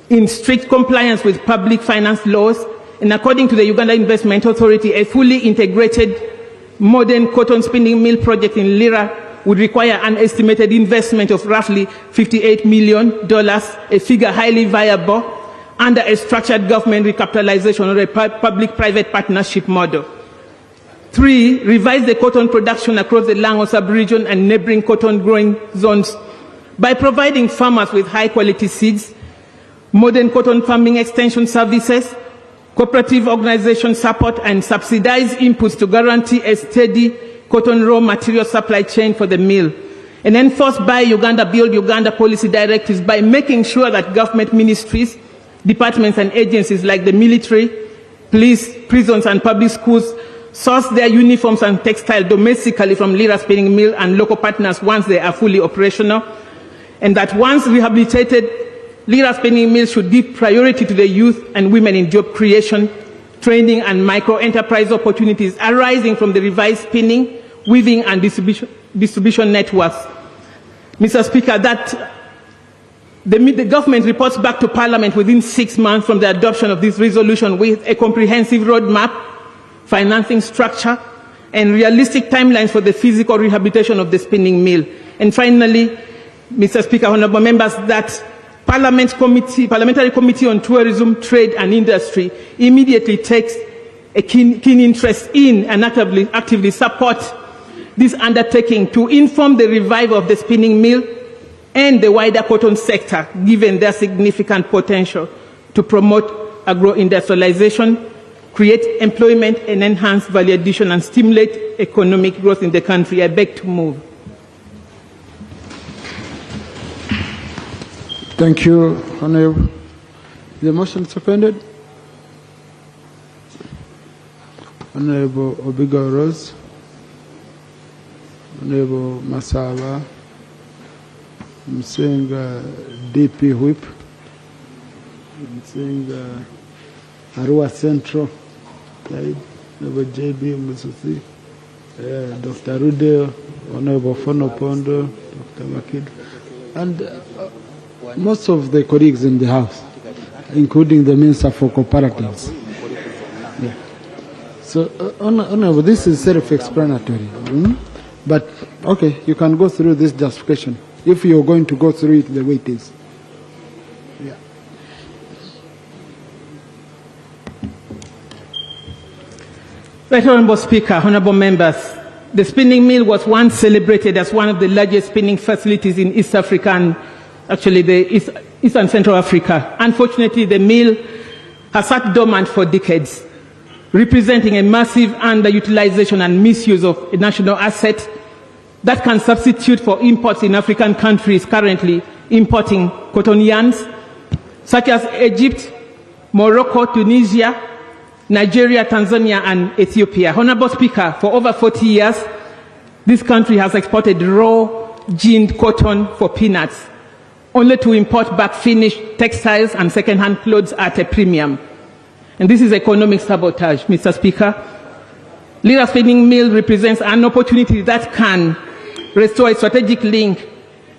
in strict compliance with public finance laws, and according to the Uganda Investment Authority, a fully integrated modern cotton spinning mill project in Lira would require an estimated investment of roughly $58 million, a figure highly viable under a structured government recapitalization or a public-private partnership model. 3, revise the cotton production across the Lango sub-region and neighboring cotton growing zones by providing farmers with high-quality seeds, modern cotton farming extension services, cooperative organization support, and subsidized inputs to guarantee a steady cotton raw material supply chain for the mill, and enforced by Uganda Build Uganda policy directives by making sure that government ministries, departments and agencies like the military, police, prisons and public schools source their uniforms and textile domestically from Lira spinning mill and local partners once they are fully operational, and that once rehabilitated, Lira spinning mills should give priority to the youth and women in job creation, training and micro-enterprise opportunities arising from the revised spinning, weaving and distribution networks. Mr. Speaker, that the government reports back to Parliament within 6 months from the adoption of this resolution with a comprehensive roadmap, financing structure, and realistic timelines for the physical rehabilitation of the spinning mill. And finally, Mr. Speaker, honourable members, that Parliamentary Committee on Tourism, Trade and Industry immediately takes a keen interest in and actively support this undertaking to inform the revival of the spinning mill and the wider cotton sector, given their significant potential to promote agro-industrialization, create employment and enhance value addition and stimulate economic growth in the country. I beg to move. Thank you, Honourable. The motion seconded. Honourable Obigo Rose, Honourable Masaba, I'm saying DP Whip, I'm saying Arua Central, Honourable JB Mususi, Dr. Rude, Honourable Fono Pondo, Dr. Makid, and most of the colleagues in the House, including the Minister for Cooperatives. Yeah. So, Honourable, this is self-explanatory. But, okay, you can go through this justification if you're going to go through it the way it is. Yeah. Right, Honourable Speaker, Honourable members, the spinning mill was once celebrated as one of the largest spinning facilities in East Africa and actually the East and Central Africa. Unfortunately, the mill has sat dormant for decades, representing a massive underutilization and misuse of a national asset that can substitute for imports in African countries currently importing cotton yarns, such as Egypt, Morocco, Tunisia, Nigeria, Tanzania, and Ethiopia. Honourable Speaker, for over 40 years, this country has exported raw, ginned cotton for peanuts, only to import back finished textiles and second-hand clothes at a premium. And this is economic sabotage, Mr. Speaker. Lira spinning mill represents an opportunity that can restore a strategic link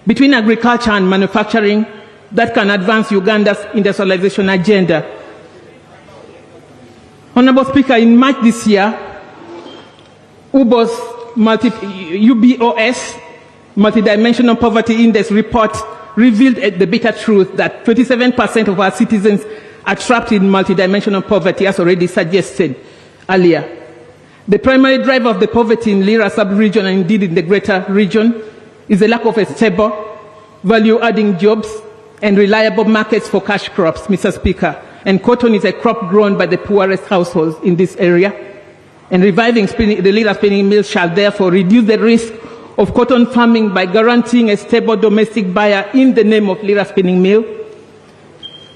between agriculture and manufacturing that can advance Uganda's industrialization agenda. Honourable Speaker, in March this year, UBOS, Multidimensional Poverty Index report revealed the bitter truth that 27% of our citizens are trapped in multidimensional poverty, as already suggested earlier. The primary driver of the poverty in Lira sub-region and indeed in the greater region is the lack of a stable, value-adding jobs and reliable markets for cash crops, Mr. Speaker. And cotton is a crop grown by the poorest households in this area. And reviving the Lira spinning mill shall therefore reduce the risk of cotton farming by guaranteeing a stable domestic buyer in the name of Lira spinning mill.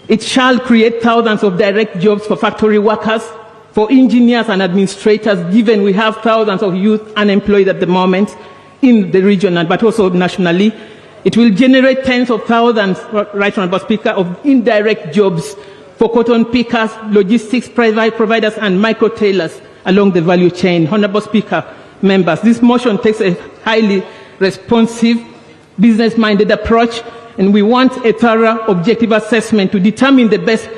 It shall create thousands of direct jobs for factory workers, for engineers and administrators, given we have thousands of youth unemployed at the moment in the region, but also nationally. It will generate tens of thousands, right, Honourable Speaker, of indirect jobs for cotton pickers, logistics providers and micro-tailors along the value chain. Honourable Speaker, members, this motion takes a highly responsive, business-minded approach and we want a thorough, objective assessment to determine the best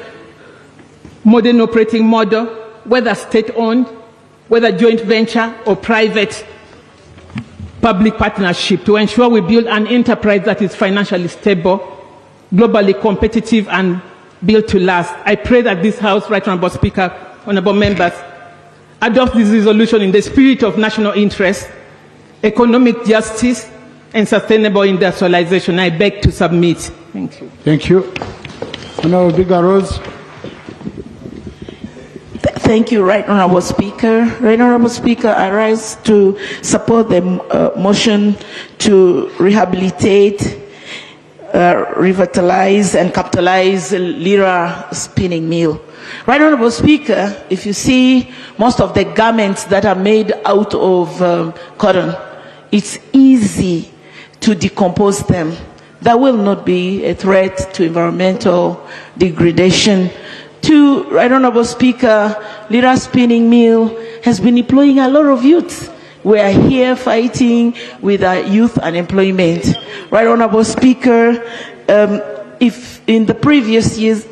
modern operating model, whether state-owned, whether joint venture or private public partnership, to ensure we build an enterprise that is financially stable, globally competitive, and built to last. I pray that this House, Right Honourable Speaker, honourable members, adopt this resolution in the spirit of national interest, economic justice, and sustainable industrialization. I beg to submit. Thank you. Thank you. Honourable Bigarose. Thank you, Right Honourable Speaker. Right Honourable Speaker, I rise to support the motion to rehabilitate, revitalize, and capitalize Lira spinning mill. Right Honourable Speaker, if you see most of the garments that are made out of cotton, it's easy to decompose them. That will not be a threat to environmental degradation. Two, Right Honourable Speaker, Lira spinning mill has been employing a lot of youth. We are here fighting with our youth unemployment. Right Honourable Speaker, if in the previous years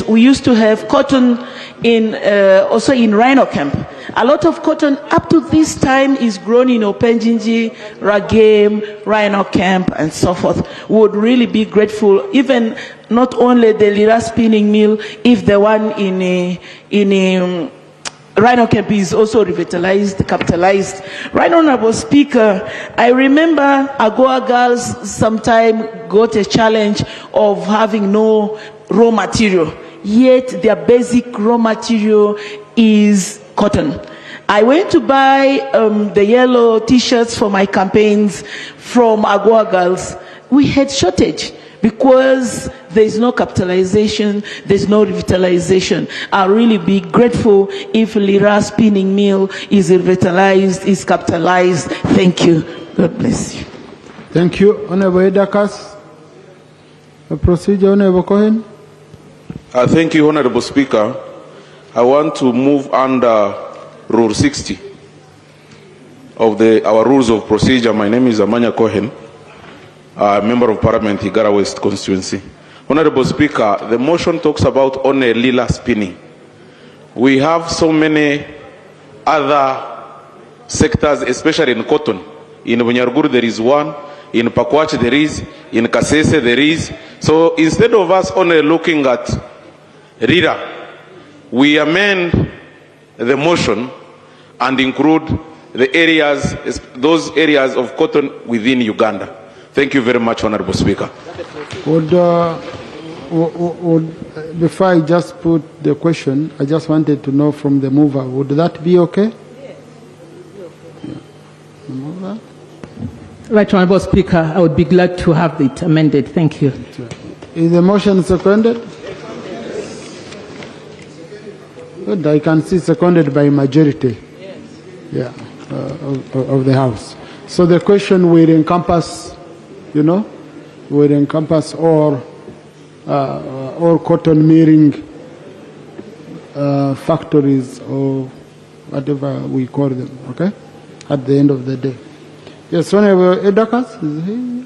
we used to have cotton in also in Rhino Camp. A lot of cotton up to this time is grown in Openjinji, Ragame, Rhino Camp, and so forth. We would really be grateful, even not only the Lira spinning mill, if the one in Rhino Camp is also revitalized, capitalized. Right Honourable Speaker, I remember Agoa girls sometime got a challenge of having no raw material, yet their basic raw material is cotton. I went to buy the yellow t-shirts for my campaigns from Agoa girls. We had shortage because there's no capitalization, there's no revitalization. I'll really be grateful if Lira spinning mill is revitalized, is capitalized. Thank you. God bless you. Thank you. Honourable Edakas. The procedure, Honourable Cohen. Thank you, Honourable Speaker. I want to move under Rule 60 of our Rules of Procedure. My name is Amanya Cohen, Member of Parliament, Igara West Constituency. Honourable Speaker, the motion talks about only Lira spinning. We have so many other sectors, especially in cotton. In Bunyarguru there is one, in Pakwach there is, in Kasese there is. So instead of us only looking at Lira, we amend the motion and include the areas, those areas of cotton within Uganda. Thank you very much, Honourable Speaker. Before I just put the question, I just wanted to know from the mover, would that be okay? Yeah. Right Honourable Speaker, I would be glad to have it amended. Thank you. Is the motion seconded? Good, I can see seconded by majority. Yes. Yeah, of the House. So the question will encompass, will encompass all cotton milling factories or whatever we call them, okay? At the end of the day. Yes, Honourable Edakas is here.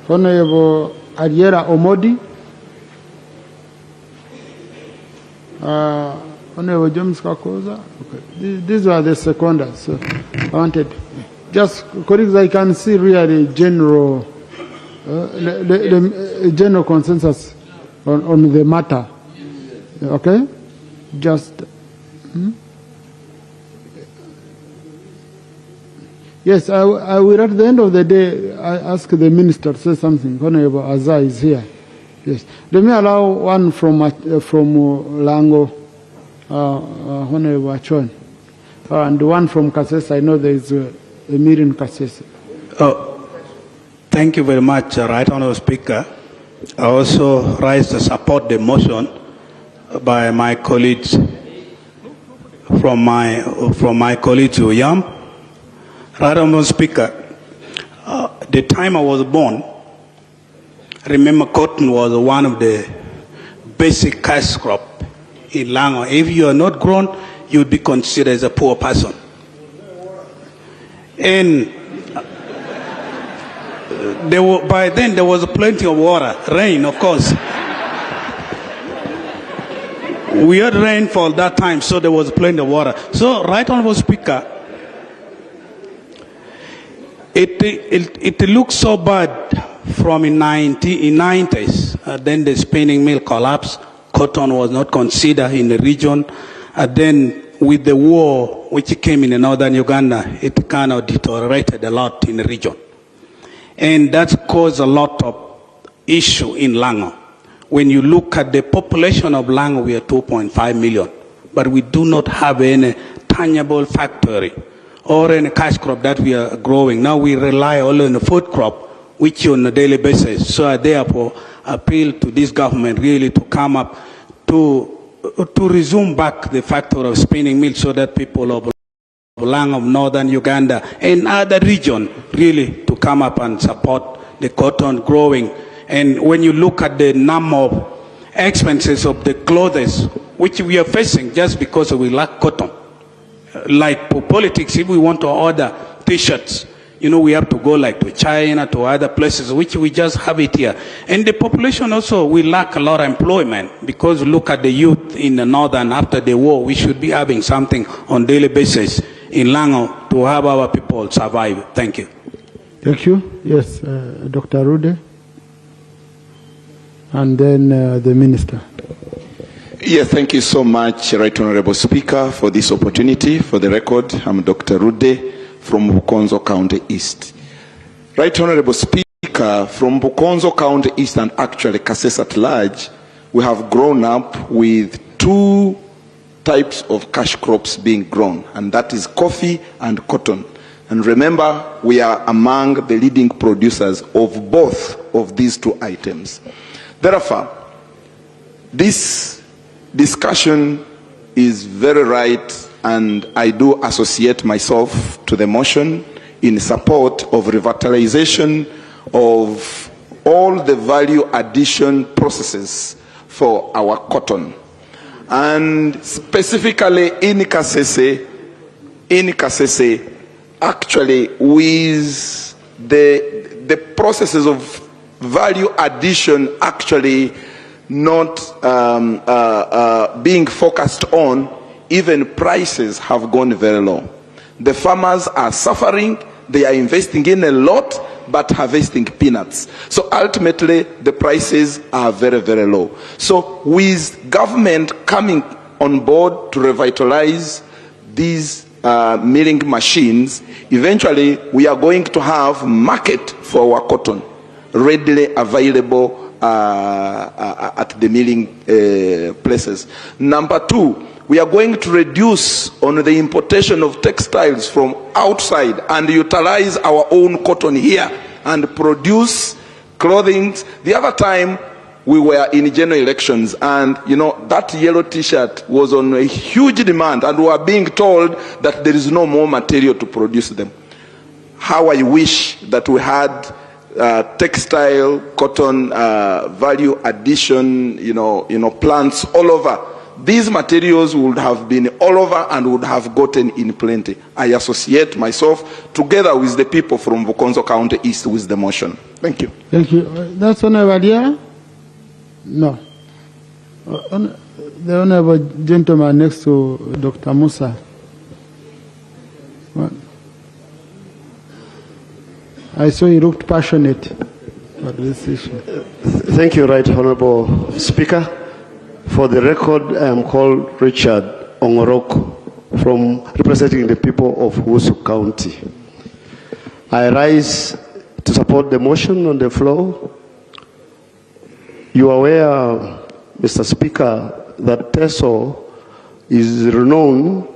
Honourable Ariera Omodi. Honourable James Kakoza. Okay. These were the seconders. So I wanted, just colleagues, I can see really general, the general consensus on the matter. Okay? Just. Yes, I will at the end of the day I ask the minister to say something. Honourable Azar is here. Yes. Let me allow one from Lango, Honourable Achon, and one from Kasese. I know there is a meeting in Kasese. Thank you very much, Right Honourable Speaker. I also rise to support the motion by my colleagues from my colleague Yam. Right Honourable Speaker, the time I was born, I remember cotton was one of the basic cash crop in Lango. If you are not grown, you would be considered as a poor person. And by then there was plenty of water, rain, of course. We had rainfall that time, so there was plenty of water. So, Right Honorable Speaker, it looks so bad from in 90s. Then the spinning mill collapsed. Cotton was not considered in the region. Then with the war which came in northern Uganda, it kind of deteriorated a lot in the region. And that caused a lot of issue in Lango. When you look at the population of Lango, we are 2.5 million, but we do not have any tangible factory or any cash crop that we are growing. Now we rely only on the food crop, which on a daily basis. So I therefore appeal to this government really to come up to resume back the factory of spinning mill so that people of Lango, of northern Uganda and other region really to come up and support the cotton growing. And when you look at the number of expenses of the clothes which we are facing just because we lack cotton, like for politics, if we want to order T-shirts, you know, we have to go like to China, to other places, which we just have it here. And the population also, we lack a lot of employment because look at the youth in the northern after the war, we should be having something on daily basis in Lango to have our people survive. Thank you. Thank you. Yes, Dr. Rude. And then the Minister. Yes, thank you so much, Right Honorable Speaker, for this opportunity. For the record, I'm Dr. Rude from Bukonzo County East. Right Honorable Speaker, from Bukonzo County East and actually Kasese at large, we have grown up with two types of cash crops being grown, and that is coffee and cotton. And remember, we are among the leading producers of both of these two items. Therefore, this discussion is very right, and I do associate myself to the motion in support of revitalization of all the value addition processes for our cotton. And specifically in Kasese, actually with the processes of value addition actually not being focused on, even prices have gone very low. The farmers are suffering, they are investing in a lot, but harvesting peanuts. So ultimately, the prices are very, very low. So with government coming on board to revitalize these milling machines, eventually we are going to have market for our cotton readily available at the milling places. Number two, we are going to reduce on the importation of textiles from outside and utilize our own cotton here and produce clothing. The other time we were in general elections, and you know that yellow t-shirt was on a huge demand, and we were being told that there is no more material to produce them. How I wish that we had textile, cotton, value addition, plants all over. These materials would have been all over and would have gotten in plenty. I associate myself together with the people from Bukonzo County East with the motion. Thank you. Thank you. That's Honorable here? No. The Honorable gentleman next to Dr. Musa. What? I saw he looked passionate about this issue. Thank you, Right Honorable Speaker. For the record, I am called Richard Ongorok, from representing the people of Wusu County. I rise to support the motion on the floor. You are aware, Mr. Speaker, that Teso is renowned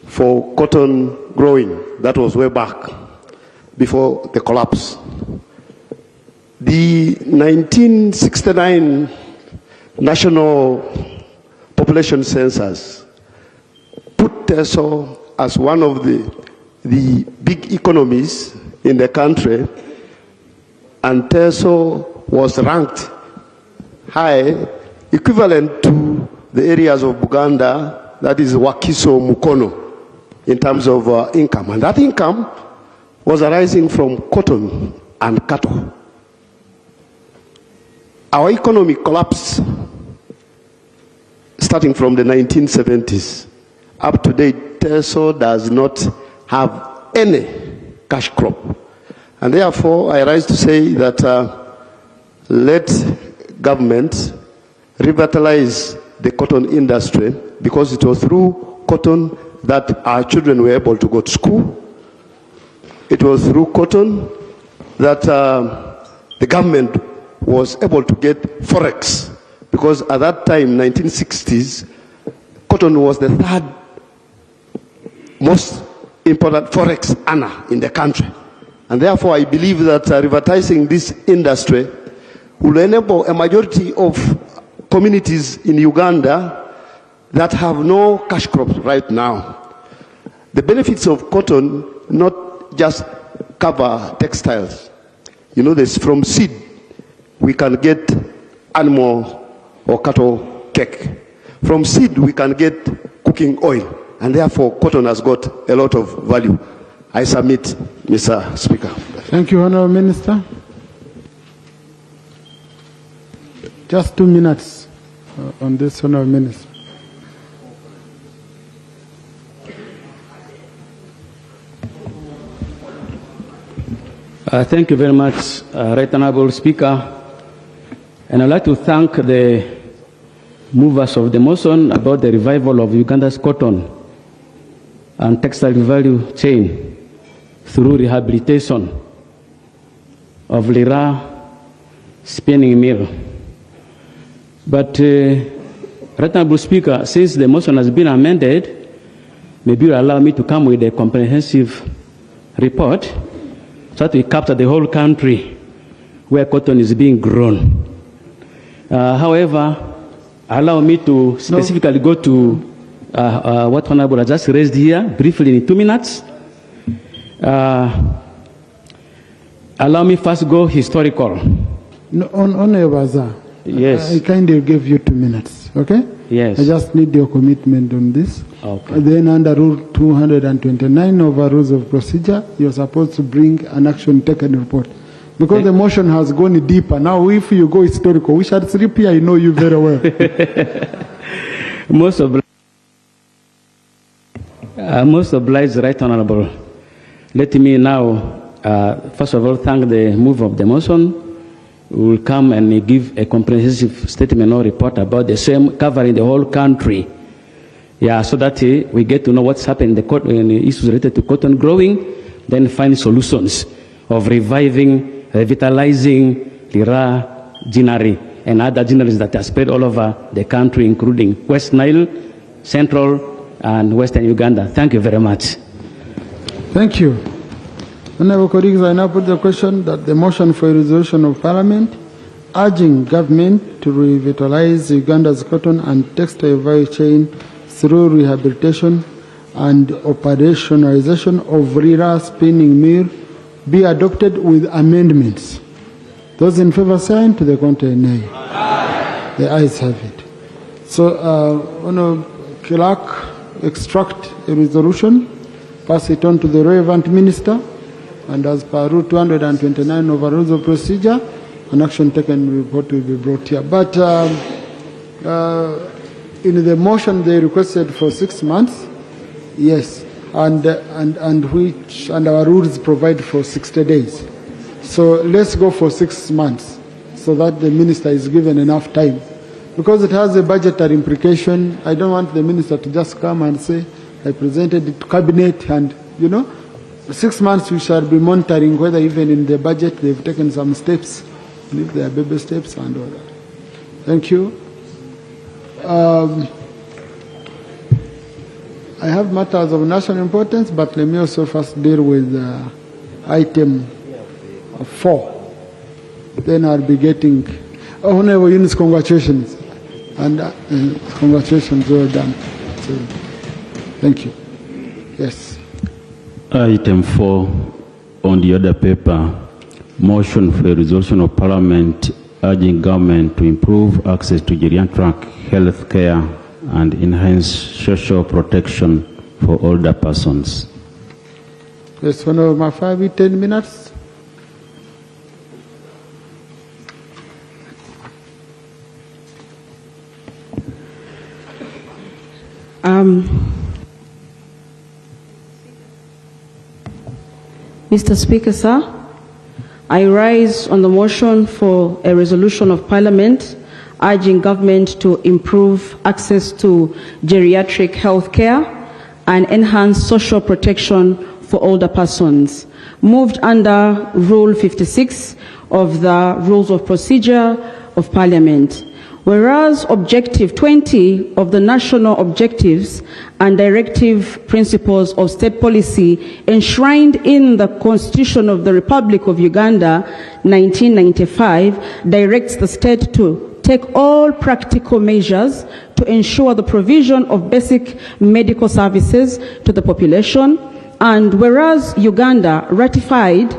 for cotton growing. That was way back, before the collapse. The 1969 National Population Census put Teso as one of the big economies in the country, and Teso was ranked high, equivalent to the areas of Uganda, that is Wakiso, Mukono, in terms of income. And that income was arising from cotton and cattle. Our economy collapsed starting from the 1970s. Up to date, TESO does not have any cash crop. And therefore, I rise to say that let government revitalize the cotton industry, because it was through cotton that our children were able to go to school. It was through cotton that the government was able to get forex, because at that time, 1960s, cotton was the third most important forex earner in the country. And therefore, I believe that revitalizing this industry will enable a majority of communities in Uganda that have no cash crops right now. The benefits of cotton not just cover textiles. You know this, from seed, we can get animal or cattle cake. From seed, we can get cooking oil. And therefore, cotton has got a lot of value. I submit, Mr. Speaker. Thank you, Honourable Minister. Just 2 minutes on this, Honourable Minister. Thank you very much, Right Honourable Speaker. And I'd like to thank the movers of the motion about the revival of Uganda's cotton and textile value chain through rehabilitation of Lira spinning mill. But, Right Honourable Speaker, since the motion has been amended, maybe you allow me to come with a comprehensive report so that we capture the whole country where cotton is being grown. However, allow me to specifically go to what Honorable has just raised here, briefly in 2 minutes. Allow me first go historical. No, on your bazaar. Yes. I kindly give you 2 minutes, okay? Yes. I just need your commitment on this. Okay. Then under Rule 229 of our Rules of Procedure, you're supposed to bring an action taken report. Because the motion has gone deeper. Now, if you go historical, we shall sleep here, I know you very well. Most obliged, Right Honourable. Let me now, first of all, thank the mover of the motion. We will come and give a comprehensive statement or report about the same, covering the whole country. Yeah, so that we get to know what's happening in the issues related to cotton growing, then find solutions of reviving, revitalizing Lira ginnery and other ginneries that are spread all over the country, including West Nile, Central, and Western Uganda. Thank you very much. Thank you. Honourable colleagues, I now put the question that the motion for a resolution of Parliament urging government to revitalize Uganda's cotton and textile value chain through rehabilitation and operationalization of Lira spinning mill be adopted with amendments. Those in favour sign, to the contrary nay. The ayes have it. So, Honourable Clerk, extract a resolution, pass it on to the relevant minister, and as per Rule 229 of our Rules of Procedure, an action taken report will be brought here. But in the motion they requested for 6 months, yes, and our rules provide for 60 days. So let's go for 6 months, so that the minister is given enough time. Because it has a budgetary implication, I don't want the minister to just come and say, I presented it to cabinet and, 6 months we shall be monitoring whether even in the budget they've taken some steps, if they are baby steps and all that. Thank you. I have matters of national importance, but let me also first deal with item 4. Then I'll be getting, Honourable Eunice, congratulations. And congratulations, well done. So, thank you. Yes. Item 4 on the other paper, motion for a resolution of Parliament urging government to improve access to geriatric health care and enhance social protection for older persons. Yes, Honourable Mafabi, 10 minutes. Mr. Speaker, sir, I rise on the motion for a resolution of Parliament urging government to improve access to geriatric health care and enhance social protection for older persons, moved under Rule 56 of the Rules of Procedure of Parliament. Whereas Objective 20 of the National Objectives and Directive Principles of State Policy enshrined in the Constitution of the Republic of Uganda, 1995, directs the state to take all practical measures to ensure the provision of basic medical services to the population. And whereas Uganda ratified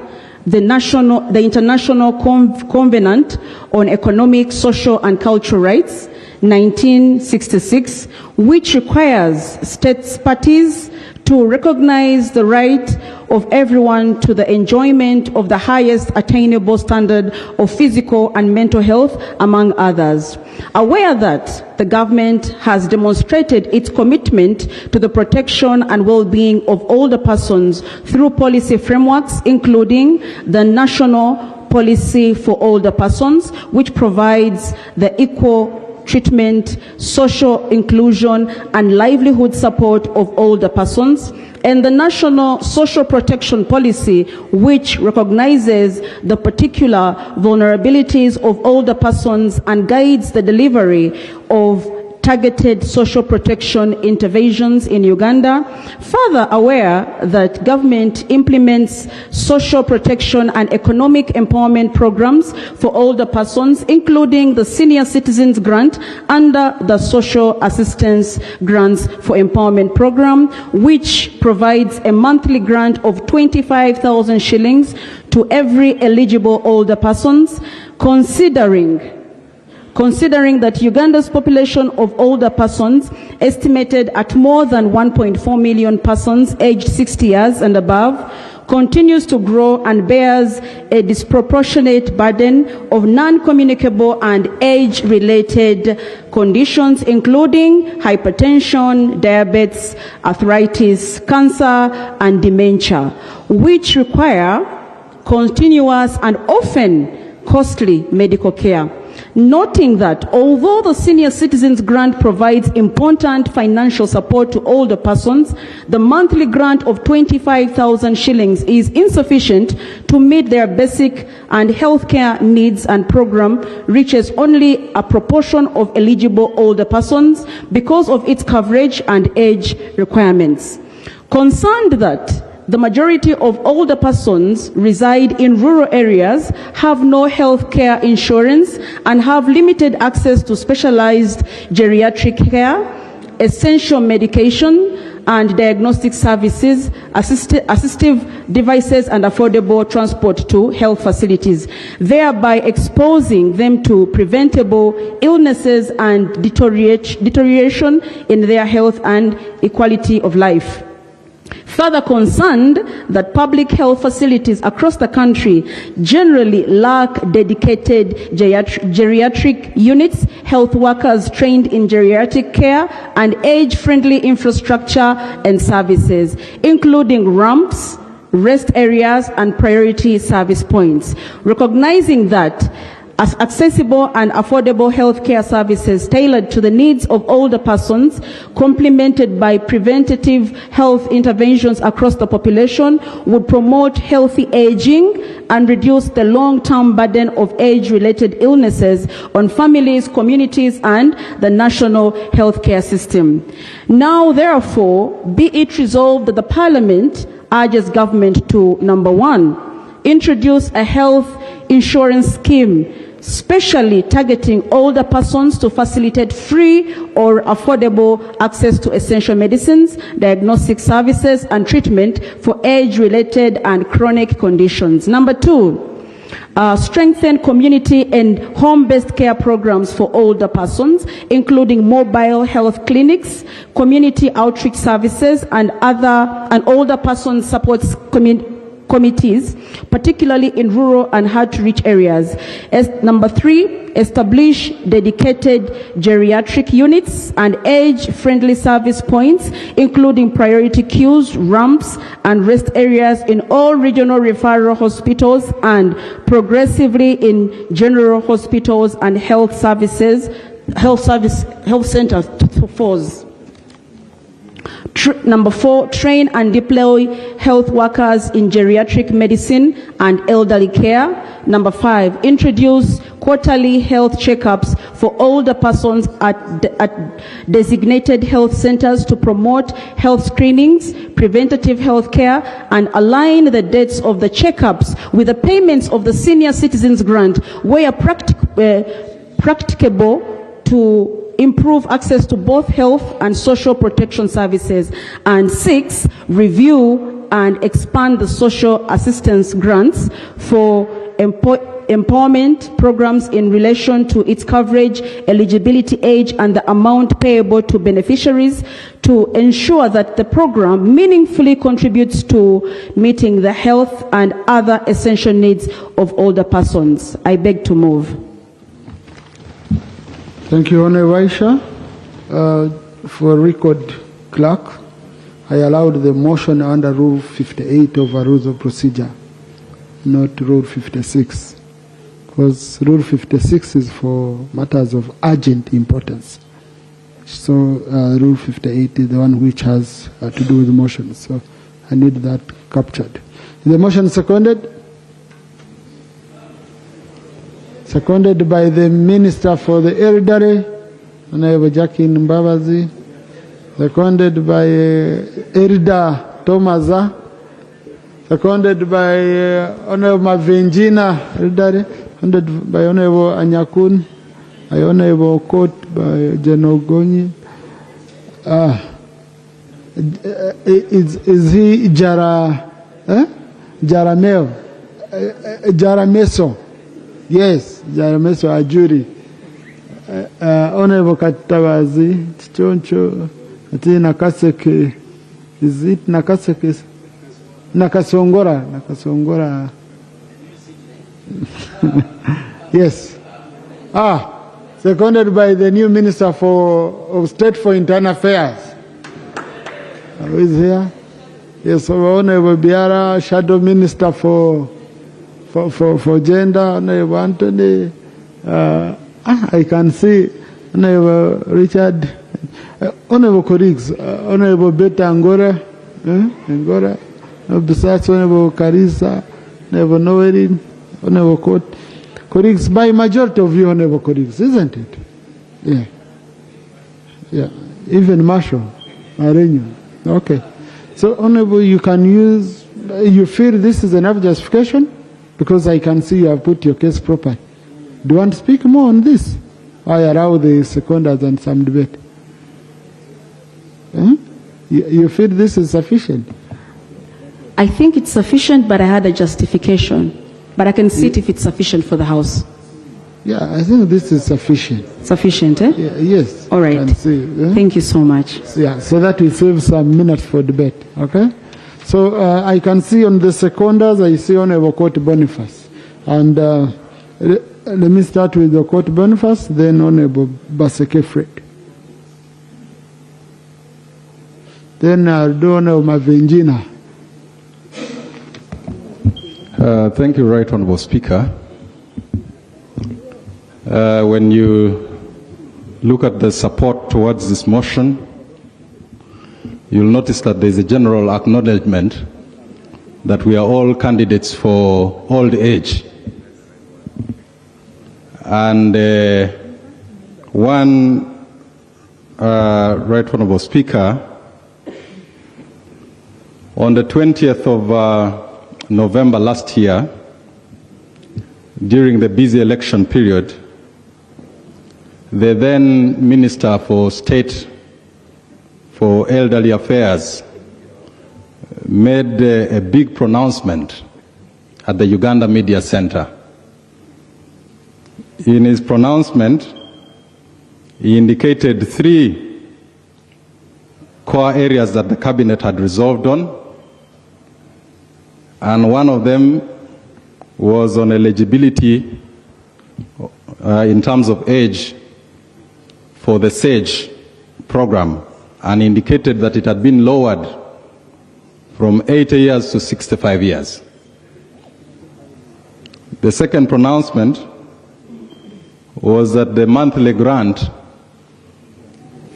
the International Covenant on Economic, Social and Cultural Rights, 1966, which requires states parties to recognize the right of everyone to the enjoyment of the highest attainable standard of physical and mental health, among others. Aware that the government has demonstrated its commitment to the protection and well-being of older persons through policy frameworks, including the National Policy for Older Persons, which provides the equal treatment, social inclusion, and livelihood support of older persons, and the National Social Protection Policy, which recognizes the particular vulnerabilities of older persons and guides the delivery of targeted social protection interventions in Uganda. Further aware that government implements social protection and economic empowerment programs for older persons, including the Senior Citizens Grant under the Social Assistance Grants for Empowerment Program, which provides a monthly grant of 25,000 shillings to every eligible older persons, considering that Uganda's population of older persons, estimated at more than 1.4 million persons aged 60 years and above, continues to grow and bears a disproportionate burden of non-communicable and age-related conditions, including hypertension, diabetes, arthritis, cancer, and dementia, which require continuous and often costly medical care. Noting that although the Senior Citizens Grant provides important financial support to older persons, the monthly grant of 25,000 shillings is insufficient to meet their basic and healthcare needs, and program reaches only a proportion of eligible older persons because of its coverage and age requirements. Concerned that the majority of older persons reside in rural areas, have no health care insurance, and have limited access to specialized geriatric care, essential medication and diagnostic services, assistive devices, and affordable transport to health facilities, thereby exposing them to preventable illnesses and deterioration in their health and equality of life. Further concerned that public health facilities across the country generally lack dedicated geriatric units, health workers trained in geriatric care, and age-friendly infrastructure and services, including ramps, rest areas, and priority service points. Recognizing that as accessible and affordable healthcare services tailored to the needs of older persons, complemented by preventative health interventions across the population, would promote healthy aging and reduce the long-term burden of age-related illnesses on families, communities, and the national healthcare system. Now, therefore, be it resolved that the Parliament urges government to, number one, introduce a health insurance scheme specially targeting older persons to facilitate free or affordable access to essential medicines, diagnostic services, and treatment for age-related and chronic conditions. Number two, strengthen community and home-based care programs for older persons, including mobile health clinics, community outreach services, and older person support committees, particularly in rural and hard-to-reach areas. Number 3, establish dedicated geriatric units and age-friendly service points, including priority queues, ramps, and rest areas in all regional referral hospitals and progressively in general hospitals and health centers to FOS. Number 4, train and deploy health workers in geriatric medicine and elderly care. Number 5, introduce quarterly health checkups for older persons at designated health centers to promote health screenings, preventative health care, and align the dates of the checkups with the payments of the senior citizens grant where practicable to improve access to both health and social protection services. And 6, review and expand the social assistance grants for empowerment programs in relation to its coverage, eligibility age, and the amount payable to beneficiaries to ensure that the program meaningfully contributes to meeting the health and other essential needs of older persons. I beg to move. Thank you, Honorable Aisha. For record clerk, I allowed the motion under Rule 58 of our Rules of Procedure, not Rule 56, because Rule 56 is for matters of urgent importance. So Rule 58 is the one which has to do with the motion. So I need that captured. Is the motion seconded? Seconded by the Minister for the Elderly, Honorable Jackie Mbabazi. Seconded by Erida Tomaza. Seconded by Honorable Mavenjina Elderly. Seconded by Honorable Anyakun. By Honorable Court by General Gonyi. Is he Jaramel? Jarameso? Yes, Jarameso Ajuri. Honorable Katabazi, Choncho, Ati Nakaseke, is it Nakaseke? Nakasongora. Yes. Seconded by the new Minister of State for Internal Affairs. Who is here? Yes, Honorable Biara, Shadow Minister for Gender, Honorable Anthony. I can see Honorable Richard, Honorable colleagues, Honorable Beta Angora, Honorable Bisats, Honorable Carissa, Honorable Noerin, Honorable Court. Colleagues, by majority of you, Honorable colleagues, isn't it? Yeah. Even Marshall, Arenio. Okay. So, Honorable, you can use, you feel this is enough justification? Because I can see you have put your case properly. Do you want to speak more on this? I allow the seconders and some debate. You feel this is sufficient? I think it's sufficient, but I had a justification. But I can see it if it's sufficient for the House. Yeah, I think this is sufficient. Sufficient, eh? Yeah, yes. All right. Thank you so much. Yeah, so that will save some minutes for debate, okay? So I can see on the seconders, I see Honorable Court Boniface. And let me start with the Court Boniface, then Honorable Baseke Fred. Then I'll do Honorable Mavenjina. Thank you, Right Honorable Speaker. When you look at the support towards this motion, you'll notice that there's a general acknowledgement that we are all candidates for old age. And one Right Honorable Speaker, on the 20th of November last year, during the busy election period, the then Minister for State for Elderly Affairs made a big pronouncement at the Uganda Media Center. In his pronouncement, he indicated 3 core areas that the Cabinet had resolved on, and one of them was on eligibility in terms of age for the SAGE program, and indicated that it had been lowered from 80 years to 65 years. The second pronouncement was that the monthly grant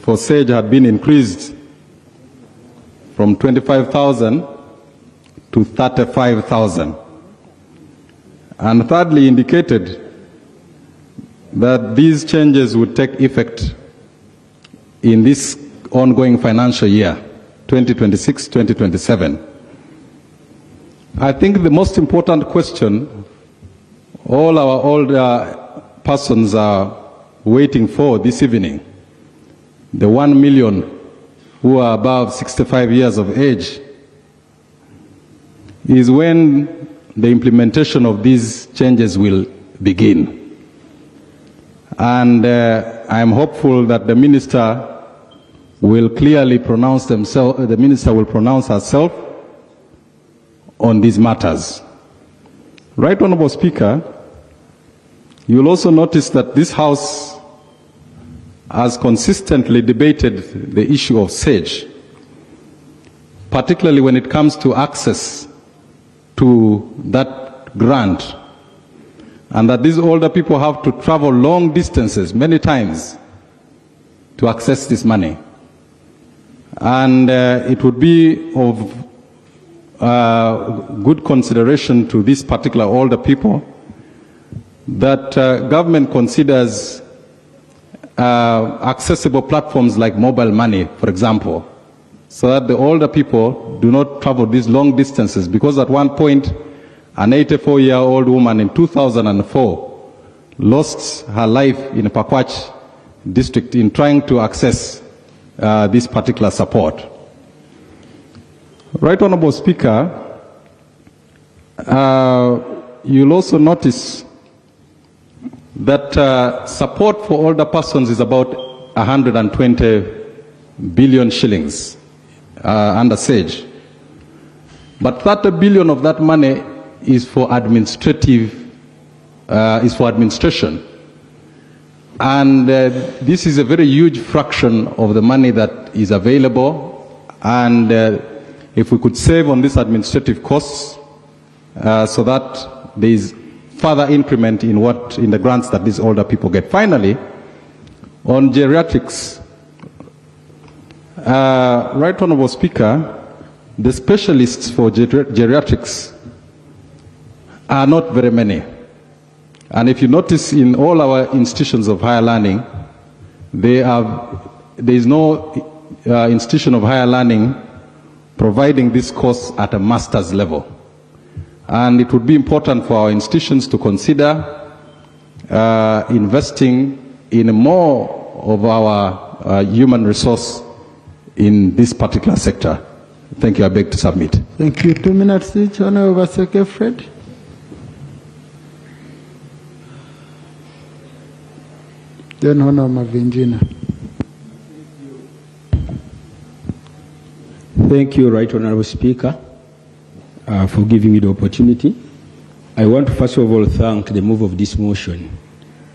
for SAGE had been increased from 25,000 to 35,000. And thirdly, indicated that these changes would take effect in this ongoing financial year, 2026-2027. I think the most important question all our older persons are waiting for this evening, the 1 million who are above 65 years of age, is when the implementation of these changes will begin. And I am hopeful that the minister will clearly pronounce herself on these matters. Right Honorable Speaker, you will also notice that this House has consistently debated the issue of SAGE, particularly when it comes to access to that grant, and that these older people have to travel long distances many times to access this money. And it would be of good consideration to these particular older people that government considers accessible platforms like mobile money, for example, so that the older people do not travel these long distances, because at one point an 84-year-old woman in 2004 lost her life in Pakwach district in trying to access this particular support. Right Honorable Speaker, you'll also notice that support for older persons is about 120 billion shillings under SAGE. But 30 billion of that money is for administration. And this is a very huge fraction of the money that is available. And if we could save on these administrative costs so that there is further increment in the grants that these older people get. Finally, on geriatrics, Right Honorable Speaker, the specialists for geriatrics are not very many. And if you notice in all our institutions of higher learning, there is no institution of higher learning providing this course at a master's level. And it would be important for our institutions to consider investing in more of our human resource in this particular sector. Thank you. I beg to submit. Thank you. 2 minutes each. Honorable Secretary Fred. Then Honorable Mavinjina. Thank you, Right Honorable Speaker, for giving me the opportunity. I want to first of all thank the move of this motion,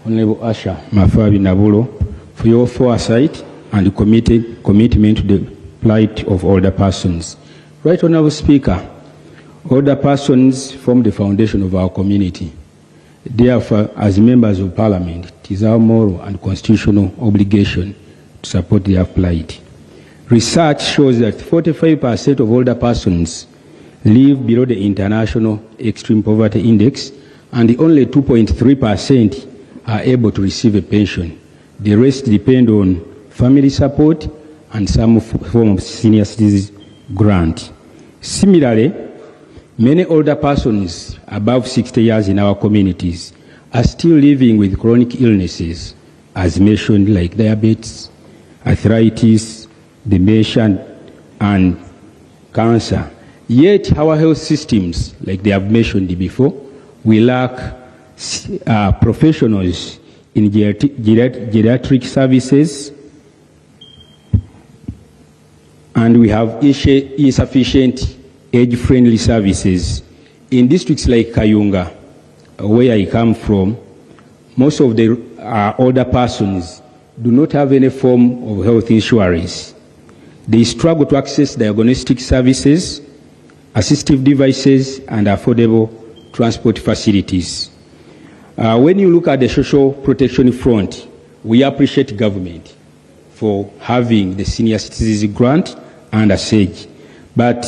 Honorable Asha Mafabi Nabulo, for your foresight and commitment to the plight of older persons. Right Honorable Speaker, older persons form the foundation of our community. Therefore, as members of Parliament, it is our moral and constitutional obligation to support their plight. Research shows that 45% of older persons live below the international extreme poverty index, and only 2.3% are able to receive a pension. The rest depend on family support and some form of senior citizen grant. Similarly, many older persons above 60 years in our communities are still living with chronic illnesses, as mentioned, like diabetes, arthritis, dementia, and cancer. Yet our health systems, like they have mentioned before, we lack professionals in geriatric services, and we have insufficient age-friendly services In districts like Kayunga, where I come from, most of the older persons do not have any form of health insurance. They struggle to access diagnostic services, assistive devices, and affordable transport facilities. When you look at the social protection front, we appreciate government for having the senior citizens grant and a SAGE. But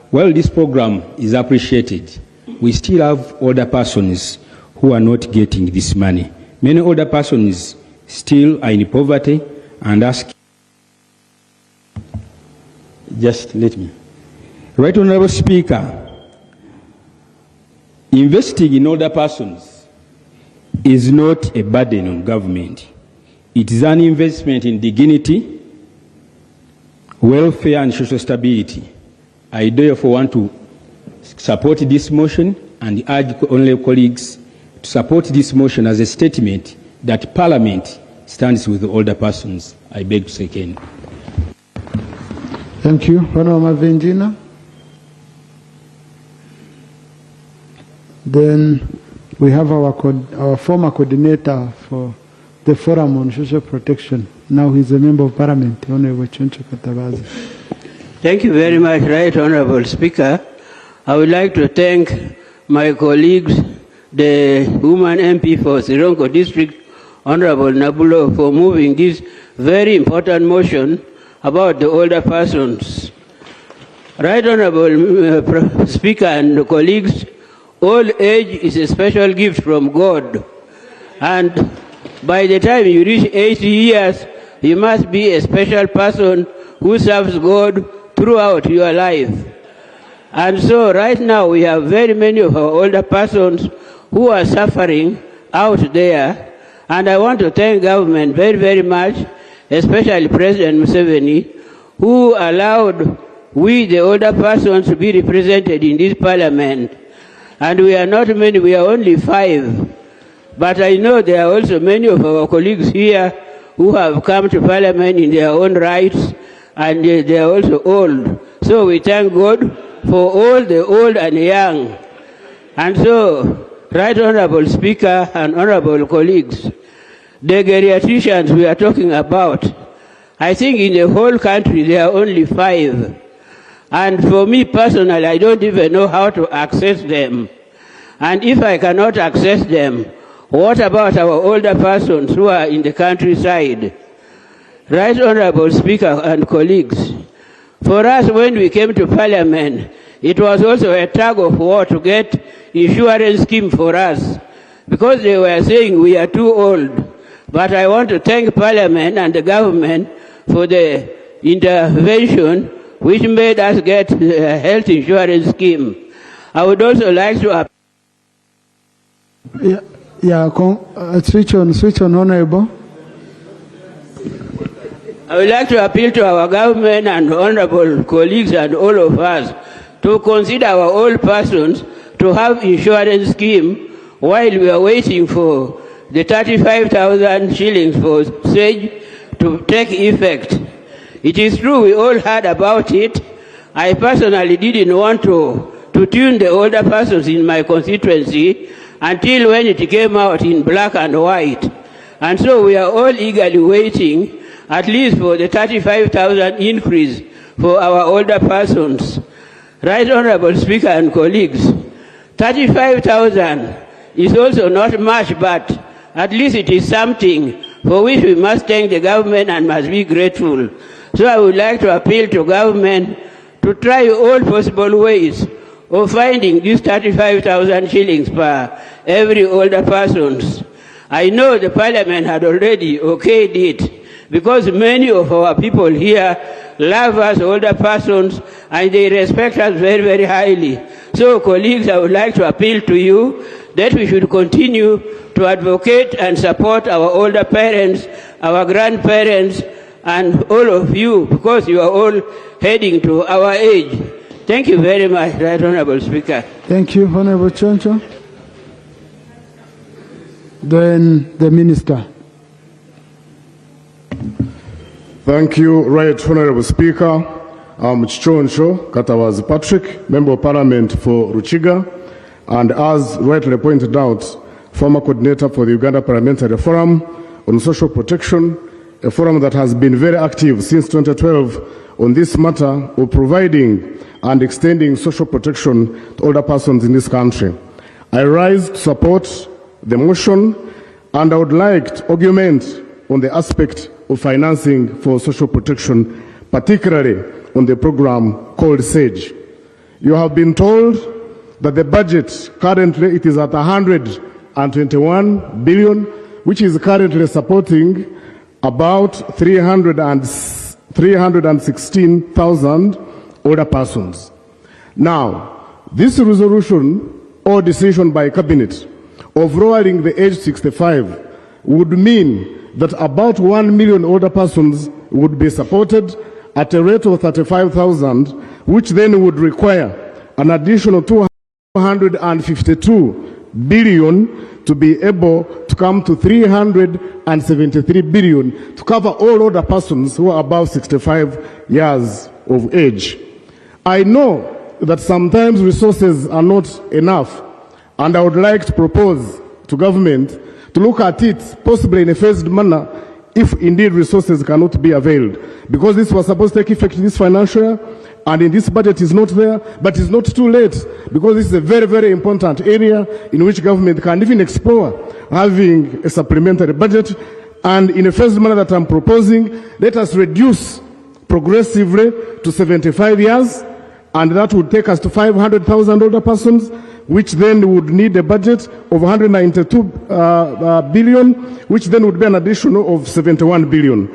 while this program is appreciated, we still have older persons who are not getting this money. Many older persons still are in poverty and ask. Just let me. Right Honorable Speaker, investing in older persons is not a burden on government. It is an investment in dignity, welfare, and social stability. I therefore want to support this motion and urge honorable colleagues to support this motion as a statement that Parliament stands with the older persons. I beg to second. Thank you. Honorable Mavengina. Then we have our former coordinator for the Forum on Social Protection. Now he's a member of Parliament, Honorable Choncho Katabazi. Thank you very much, Right Honorable Speaker. I would like to thank my colleagues, the woman MP for Sirongo District, Honorable Nabulo, for moving this very important motion about the older persons. Right Honorable Speaker and colleagues, old age is a special gift from God. And by the time you reach 80 years, you must be a special person who serves God throughout your life. And so right now we have very many of our older persons who are suffering out there. And I want to thank government very, very much, especially President Museveni, who allowed we, the older persons, to be represented in this parliament. And we are not many, we are only 5. But I know there are also many of our colleagues here who have come to parliament in their own rights, and they are also old. So we thank God for all the old and young. And so, Right Honorable Speaker and honorable colleagues, the geriatricians we are talking about, I think in the whole country there are only 5. And for me personally, I don't even know how to access them. And if I cannot access them, what about our older persons who are in the countryside? Right Honorable Speaker and colleagues, for us when we came to Parliament, it was also a tug of war to get insurance scheme for us, because they were saying we are too old. But I want to thank Parliament and the government for the intervention which made us get a health insurance scheme. I would also like to... Switch on, Honorable. I would like to appeal to our government and honorable colleagues and all of us to consider our old persons to have insurance scheme while we are waiting for the 35,000 shillings for SAGE to take effect. It is true we all heard about it. I personally didn't want to tune the older persons in my constituency until when it came out in black and white. And so we are all eagerly waiting at least for the 35,000 increase for our older persons. Right Honorable Speaker and colleagues, 35,000 is also not much, but at least it is something for which we must thank the government and must be grateful. So I would like to appeal to government to try all possible ways of finding these 35,000 shillings per every older persons. I know the Parliament had already okayed it, because many of our people here love us older persons and they respect us very, very highly. So colleagues, I would like to appeal to you that we should continue to advocate and support our older parents, our grandparents, and all of you, because you are all heading to our age. Thank you very much, Right Honorable Speaker. Thank you, Honorable Choncho. Then the Minister. Thank you, Right Honorable Speaker. I'm Choncho Katawazi Patrick, Member of Parliament for Ruchiga. and as rightly pointed out, former coordinator for the Uganda Parliamentary Forum on Social Protection, a forum that has been very active since 2012 on this matter of providing and extending social protection to older persons in this country. I rise to support the motion, and I would like to augment on the aspect of financing for social protection, particularly on the program called SAGE. You have been told that the budget currently it is at 121 billion, which is currently supporting about 316,000 older persons. Now, this resolution or decision by cabinet of lowering the age 65 would mean that about 1 million older persons would be supported at a rate of 35,000, which then would require an additional 252 billion to be able to come to 373 billion to cover all older persons who are above 65 years of age. I know that sometimes resources are not enough, and I would like to propose to government to look at it possibly in a phased manner if indeed resources cannot be availed. Because this was supposed to take effect this financial year, and in this budget is not there, but it's not too late, because this is a very, very important area in which government can even explore having a supplementary budget. And in a phased manner that I'm proposing, let us reduce progressively to 75 years, and that would take us to 500,000 older persons, which then would need a budget of 192 billion, which then would be an additional of 71 billion.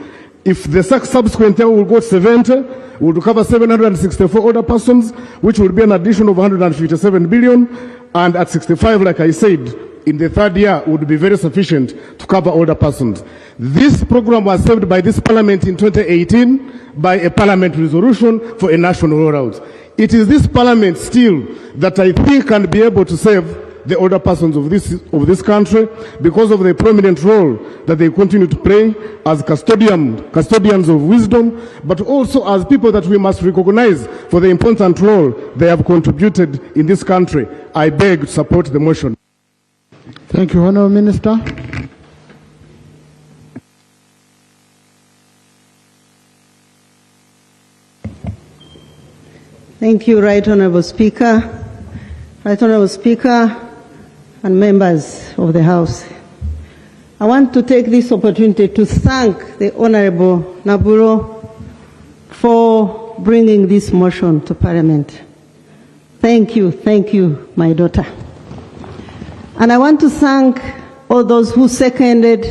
If the subsequent year will go to 70, we will cover 764 older persons, which will be an addition of 157 billion, and at 65, like I said, in the third year would be very sufficient to cover older persons. This program was saved by this parliament in 2018 by a parliament resolution for a national rollout. It is this parliament still that I think can be able to save the older persons of this country, because of the prominent role that they continue to play as custodians of wisdom, but also as people that we must recognize for the important role they have contributed in this country. I beg to support the motion. Thank you, Honourable Minister. Thank you, Right Honourable Speaker. Right Honourable Speaker and members of the House. I want to take this opportunity to thank the Honourable Naburo for bringing this motion to Parliament. Thank you, my daughter. And I want to thank all those who seconded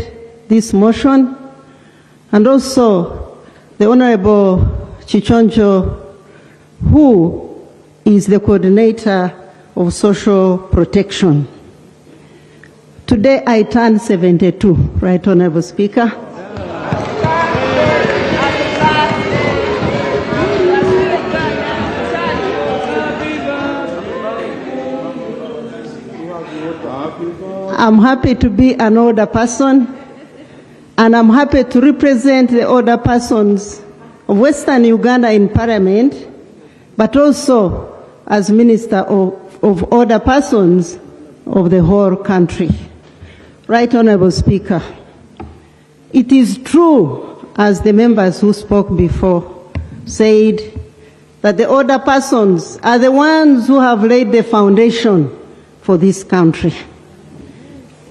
this motion, and also the Honourable Chichonjo, who is the coordinator of social protection. Today I turn 72, Right Honourable Speaker. I'm happy to be an older person, and I'm happy to represent the older persons of Western Uganda in Parliament, but also as Minister of Older Persons of the whole country. Right Honourable Speaker, it is true, as the members who spoke before said, that the older persons are the ones who have laid the foundation for this country.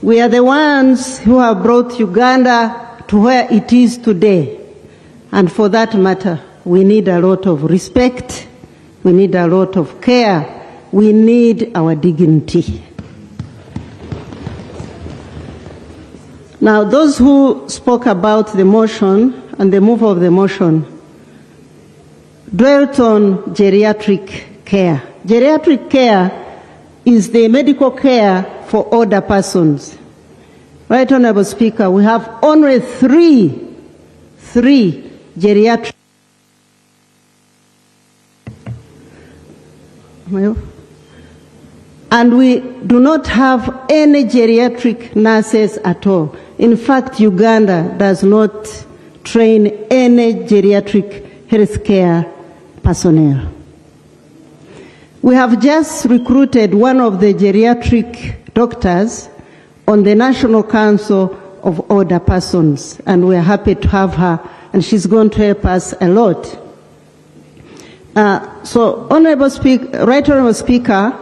We are the ones who have brought Uganda to where it is today. And for that matter, we need a lot of respect, we need a lot of care, we need our dignity. Now, those who spoke about the motion and the move of the motion dwelt on geriatric care. Geriatric care is the medical care for older persons. Right Honourable Speaker, we have only three geriatric and we do not have any geriatric nurses at all. In fact, Uganda does not train any geriatric healthcare personnel. We have just recruited one of the geriatric doctors on the National Council of Older Persons, and we're happy to have her, and she's going to help us a lot. So, Right Honorable Speaker,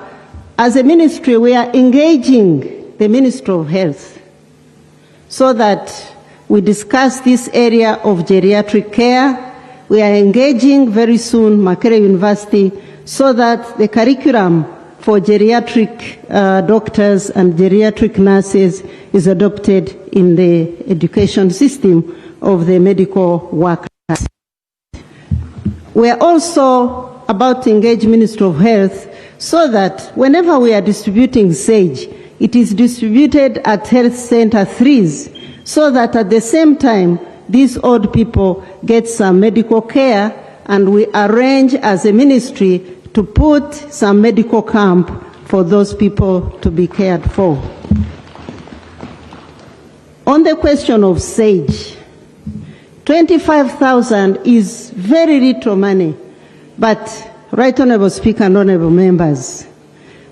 as a ministry, we are engaging the Ministry of Health so that we discuss this area of geriatric care. We are engaging very soon Makerere University so that the curriculum for geriatric doctors and geriatric nurses is adopted in the education system of the medical workers. We are also about to engage Ministry of Health so that whenever we are distributing SAGE, it is distributed at health center 3s so that at the same time these old people get some medical care, and we arrange as a ministry to put some medical camp for those people to be cared for. On the question of SAGE, 25,000 is very little money, but Right Honourable Speaker and Honourable Members,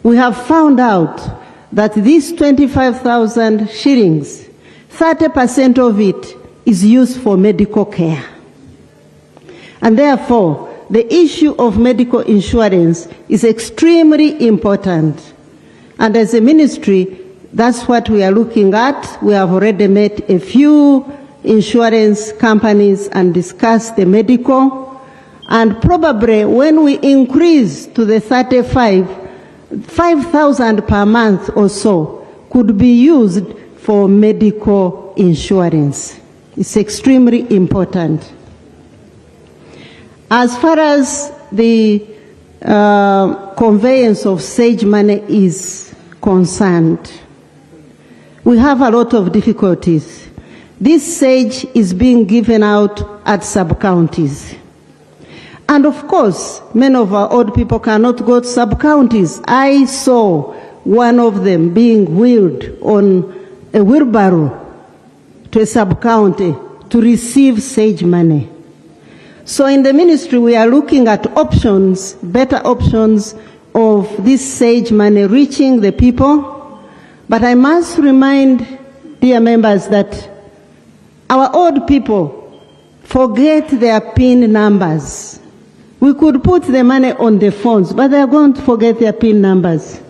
we have found out that these 25,000 shillings, 30% of it is used for medical care. And therefore, the issue of medical insurance is extremely important. And as a ministry, that's what we are looking at. We have already met a few insurance companies and discussed the medical. And probably when we increase to the 5,000 per month or so could be used for medical insurance. It's extremely important. As far as the conveyance of SAGE money is concerned, we have a lot of difficulties. This SAGE is being given out at sub-counties. And of course, many of our old people cannot go to sub-counties. I saw one of them being wheeled on a wheelbarrow to a sub-county to receive SAGE money. So in the ministry, we are looking at options, better options of this SAGE money reaching the people. But I must remind dear members that our old people forget their PIN numbers. We could put the money on the phones, but they are going to forget their PIN numbers.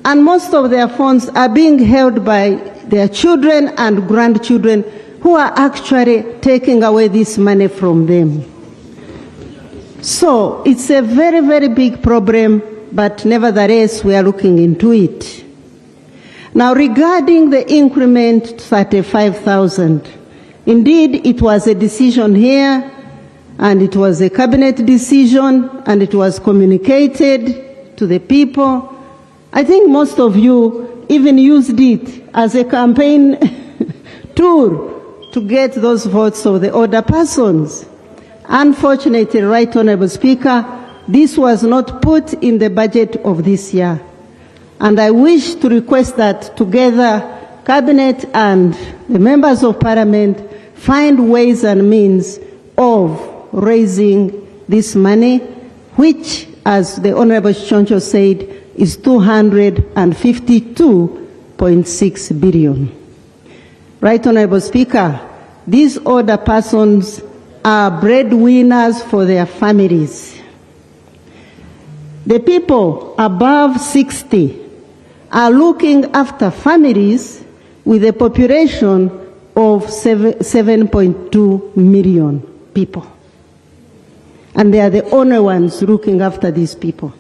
And most of their phones are being held by their children and grandchildren who are actually taking away this money from them. So it's a very, very big problem, but nevertheless we are looking into it. Now regarding the increment to 35,000, indeed it was a decision here, and it was a cabinet decision, and it was communicated to the people. I think most of you even used it as a campaign tool to get those votes of the older persons. Unfortunately, Right Honourable Speaker, this was not put in the budget of this year. And I wish to request that together, Cabinet and the members of Parliament find ways and means of raising this money, which, as the Honourable Choncho said, is 252.6 billion. Right Honourable Speaker, these older persons are breadwinners for their families. The people above 60 are looking after families with a population of 7.2 million people. And they are the only ones looking after these people.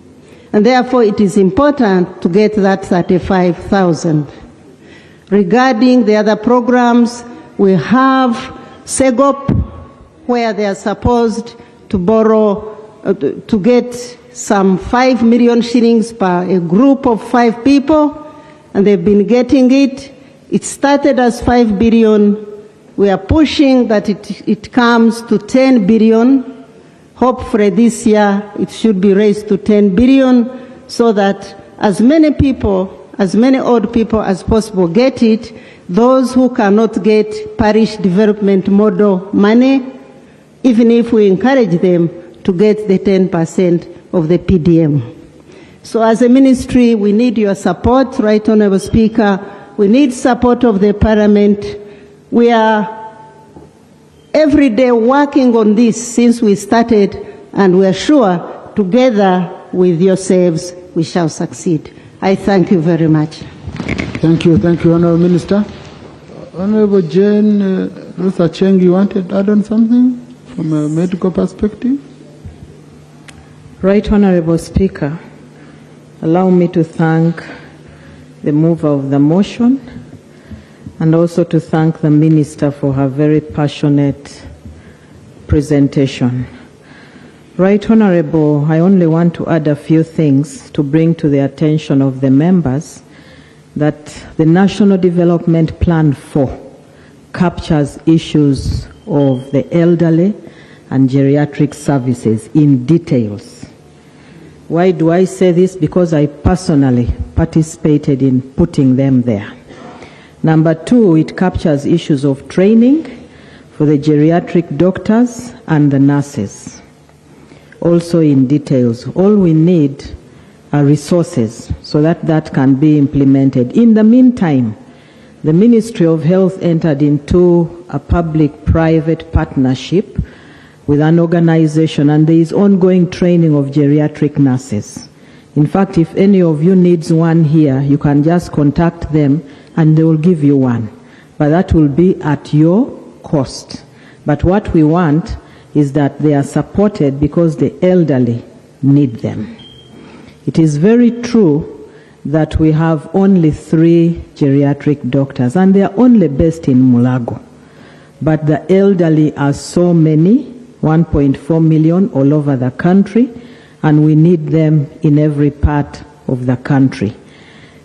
And therefore it is important to get that 35,000. Regarding the other programs, we have SEGOP, where they are supposed to borrow, to get some 5 million shillings per a group of 5 people, and they've been getting it. It started as 5 billion. We are pushing that it comes to 10 billion. Hopefully this year it should be raised to 10 billion so that as many people, as many old people as possible get it. Those who cannot get parish development model money, even if we encourage them to get the 10% of the PDM. So as a ministry, we need your support, Right Honorable Speaker. We need support of the Parliament. We are every day working on this since we started, and we are sure together with yourselves we shall succeed. I thank you very much. Thank you, Honourable Minister. Honourable Jane Ruth Acheng, you wanted to add on something from a medical perspective? Right Honourable Speaker, allow me to thank the mover of the motion and also to thank the Minister for her very passionate presentation. Right Honourable, I only want to add a few things to bring to the attention of the members that the National Development Plan 4 captures issues of the elderly and geriatric services in details. Why do I say this? Because I personally participated in putting them there. Number 2, it captures issues of training for the geriatric doctors and the nurses. Also in details. All we need are resources so that that can be implemented. In the meantime, the Ministry of Health entered into a public-private partnership with an organization, and there is ongoing training of geriatric nurses. In fact, if any of you needs one here, you can just contact them and they will give you one. But that will be at your cost. But what we want is that they are supported because the elderly need them. It is very true that we have only 3 geriatric doctors, and they are only based in Mulago. But the elderly are so many, 1.4 million all over the country, and we need them in every part of the country.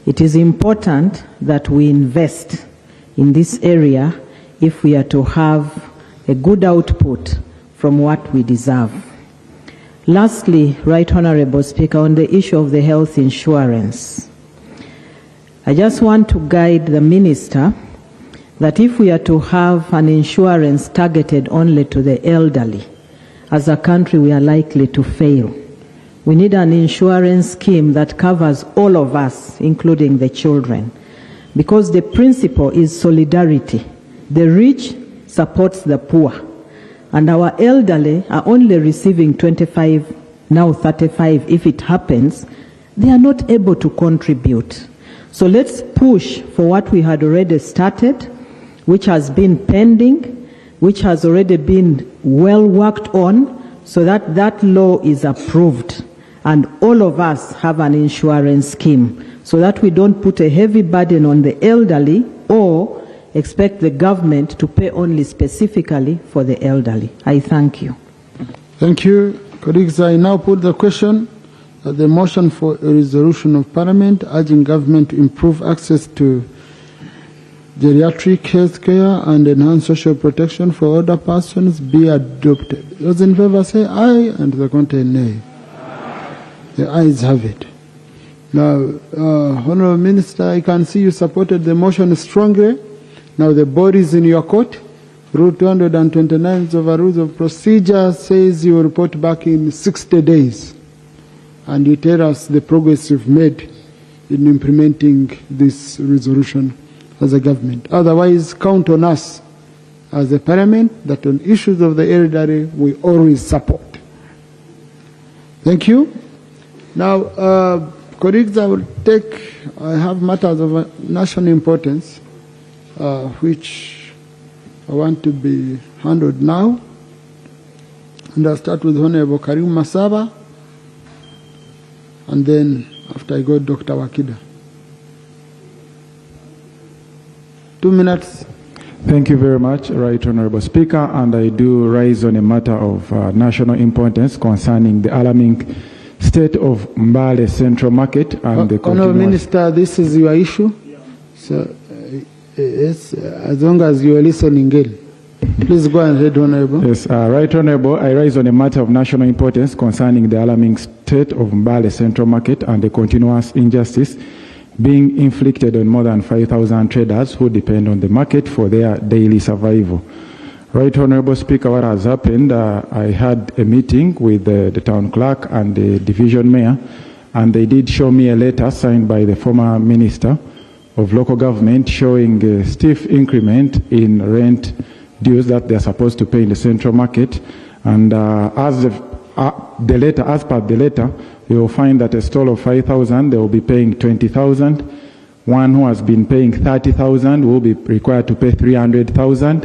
It is important that we invest in this area if we are to have a good output from what we deserve. Lastly, Right Honourable Speaker, on the issue of the health insurance, I just want to guide the Minister that if we are to have an insurance targeted only to the elderly, as a country we are likely to fail. We need an insurance scheme that covers all of us, including the children, because the principle is solidarity. The rich supports the poor, and our elderly are only receiving 25, now 35 if it happens. They are not able to contribute. So let's push for what we had already started, which has been pending, which has already been well worked on, so that that law is approved and all of us have an insurance scheme, so that we don't put a heavy burden on the elderly or expect the government to pay only specifically for the elderly. I thank you. Thank you. Colleagues, I now put the question that the motion for a resolution of Parliament urging government to improve access to geriatric health care and enhance social protection for older persons be adopted. Those in favor say aye, and the contrary nay. The ayes have it. Now, Honourable Minister, I can see you supported the motion strongly. Now the ball is in your court. Rule 229 of our rules of procedure says you will report back in 60 days. And you tell us the progress you've made in implementing this resolution as a government. Otherwise, count on us as a Parliament that on issues of the elderly we always support. Thank you. Now, colleagues, I have matters of national importance which I want to be handled now. And I'll start with Honorable Karim Masaba, and then after I go, Dr. Wakida. 2 minutes. Thank you very much, Right Honourable Speaker, and I do rise on a matter of national importance concerning the alarming state of Mbale Central Market and the Honourable Minister, this is your issue. So, yes, as long as you are listening in. Please go ahead, Honourable. Yes, Right Honourable, I rise on a matter of national importance concerning the alarming state of Mbale Central Market and the continuous injustice being inflicted on more than 5,000 traders who depend on the market for their daily survival. Right Honourable Speaker, what has happened, I had a meeting with the town clerk and the division mayor, and they did show me a letter signed by the former Minister of Local Government showing a stiff increment in rent dues that they're supposed to pay in the central market. And as per the letter, you will find that a stall of 5,000, they will be paying 20,000. One who has been paying 30,000 will be required to pay 300,000.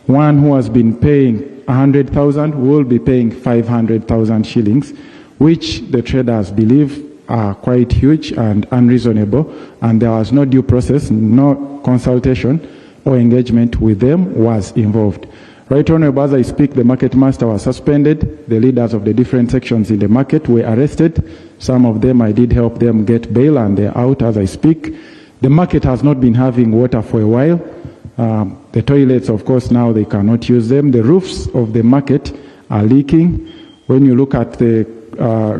One who has been paying 100,000 will be paying 500,000 shillings, which the traders believe are quite huge and unreasonable, and there was no due process, no consultation or engagement with them was involved. Right Honorable, as I speak, the market master was suspended. The leaders of the different sections in the market were arrested. Some of them, I did help them get bail, and they're out as I speak. The market has not been having water for a while. The toilets, of course, now they cannot use them. The roofs of the market are leaking. When you look at the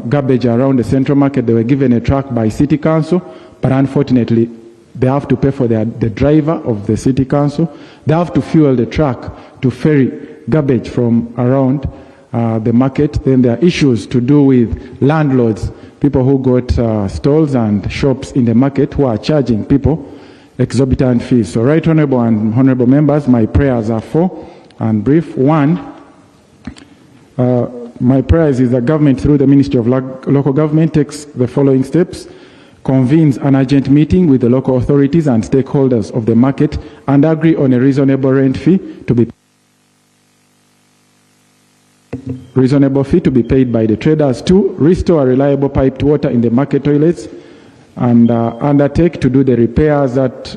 garbage around the central market, they were given a truck by City Council, but unfortunately, they have to pay for the driver of the City Council. They have to fuel the truck to ferry garbage from around the market. Then there are issues to do with landlords, people who got stalls and shops in the market who are charging people exorbitant fees. So, Right Honorable and Honorable Members, my prayers are four and brief. One, my prayers is that government through the Ministry of Local Government takes the following steps: convenes an urgent meeting with the local authorities and stakeholders of the market and agree on a reasonable rent fee to be paid by the traders. Two, restore reliable piped water in the market toilets and undertake to do the repairs that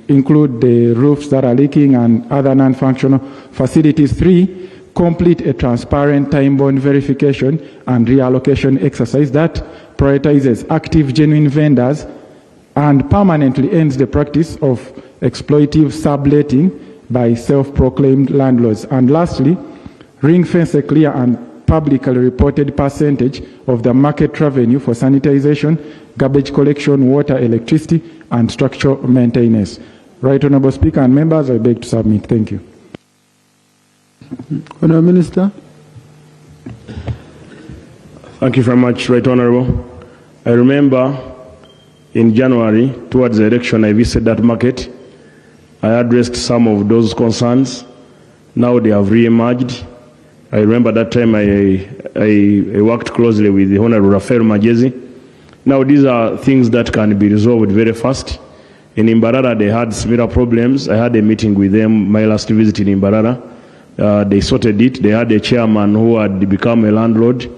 include the roofs that are leaking and other non-functional facilities. Three, complete a transparent time-bound verification and reallocation exercise that prioritizes active, genuine vendors and permanently ends the practice of exploitive subletting by self-proclaimed landlords. And lastly, ring-fence a clear and publicly reported percentage of the market revenue for sanitization, garbage collection, water, electricity, and structural maintenance. Right Honourable Speaker and members, I beg to submit. Thank you. Honourable Minister. Thank you very much, Right Honourable. I remember in January, towards the election, I visited that market. I addressed some of those concerns. Now they have re-emerged. I remember that time I worked closely with the Honourable Rafael Majezi. Now these are things that can be resolved very fast. In Imbarara, they had similar problems. I had a meeting with them, my last visit in Imbarara. They sorted it. They had a chairman who had become a landlord.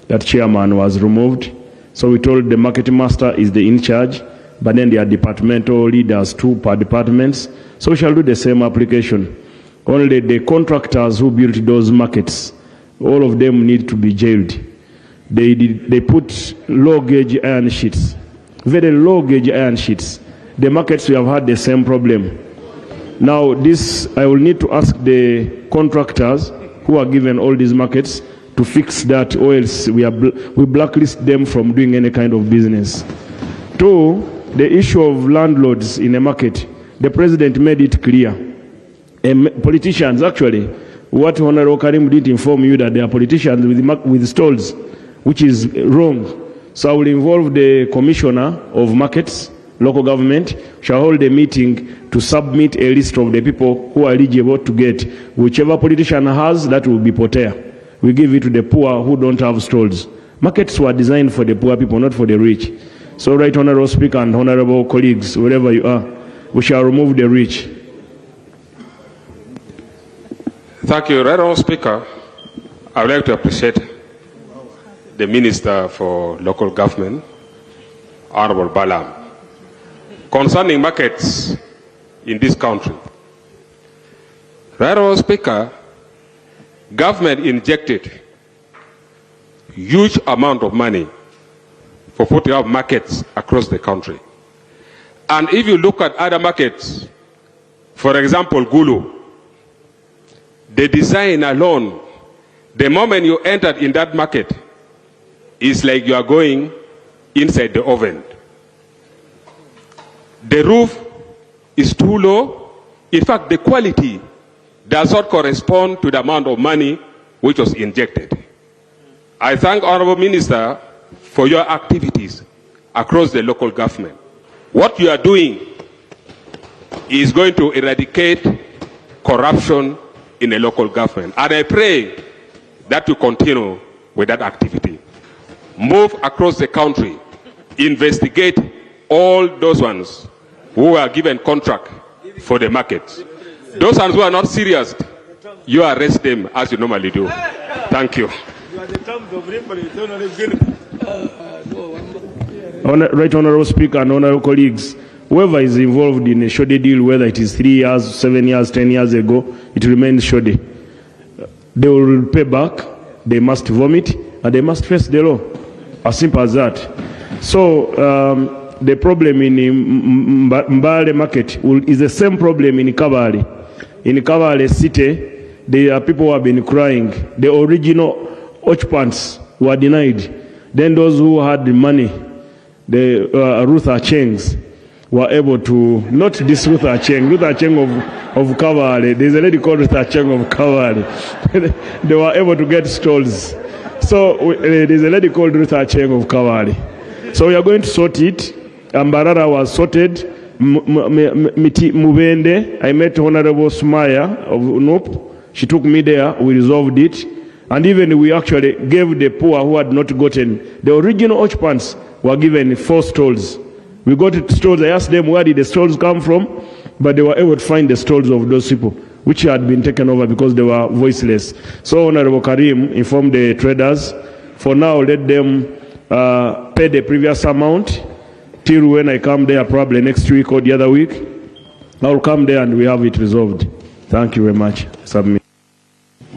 That chairman was removed. So we told the market master is the in charge, but then there are departmental leaders, 2 per departments. So we shall do the same application. Only the contractors who built those markets, all of them need to be jailed. They put low gauge iron sheets, very low gauge iron sheets. The markets, we have had the same problem. Now this, I will need to ask the contractors who are given all these markets to fix that, or else we blacklist them from doing any kind of business. 2, the issue of landlords in a market, the president made it clear. Politicians, actually, what Honorable Karim did inform you that there are politicians with stalls, which is wrong. So I will involve the commissioner of markets, local government, shall hold a meeting to submit a list of the people who are eligible to get. Whichever politician has, that will be potea. We give it to the poor who don't have stalls. Markets were designed for the poor people, not for the rich. So, Right Honourable Speaker and Honourable colleagues, wherever you are, we shall remove the rich. Thank you, Right Honourable Speaker. I would like to appreciate the Minister for Local Government, Honourable Balam, concerning markets in this country. Right Honourable Speaker, government injected huge amount of money for putting up markets across the country. And if you look at other markets, for example, Gulu, the design alone, the moment you entered in that market, is like you are going inside the oven. The roof is too low. In fact, the quality does not correspond to the amount of money which was injected. I thank Honourable Minister for your activities across the local government. What you are doing is going to eradicate corruption in the local government. And I pray that you continue with that activity. Move across the country, investigate all those ones who are given contract for the markets. Those ones who are not serious, you arrest them as you normally do. Thank you. Right Honorable Speaker and Honorable colleagues, whoever is involved in a shoddy deal, whether it is 3 years, 7 years, 10 years ago, it remains shoddy. They will pay back, they must vomit, and they must face the law. As simple as that. So the problem in Mbale market is the same problem in Kabale. In Kabale city, there are people who have been crying. The original occupants were denied. Then those who had the money, the Ruth Achengs, were able to, not this Ruth Acheng of Kabale. There's a lady called Ruth Acheng of Kabale. They were able to get stalls. So there's a lady called Ruth Acheng of Kabale. So we are going to sort it. Ambarara was sorted. Mubende, I met Honorable Sumaya of UNOP. She took me there. We resolved it. And even we actually gave the poor who had not gotten, the original occupants were given 4 stalls. We got stalls. I asked them where did the stalls come from, but they were able to find the stalls of those people, which had been taken over because they were voiceless. So Honorable Karim informed the traders, for now let them pay the previous amount till when I come there, probably next week or the other week. I'll come there and we have it resolved. Thank you very much. Submit.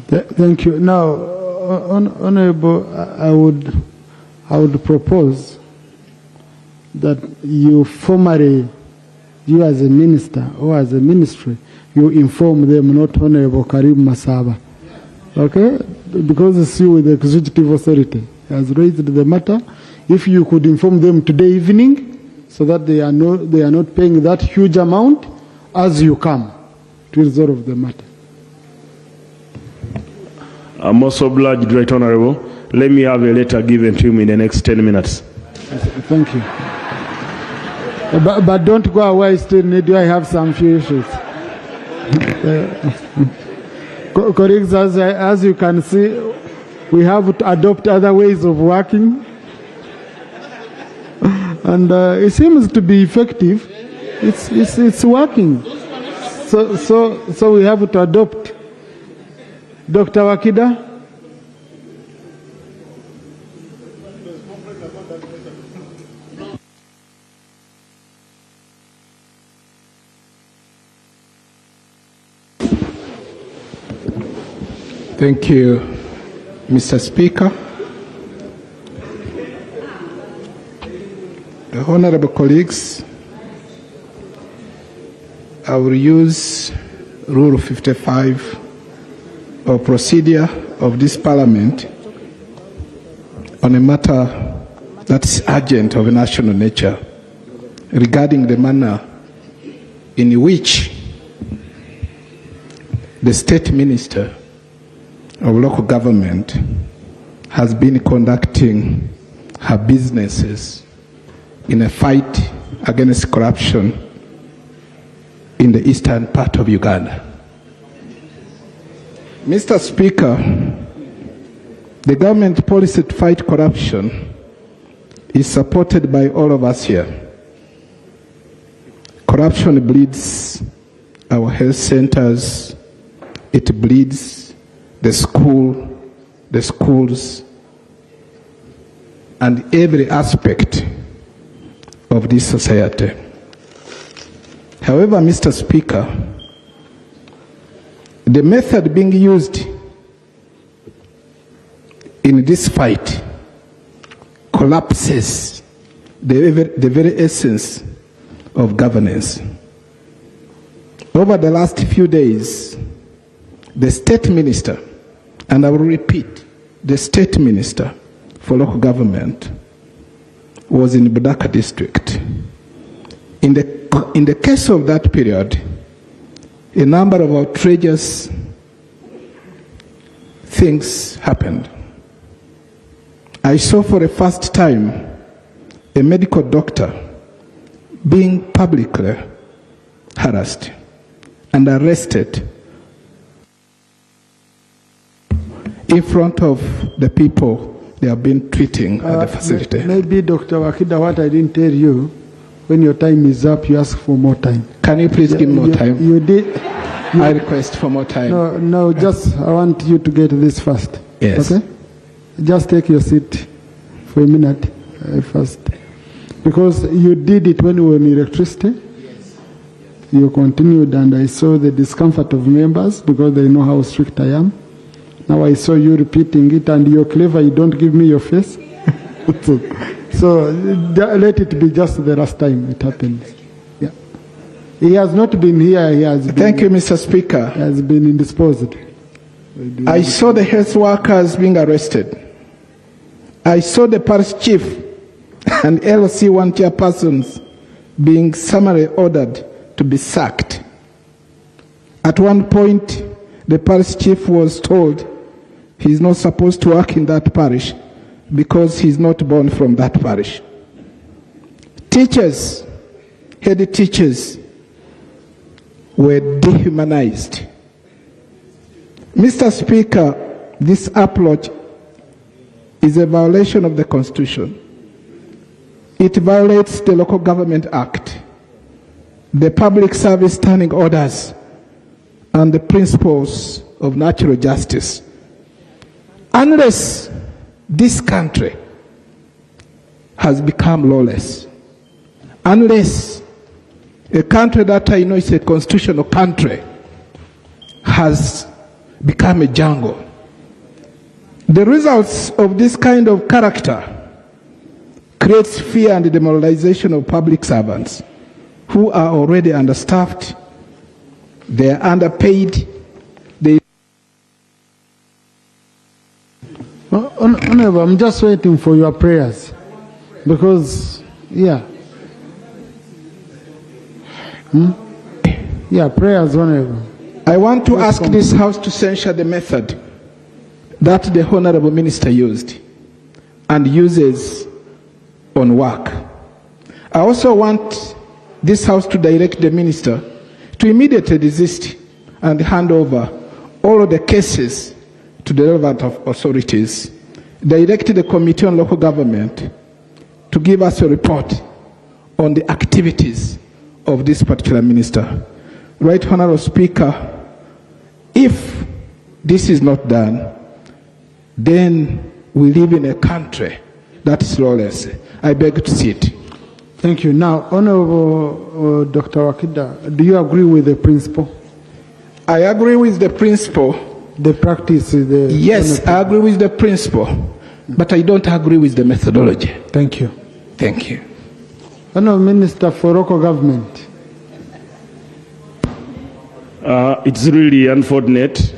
Thank you. Now, Honorable, I would propose that you formally, you as a minister or as a ministry, you inform them, not Honorable Karim Masaba. Okay? Because it's you with the executive authority has raised the matter. If you could inform them today evening so that they are not paying that huge amount as you come to resolve the matter. I'm also obliged, Right Honorable. Let me have a letter given to him in the next 10 minutes. Thank you. But don't go away still. Do I have some few issues? Colleagues, as you can see, we have to adopt other ways of working. And it seems to be effective. It's working. So we have to adopt. Dr. Wakida? Thank you, Mr. Speaker. Honorable colleagues, I will use Rule 55 of procedure of this Parliament on a matter that is urgent of a national nature regarding the manner in which the State Minister of Local Government has been conducting her businesses in a fight against corruption in the eastern part of Uganda. Mr. Speaker, the government policy to fight corruption is supported by all of us here. Corruption bleeds our health centers, it bleeds the schools, and every aspect of this society. However, Mr. Speaker, the method being used in this fight collapses the very essence of governance. Over the last few days, the State Minister, and I will repeat, the State Minister for Local Government was in Budaka District. In the case of that period, a number of outrageous things happened. I saw for the first time a medical doctor being publicly harassed and arrested in front of the people they have been treating at the facility. Maybe, Dr. Wakida, what I didn't tell you, when your time is up, you ask for more time. Can you please give me more time? You did. I request for more time. No, just I want you to get this first. Yes. Okay? Just take your seat for a minute first. Because you did it when we were in electricity. Yes. You continued, and I saw the discomfort of members because they know how strict I am. Now I saw you repeating it, and you're clever, you don't give me your face. so let it be just the last time it happens. Yeah. He has not been here, he has been... Thank you, Mr. Speaker. He has been indisposed. I saw the health workers being arrested. I saw the parish chief and LC1 chairpersons being summarily ordered to be sacked. At one point, the parish chief was told he's not supposed to work in that parish because he's not born from that parish. Teachers, head teachers, were dehumanized. Mr. Speaker, this approach is a violation of the Constitution. It violates the Local Government Act, the Public Service Standing Orders, and the principles of natural justice. Unless this country has become lawless, unless a country that I know is a constitutional country has become a jungle, the results of this kind of character creates fear and demoralization of public servants who are already understaffed, they are underpaid. Honorable, I'm just waiting for your prayers. Because, yeah. Yeah, prayers, Honorable. I want to ask this House to censure the method that the Honorable Minister used and uses on work. I also want this House to direct the Minister to immediately desist and hand over all of the cases to the relevant authorities. Direct the Committee on Local Government to give us a report on the activities of this particular minister. Right Honorable Speaker, if this is not done, then we live in a country that is lawless. I beg to see it. Thank you. Now, Honorable Dr. Wakida, do you agree with the principle? I agree with the principle. The practice is the... Yes, I agree with the principle, but I don't agree with the methodology. Thank you. Thank you. Honorable Minister for Local Government. It's really unfortunate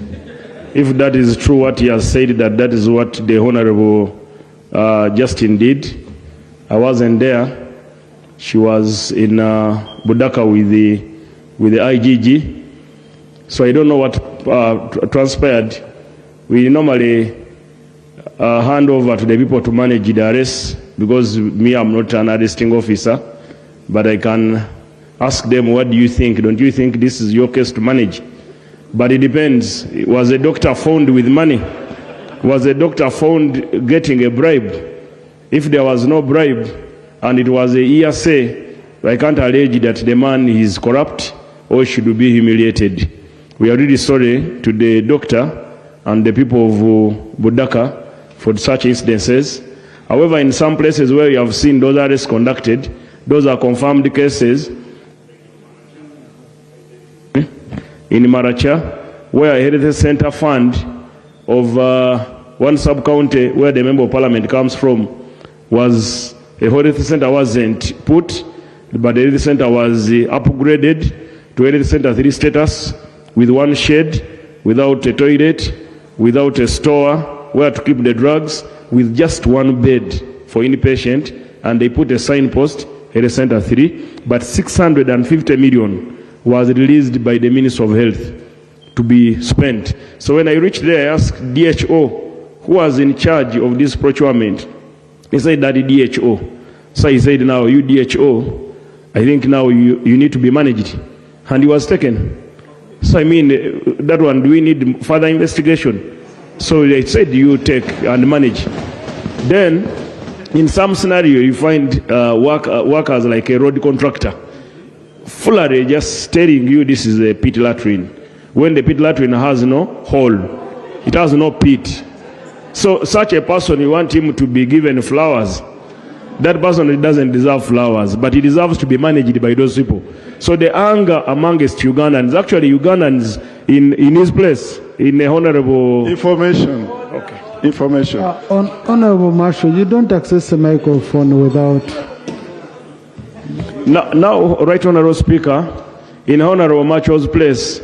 if that is true what he has said, that is what the Honorable Justin did. I wasn't there. She was in Budaka with the IGG. So I don't know what transpired. We normally hand over to the people to manage the arrest, because me, I'm not an arresting officer, but I can ask them, what do you think? Don't you think this is your case to manage? But it depends. Was a doctor found with money? Was a doctor found getting a bribe? If there was no bribe and it was a hearsay, I can't allege that the man is corrupt or should be humiliated. We are really sorry to the doctor and the people of Budaka for such incidences. However, in some places where we have seen those arrests conducted, those are confirmed cases. In Maracha, where a health center fund of one sub-county where the member of parliament comes from was, a health center wasn't put, but the health center was upgraded to health center 3 status, with one shed, without a toilet, without a store where to keep the drugs, with just one bed for inpatient, and they put a signpost, health center 3, but 650 million was released by the Minister of Health to be spent. So when I reached there, I asked DHO, who was in charge of this procurement, he said that the DHO. So he said, now you DHO, I think now you need to be managed. And he was taken. So I mean, that one, do we need further investigation? So they said you take and manage. Then, in some scenario, you find workers like a road contractor, fully just telling you this is a pit latrine, when the pit latrine has no hole, it has no pit. So such a person, you want him to be given flowers. That person doesn't deserve flowers, but he deserves to be managed by those people. So the anger amongst Ugandans, actually Ugandans in his place, in a honorable... Information. Okay. Information. Honorable Marshal, you don't access the microphone without... Now, Right Honorable Speaker, in Honorable Marshal's place,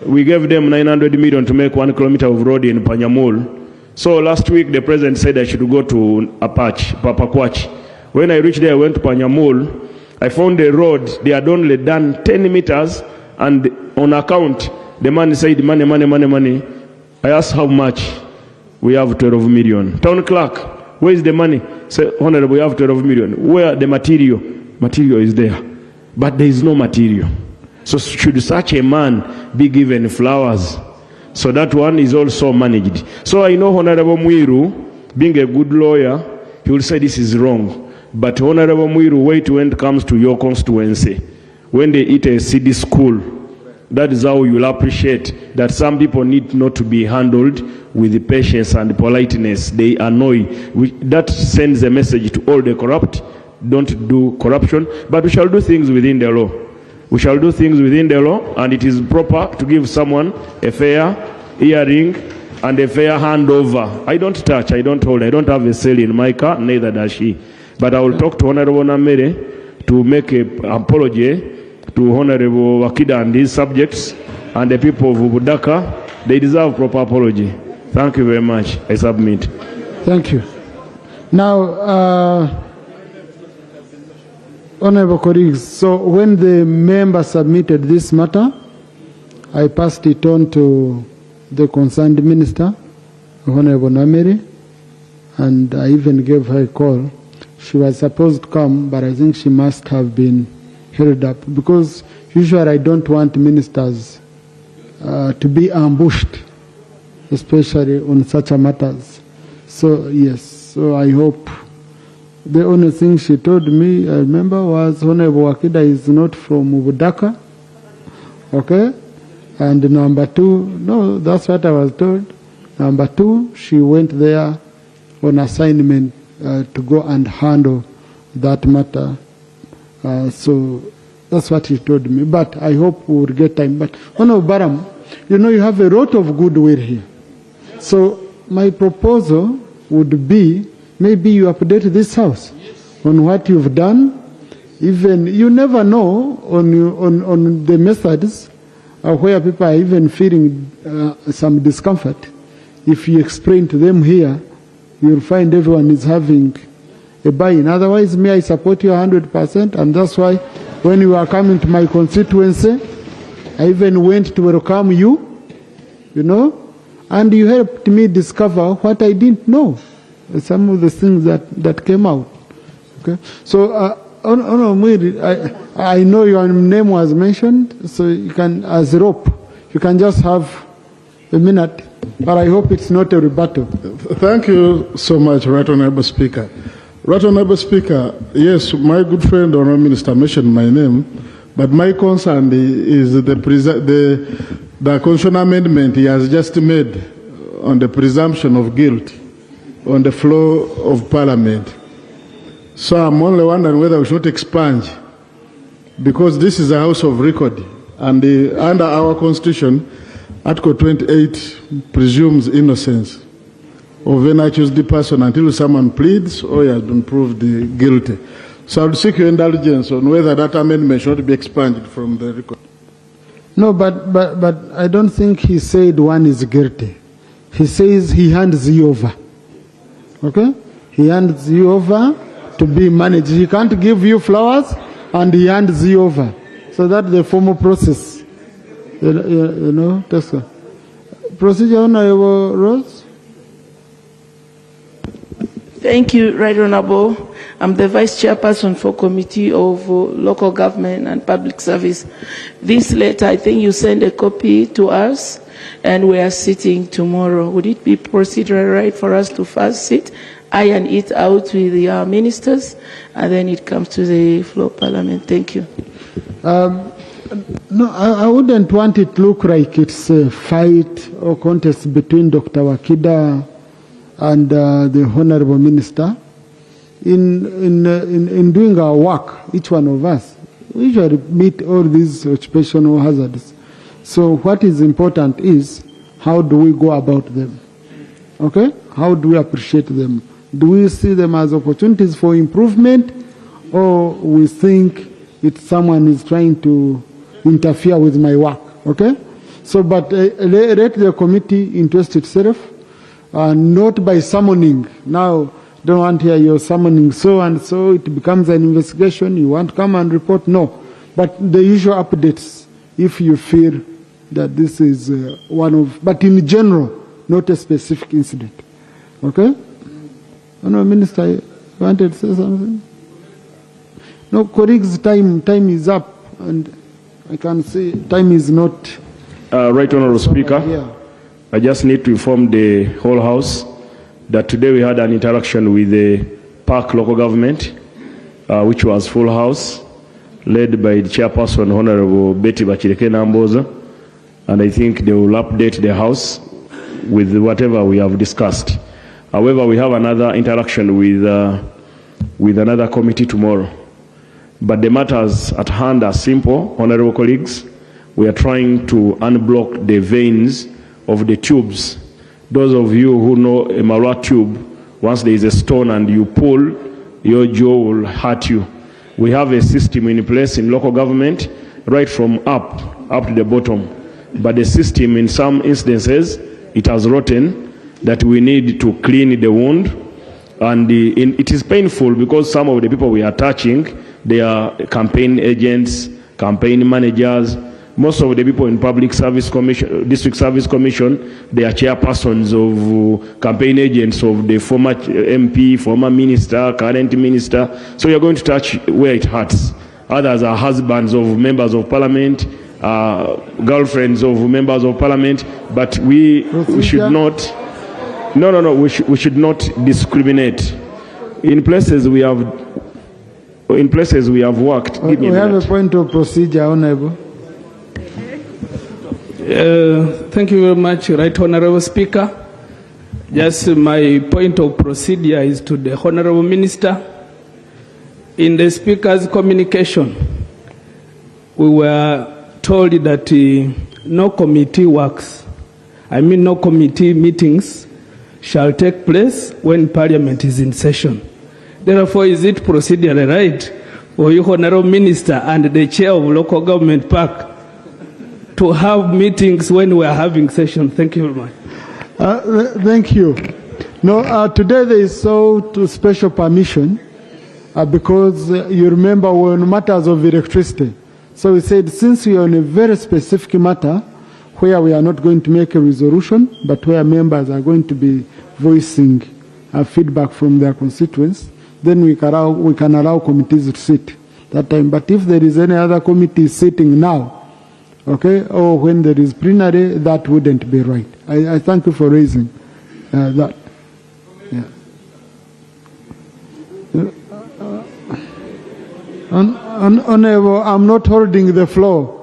we gave them 900 million to make 1 kilometer of road in Panyamul. So last week the president said I should go to Papakwach. When I reached there, I went to Panyamul. I found the road, they had only done 10 meters, and on account, the man said, money. I asked how much. We have 12 million. Town clerk, where is the money? Say, Honorable, we have 12 million. Where the material? Material is there. But there is no material. So should such a man be given flowers? So that one is also managed. So I know Honorable Mwiru, being a good lawyer, he will say this is wrong. But Honorable Mwiru, wait when it comes to your constituency. When they eat a city school, that is how you'll appreciate that some people need not to be handled with patience and politeness. They annoy. That sends a message to all the corrupt. Don't do corruption, but we shall do things within the law. We shall do things within the law, and it is proper to give someone a fair hearing and a fair handover. I don't touch, I don't hold, I don't have a sale in my car, neither does she. But I will talk to Honorable Namere to make an apology to Honorable Wakida and his subjects and the people of Budaka. They deserve proper apology. Thank you very much. I submit. Thank you. Now, Honorable colleagues, so when the member submitted this matter, I passed it on to the concerned minister, Honorable Namere, and I even gave her a call. She was supposed to come, but I think she must have been held up, because usually I don't want ministers to be ambushed, especially on such matters. So yes, so I hope. The only thing she told me, I remember, was Honorable Wakida is not from Budaka. Okay? And number two, no, that's what I was told. Number two, she went there on assignment to go and handle that matter. So that's what she told me. But I hope we will get time. But Honorable Baram, you know, you have a lot of goodwill here. So my proposal would be, maybe you update this house on what you've done. Even you never know on the methods where people are even feeling some discomfort. If you explain to them here, you'll find everyone is having a buy-in. Otherwise, me, I support you 100%, and that's why when you are coming to my constituency, I even went to welcome you, you know, and you helped me discover what I didn't know. Some of the things that came out. Okay, so I know your name was mentioned, so you can, as rope, you can just have a minute, but I hope it's not a rebuttal. Thank you so much, Right Honorable Speaker. Right Honorable Speaker, yes, my good friend, Honorable Minister, mentioned my name, but my concern is the constitutional amendment he has just made on the presumption of guilt on the floor of Parliament. So I'm only wondering whether we should expunge, because this is a house of record, and under our Constitution, Article 28 presumes innocence of an accused person until someone pleads or he has been proved guilty. So I would seek your indulgence on whether that amendment should be expunged from the record. No, but I don't think he said one is guilty. He says he hands you over. Okay? He hands you over to be managed. He can't give you flowers, and he hands you over. So that's the formal process. You know, that's a procedure. Honorable Rose? Thank you, Right Honorable. I'm the Vice Chairperson for Committee of Local Government and Public Service. This letter, I think you sent a copy to us, and we are sitting tomorrow. Would it be procedural right for us to first sit, iron it out with the ministers, and then it comes to the floor of Parliament? Thank you. No, I wouldn't want it to look like it's a fight or contest between Dr. Wakida and the Honorable Minister. In doing our work, each one of us, we usually meet all these occupational hazards. So what is important is how do we go about them? Okay? How do we appreciate them? Do we see them as opportunities for improvement, or we think it's someone is trying to interfere with my work? Okay? So, but let the committee interest itself, not by summoning. Now, don't want to hear you're summoning so and so, it becomes an investigation, you want to come and report. No. But the usual updates, if you feel that this is one of, but in general, not a specific incident. Okay? No, Minister, you wanted to say something? No, colleagues, time is up, and I can see time is not. Right Honourable Speaker, yeah. I just need to inform the whole House that today we had an interaction with the Park local government, which was full house, led by the chairperson, Honourable Betty Bachireke Namboza, and I think they will update the House with whatever we have discussed. However, we have another interaction with another committee tomorrow. But the matters at hand are simple, honourable colleagues. We are trying to unblock the veins of the tubes. Those of you who know a Marwa tube, once there is a stone and you pull, your jaw will hurt you. We have a system in place in local government, right from up to the bottom. But the system, in some instances, it has rotten, that we need to clean the wound. And it is painful because some of the people we are touching, they are campaign agents, campaign managers. Most of the people in Public Service Commission, District Service Commission, they are chairpersons of campaign agents of the former MP, former minister, current minister. So you're going to touch where it hurts. Others are husbands of members of parliament, girlfriends of members of parliament. But we should not. No. We should not discriminate. In places we have worked. We have a point of procedure, Honourable. Thank you very much, Right Honourable Speaker. Just my point of procedure is to the Honourable Minister. In the Speaker's communication, we were told that no committee works, no committee meetings shall take place when Parliament is in session. Therefore, is it procedurally right for you, Honourable Minister, and the Chair of Local Government Park to have meetings when we are having session? Thank you very much. Thank you. No, today there is so special permission because you remember we're on matters of electricity. So we said since we are on a very specific matter where we are not going to make a resolution, but where members are going to be voicing feedback from their constituents, then we can allow committees to sit that time. But if there is any other committee sitting now, okay, or when there is plenary, that wouldn't be right. I thank you for raising that. Yeah. Honourable, I'm not holding the floor.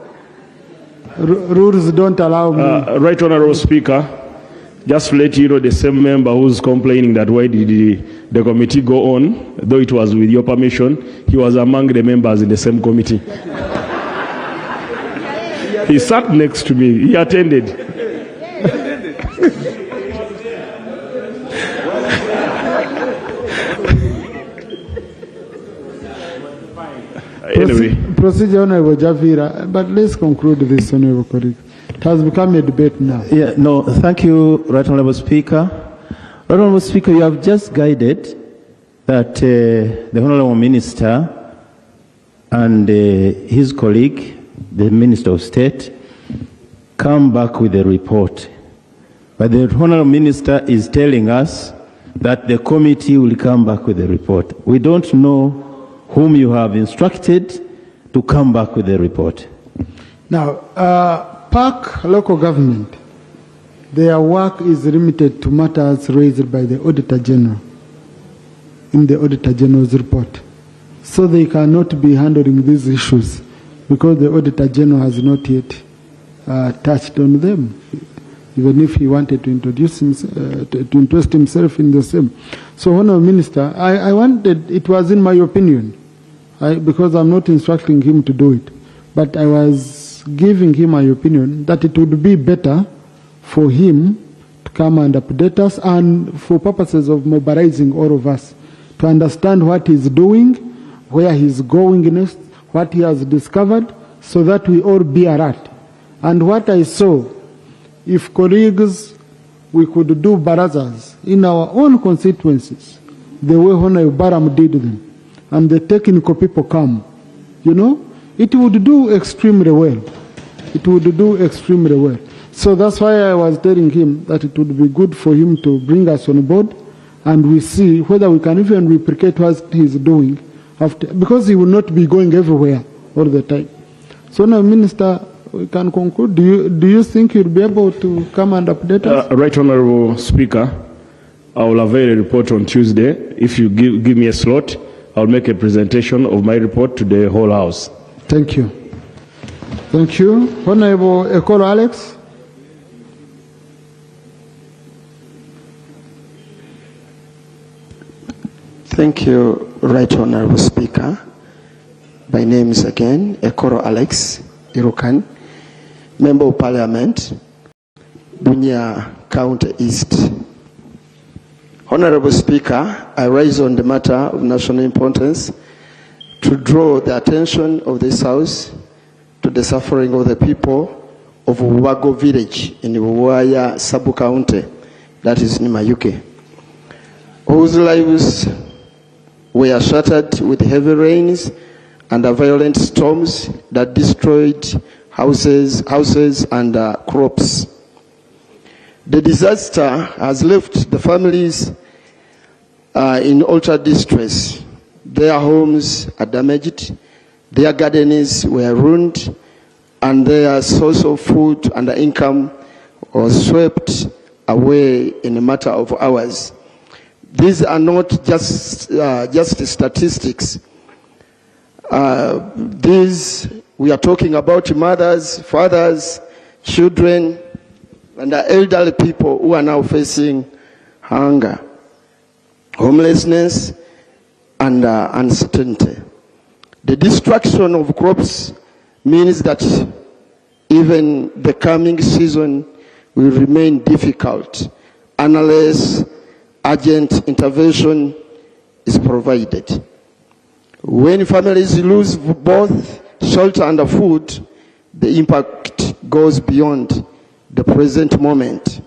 Rules don't allow me. Right Honourable Speaker, just to let you know, the same member who's complaining that why did the committee go on, though it was with your permission, he was among the members in the same committee. He sat next to me. He attended. Anyway. Procedure, Honourable Javira, but let's conclude this, Honourable colleague. It has become a debate now. Yeah, no, thank you, Right Honourable Speaker. Right Honourable Speaker, you have just guided that the Honourable Minister and his colleague, the Minister of State, come back with a report. But the Honourable Minister is telling us that the committee will come back with a report. We don't know whom you have instructed to come back with a report. Now, PAC local government, their work is limited to matters raised by the Auditor General in the Auditor General's report. So they cannot be handling these issues because the Auditor General has not yet touched on them, even if he wanted to introduce himself, to interest himself in the same. So, Honourable Minister, I wanted, it was in my opinion, because I'm not instructing him to do it, but I was giving him my opinion that it would be better for him to come and update us, and for purposes of mobilizing all of us to understand what he's doing, where he's going next, what he has discovered, so that we all be alert. And what I saw, if colleagues, we could do barazas in our own constituencies, the way Honorable Baram did them, and the technical people come, you know, it would do extremely well. It would do extremely well. So that's why I was telling him that it would be good for him to bring us on board, and we see whether we can even replicate what he's doing, after, because he will not be going everywhere all the time. So now, Minister, we can conclude. Do you think you'll be able to come and update us? Right Honourable Speaker, I will avail a report on Tuesday. If you give me a slot, I'll make a presentation of my report to the whole House. Thank you. Thank you. Honourable Ekolo Alex. Thank you, Right Honourable Speaker. My name is again Ekoro Alex Irukan, Member of Parliament, Bunia County East. Honourable Speaker, I rise on the matter of national importance to draw the attention of this House to the suffering of the people of Wago village in Waya Sub-County, that is Nimayuke, whose lives were shattered with heavy rains and violent storms that destroyed houses and crops. The disaster has left the families in utter distress. Their homes are damaged, their gardens were ruined, and their source of food and income was swept away in a matter of hours. These are not just statistics. We are talking about mothers, fathers, children, and the elderly people who are now facing hunger, homelessness, and uncertainty. The destruction of crops means that even the coming season will remain difficult unless urgent intervention is provided. When families lose both shelter and food, the impact goes beyond the present moment.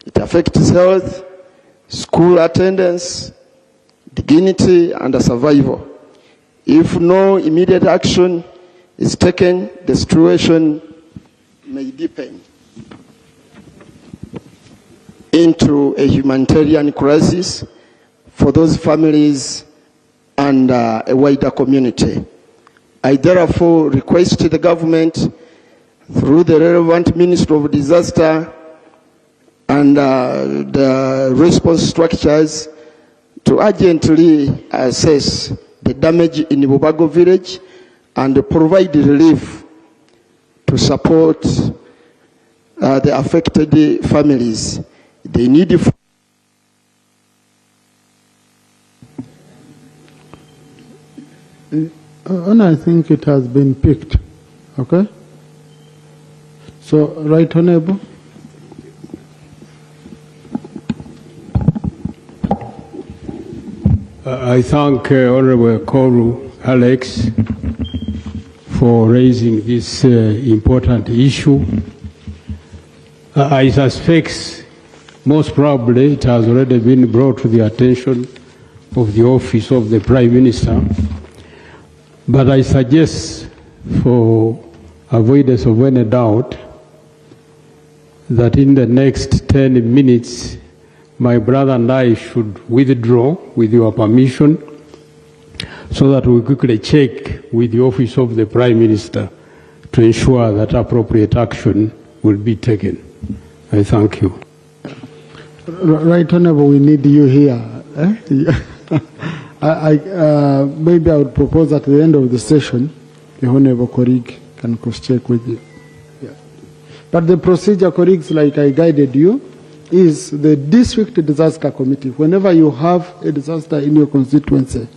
It affects health, school attendance, dignity, and survival. If no immediate action is taken, the situation may deepen into a humanitarian crisis for those families and a wider community. I therefore request the government, through the relevant Minister of Disaster and the response structures, to urgently assess the damage in Bubago village and provide relief to support the affected families. They need and I think it has been picked. Okay? So, Right Honourable. I thank Honourable Koru Alex for raising this important issue. I suspect most probably it has already been brought to the attention of the office of the Prime Minister. But I suggest, for avoidance of any doubt, that in the next 10 minutes, my brother and I should withdraw with your permission so that we quickly check with the Office of the Prime Minister to ensure that appropriate action will be taken. I thank you. Right Honorable, we need you here. Maybe I would propose at the end of the session, the Honorable colleague can cross-check with you. Yeah. But the procedure, colleagues, like I guided you, is the district disaster committee. Whenever you have a disaster in your constituency,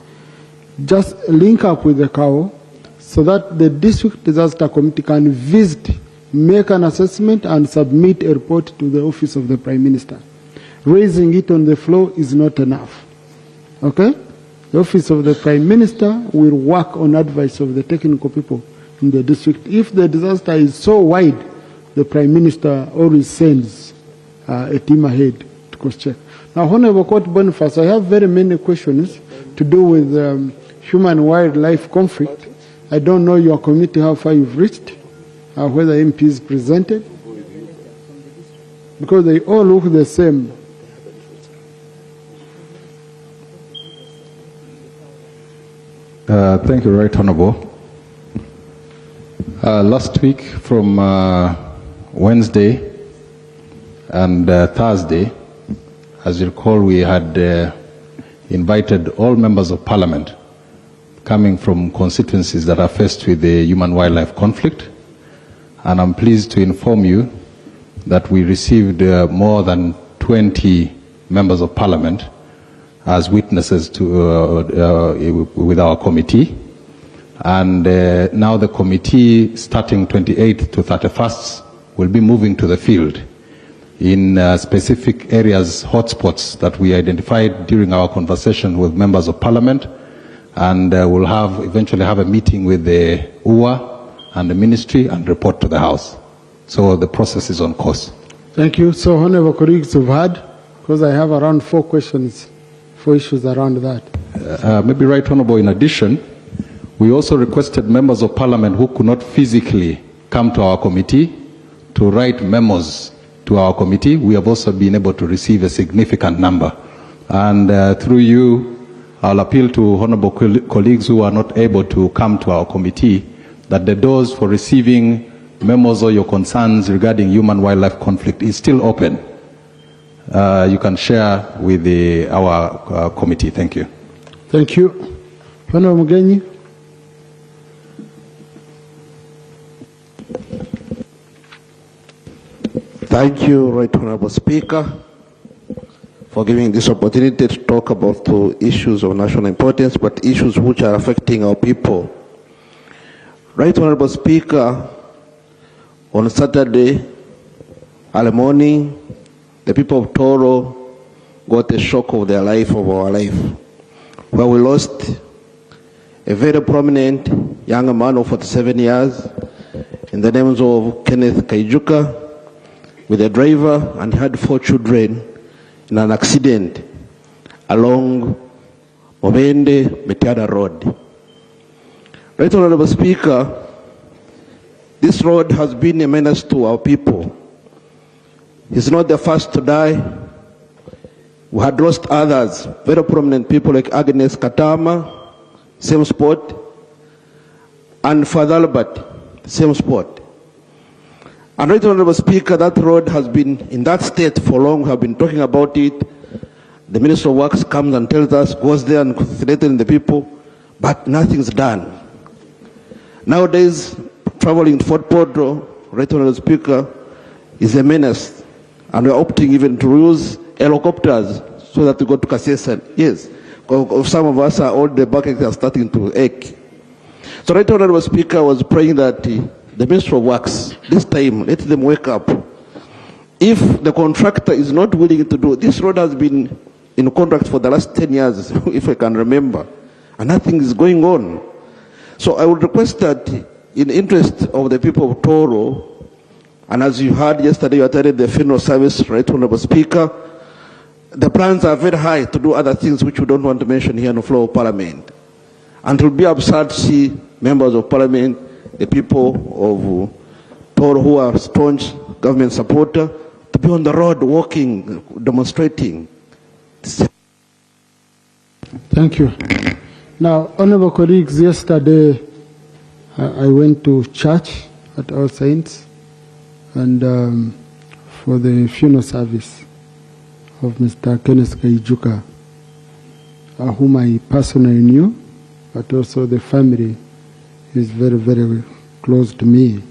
just link up with the CAO so that the district disaster committee can visit, make an assessment, and submit a report to the Office of the Prime Minister. Raising it on the floor is not enough. Okay? The Office of the Prime Minister will work on advice of the technical people in the district. If the disaster is so wide, the Prime Minister always sends a team ahead to cross-check. Now, Honorable Court Boniface, I have very many questions to do with human-wildlife conflict. I don't know your committee, how far you've reached, whether MPs presented, because they all look the same. Thank you, Right Honorable. Last week from Wednesday and Thursday, as you recall, we had invited all members of parliament coming from constituencies that are faced with the human-wildlife conflict. And I'm pleased to inform you that we received more than 20 members of parliament as witnesses to, with our committee. And now the committee, starting 28th to 31st, will be moving to the field in specific areas, hotspots that we identified during our conversation with members of parliament. And we'll eventually have a meeting with the UWA and the ministry and report to the House. So the process is on course. Thank you. So, honorable colleagues, you've heard, because I have around 4 questions, 4 issues around that. Maybe Right Honorable, in addition, we also requested members of parliament who could not physically come to our committee to write memos to our committee. We have also been able to receive a significant number. And through you, I'll appeal to honorable colleagues who are not able to come to our committee that the doors for receiving memos or your concerns regarding human-wildlife conflict is still open. You can share with our committee. Thank you. Thank you. Honorable Mugenyi. Thank you, Right Honorable Speaker, for giving this opportunity to talk about 2 issues of national importance, but issues which are affecting our people. Right Honorable Speaker, on Saturday, early morning, the people of Toro got a shock of their life, of our life, where we lost a very prominent young man of 47 years in the names of Kenneth Kaijuka, with a driver, and had 4 children in an accident along Mobende Metiada Road. Right Honorable Speaker, this road has been a menace to our people. He's not the first to die. We had lost others, very prominent people like Agnes Katama, same spot, and Father Albert, same spot. And Right Honorable Speaker, that road has been in that state for long. We have been talking about it. The Minister of Works comes and tells us, goes there and threatens the people, but nothing's done. Nowadays, traveling to Fort Podro, Right Honorable Speaker, is a menace. And we're opting even to use helicopters so that we go to Kasese. Yes, some of us are all, the buckets are starting to ache. So Right Honorable Speaker was praying that the Minister of Works, this time, let them wake up. If the contractor is not willing to do, this road has been in contract for the last 10 years, if I can remember, and nothing is going on. So I would request that in the interest of the people of Toro, and as you heard yesterday, you attended the funeral service, Right Honorable Speaker, the plans are very high to do other things which we don't want to mention here on the floor of Parliament. And it will be absurd to see members of Parliament, the people of Toro who are staunch government supporter, to be on the road walking, demonstrating. Thank you. Now, honorable colleagues, yesterday I went to church at All Saints and for the funeral service of Mr. Kenneth Kaijuka, whom I personally knew, but also the family is very, very close to me.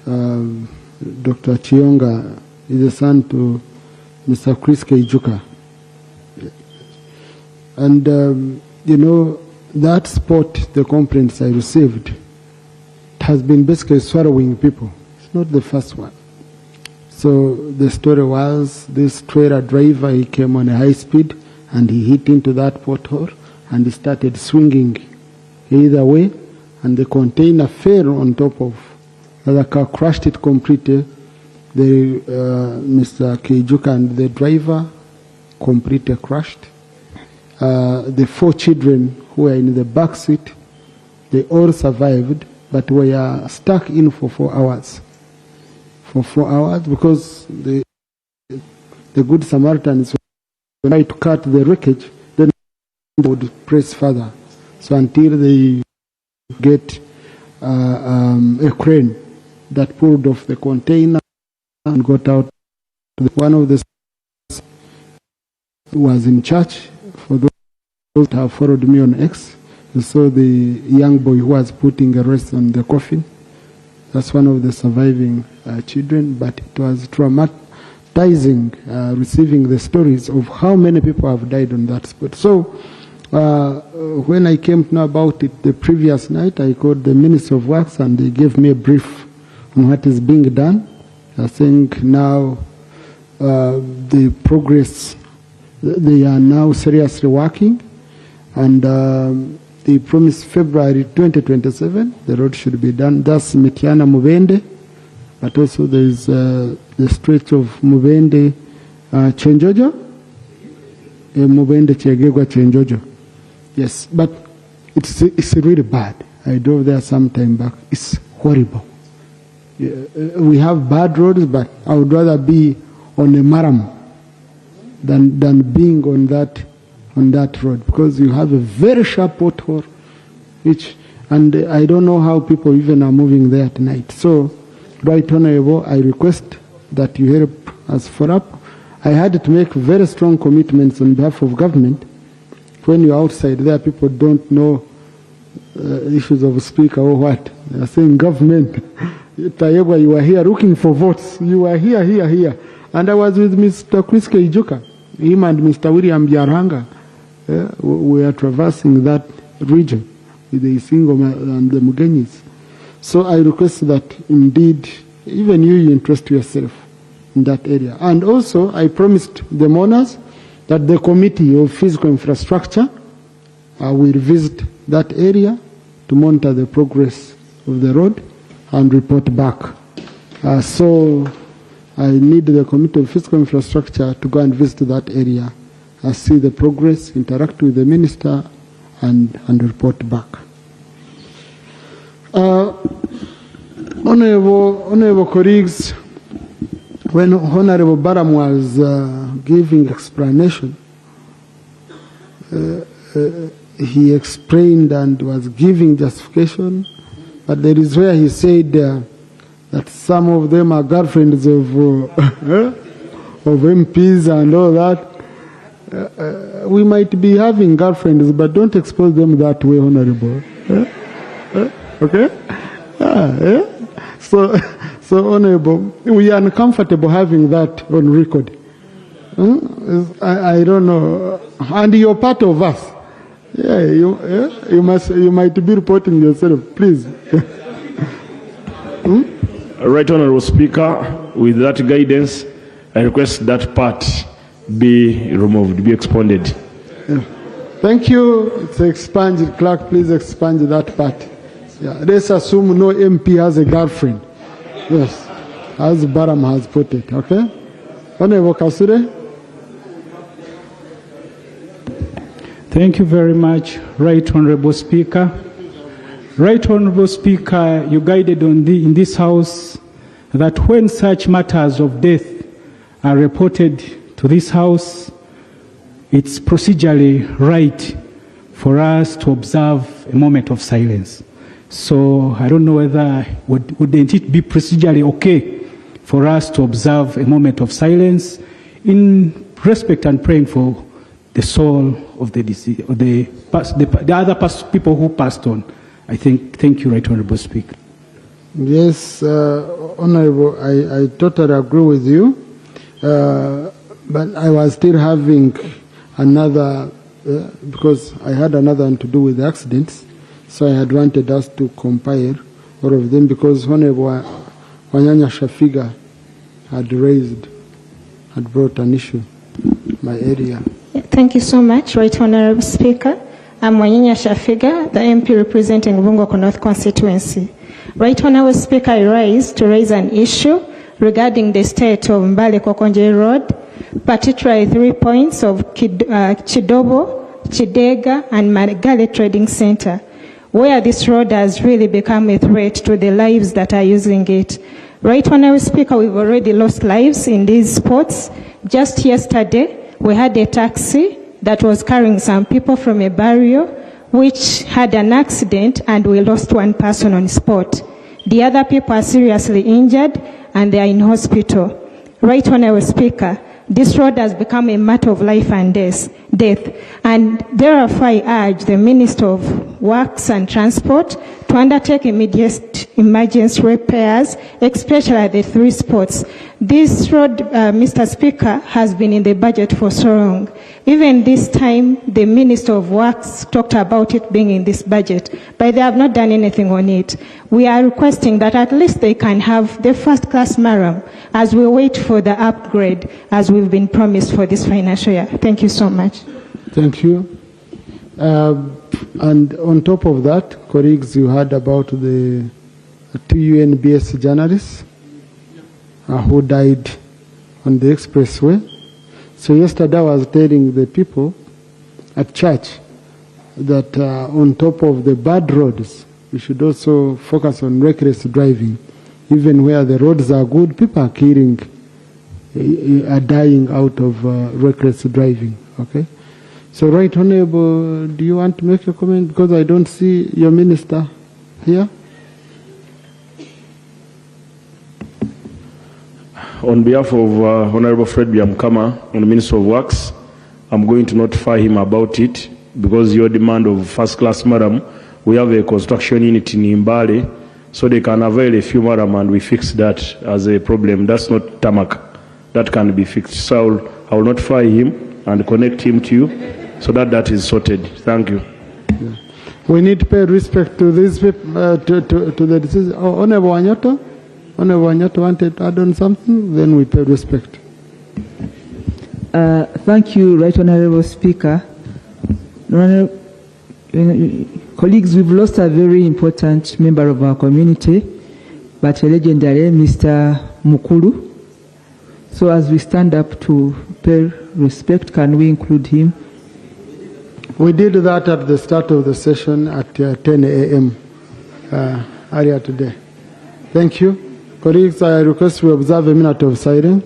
Dr. Chionga is a son to Mr. Chris Kaijuka. And, you know, that spot, the complaints I received, it has been basically swallowing people. It's not the first one. So the story was this trailer driver, he came on a high speed and he hit into that pothole and he started swinging either way, and the container fell on top of the other car, crushed it completely. Mr. Kaijuka and the driver completely crushed. The 4 children who were in the back seat, they all survived, but were stuck in for 4 hours. For 4 hours, because the Good Samaritans were trying to cut the wreckage, then they would press further. So until they get a crane that pulled off the container and got out. One of the was in church. For those that have followed me on X, you saw the young boy who was putting a rest on the coffin. That's one of the surviving children, but it was traumatizing receiving the stories of how many people have died on that spot. So when I came to know about it the previous night, I called the Minister of Works and they gave me a brief on what is being done. I think now the progress, they are now seriously working, and they promised February 2027 the road should be done. That's Mitiana Mubende, but also there is the stretch of Mubende Chenjojo, Mubende Chegegwa Chenjojo. Yes, but it's really bad. I drove there some time back. It's horrible. We have bad roads, but I would rather be on a maram than being on that road, because you have a very sharp pothole, and I don't know how people even are moving there at night. So, Right Honorable, I request that you help us follow up. I had to make very strong commitments on behalf of government. When you're outside there, people don't know issues of speaker or what. They are saying government. Tayegwa, you are here looking for votes. You are here. And I was with Mr. Chris Kaijuka, him and Mr. William Biaranga. We are traversing that region with the Isingo and the Mugenyis. So I request that indeed, even you interest yourself in that area. And also, I promised the mourners that the Committee of Physical Infrastructure will visit that area to monitor the progress of the road and report back. So I need the Committee of Physical Infrastructure to go and visit that area, see the progress, interact with the Minister, and report back. Honorable colleagues, when Honorable Baram was giving explanation, he explained and was giving justification, but there is where he said that some of them are girlfriends of MPs and all that. We might be having girlfriends, but don't expose them that way, Honorable. Okay? So Honorable, we are uncomfortable having that on record. I don't know. And you're part of us. You might be reporting yourself, please. Right Honorable Speaker, with that guidance, I request that part be removed, be expunged. Thank you. It's expunged. Clerk, please expunge that part. Let's assume no MP has a girlfriend. Yes, as Baram has put it. Okay? Honorable Kasure. Thank you very much, Right Honorable Speaker. Right Honorable Speaker, you guided in this House that when such matters of death are reported to this House, it's procedurally right for us to observe a moment of silence. So I don't know whether, wouldn't it be procedurally okay for us to observe a moment of silence in respect and praying for the soul of the deceased, or the other people who passed on? I think, thank you, Right Honorable Speaker. Yes, Honorable, I totally agree with you. But I was still having another, because I had another one to do with the accidents, so I had wanted us to compile all of them, because Honorable Wanyanya Shafiga had brought an issue, my area. Thank you so much, Right Honorable Speaker. I'm Wanyanya Shafiga, the MP representing Bungoko North constituency. Right Honorable Speaker, I rise to raise an issue regarding the state of Mbale Kokonje Road, particularly 3 points of Chidobo, Chidega, and Marigale Trading Center, where this road has really become a threat to the lives that are using it. Right Honorable Speaker, we've already lost lives in these spots. Just yesterday, we had a taxi that was carrying some people from a barrio, which had an accident, and we lost one person on spot. The other people are seriously injured, and they are in hospital. Right Honorable Speaker, this road has become a matter of life and death, and therefore I urge the Minister of Works and Transport to undertake immediate emergency repairs, especially at the 3 spots. This road, Mr. Speaker, has been in the budget for so long. Even this time, the Minister of Works talked about it being in this budget, but they have not done anything on it. We are requesting that at least they can have the first-class maram as we wait for the upgrade, as we've been promised for this financial year. Thank you so much. Thank you. And on top of that, colleagues, you heard about the 2 UNBS journalists who died on the expressway. So yesterday I was telling the people at church that on top of the bad roads, we should also focus on reckless driving. Even where the roads are good, people are dying out of reckless driving. Okay? So, Right Honorable, do you want to make a comment? Because I don't see your minister here. On behalf of Honorable Fred Byamkama, the Minister of Works, I'm going to notify him about it, because your demand of first-class madam, we have a construction unit in Imbale, so they can avail a few madam, and we fix that as a problem. That's not tarmac. That can be fixed. So I will notify him and connect him to you, so that is sorted. Thank you. Yeah. We need to pay respect to these people, to the decision. Honorable Wanyoto? Honorable Wanyoto wanted to add on something? Then we pay respect. Thank you, Right Honorable Speaker. Colleagues, we've lost a very important member of our community, but a legendary, Mr. Mukulu. So as we stand up to pay respect, can we include him? We did that at the start of the session at 10 a.m. Earlier today. Thank you. Colleagues, I request we observe a minute of silence.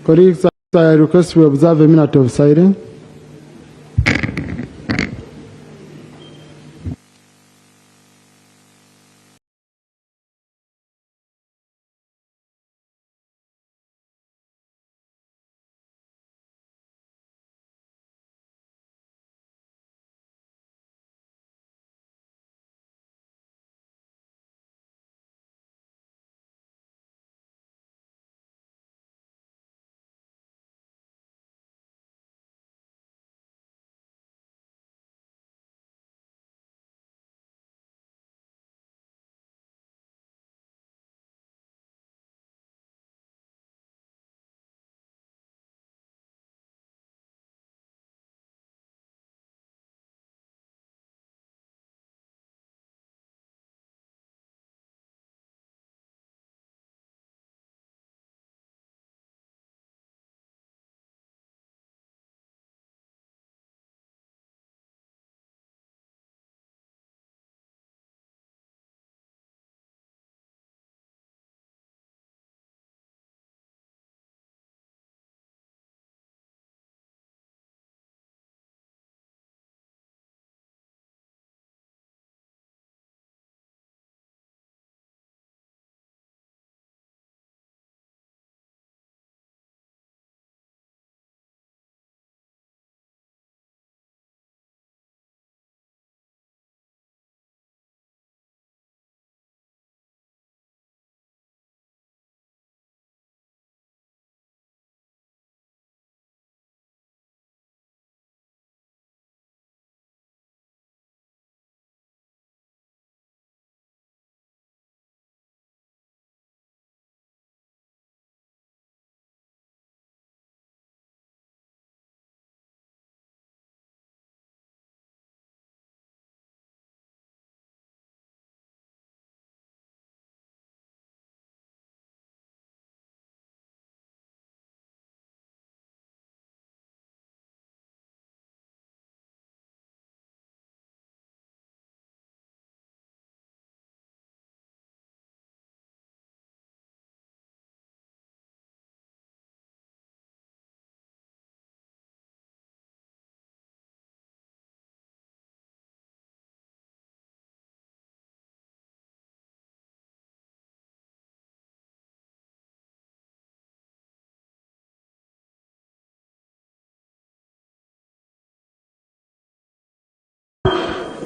Colleagues, I request we observe a minute of silence.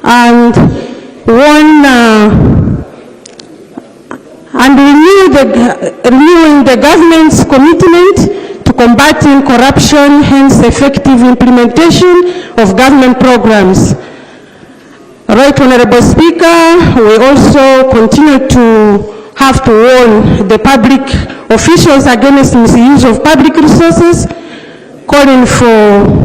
And renewing the government's commitment to combating corruption, hence effective implementation of government programs. Right Honorable Speaker, we also continue to have to warn the public officials against misuse of public resources, calling for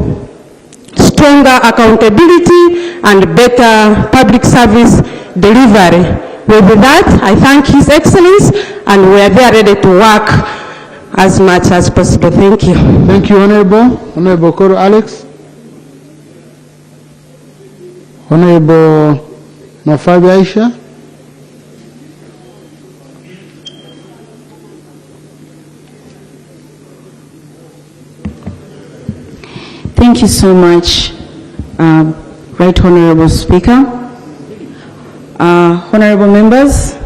stronger accountability and better public service delivery. With that, I thank His Excellency, and we are there ready to work as much as possible. Thank you. Thank you, Honorable. Honorable Koro Alex. Honorable Mafabi Aisha. Thank you so much, Right Honorable Speaker. Honorable members,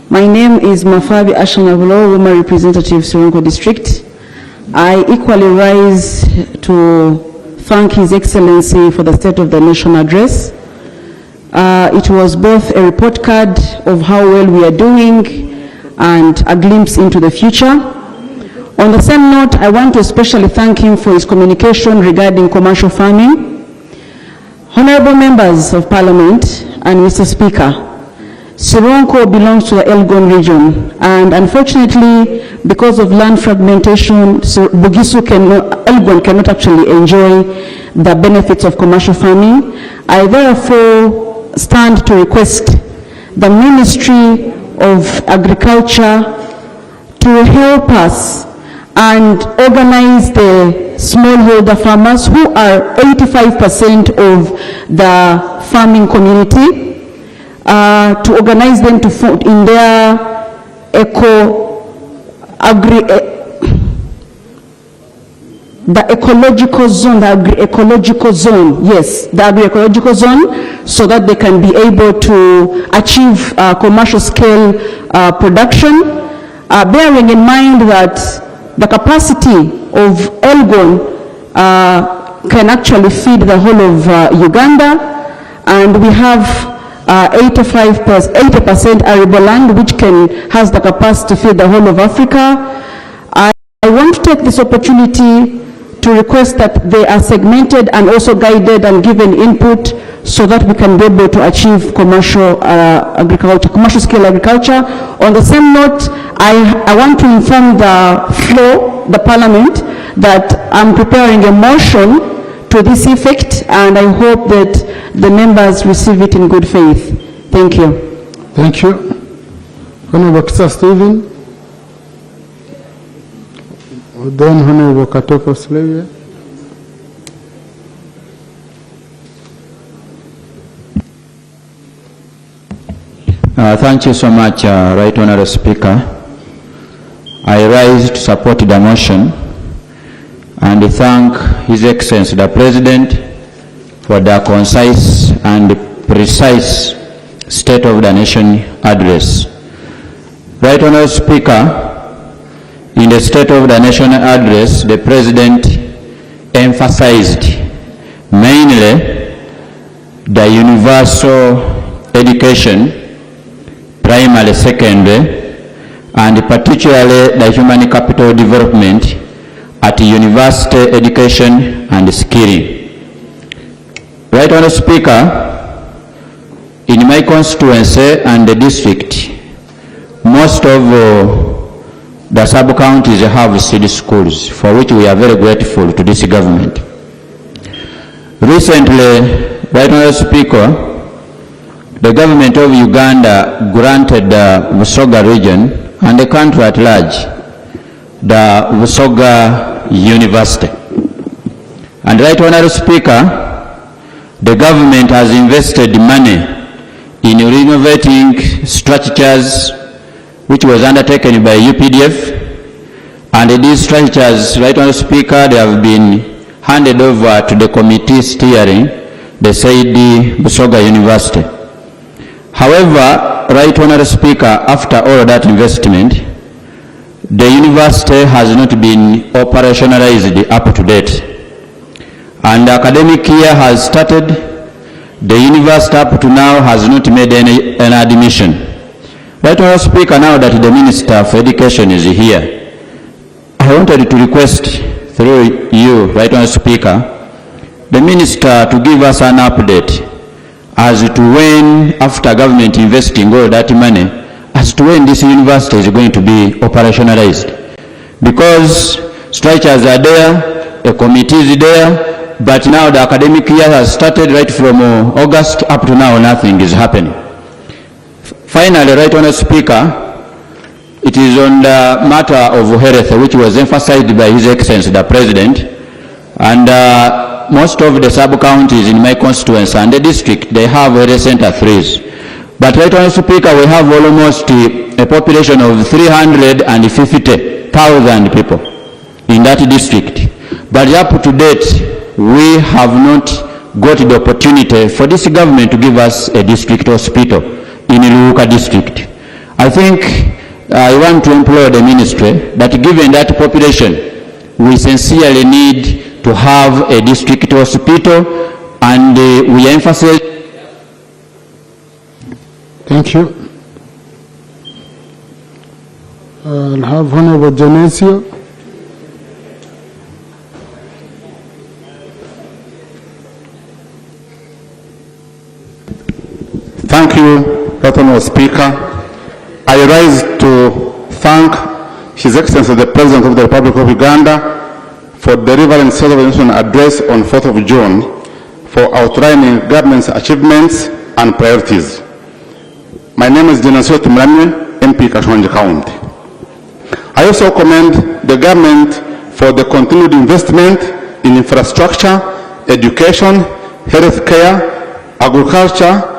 my name is Mafabi Ashanabulo, Women Representative, Sironko District. I equally rise to thank His Excellency for the State of the Nation address. It was both a report card of how well we are doing and a glimpse into the future. On the same note, I want to especially thank him for his communication regarding commercial farming. Honorable members of Parliament and Mr. Speaker, Sironko belongs to the Elgon region, and unfortunately, because of land fragmentation, Elgon cannot actually enjoy the benefits of commercial farming. I therefore stand to request the Ministry of Agriculture to help us and organize the smallholder farmers who are 85% of the farming community, to organize them to in their the ecological zone, the agri-ecological zone, yes, the agri-ecological zone, so that they can be able to achieve commercial scale production, bearing in mind that the capacity of Elgon can actually feed the whole of Uganda, and we have 80% arable land, which has the capacity to feed the whole of Africa. I want to take this opportunity to request that they are segmented and also guided and given input so that we can be able to achieve commercial agriculture, commercial scale agriculture. On the same note, I want to inform the floor, the Parliament, that I'm preparing a motion to this effect, and I hope that the members receive it in good faith. Thank you. Thank you. Honorable Kisa Stephen. Then Honorable Katoko Slevia. Thank you so much, Right Honourable Speaker. I rise to support the motion and thank His Excellency the President for the concise and precise State of the Nation address. Right Honourable Speaker, in the State of the Nation address, the President emphasized mainly the universal education, primary, secondary, and particularly the human capital development at university education and skilling. Right Honourable Speaker, in my constituency and the district, most of the sub-counties have city schools, for which we are very grateful to this government. Recently, Right Honourable Speaker, the government of Uganda granted the Busoga region and the country at large the Busoga University. And Right Honourable Speaker, the government has invested money in renovating structures which was undertaken by UPDF, and these structures, Right Honourable Speaker, they have been handed over to the committee steering the Saidi Busoga University. However, Right Honourable Speaker, after all that investment, the university has not been operationalized up to date. And the academic year has started. The university up to now has not made any admission. Right Honourable Speaker, now that the Minister for Education is here, I wanted to request through you, Right Honourable Speaker, the Minister to give us an update as to when, after government investing all that money, as to when this university is going to be operationalized. Because structures are there, a committee is there, but now the academic year has started right from August up to now, nothing is happening. Finally, Right Honourable Speaker, it is on the matter of health, which was emphasized by His Excellency the President, and most of the sub-counties in my constituency and the district, they have health center 3s. But Right Honourable Speaker, we have almost a population of 350,000 people in that district. But up to date, we have not got the opportunity for this government to give us a district hospital in Luuka district. I think I want to implore the ministry that given that population, we sincerely need to have a district hospital, and we emphasize. Thank you. I'll have Honorable Genesio. Thank you, Honourable Speaker. I rise to thank His Excellency the President of the Republic of Uganda for delivering State of the Nation address on 4th of June for outlining government's achievements and priorities. My name is Genesio Tumramye, MP Kashonji County. I also commend the government for the continued investment in infrastructure, education, health care, agriculture,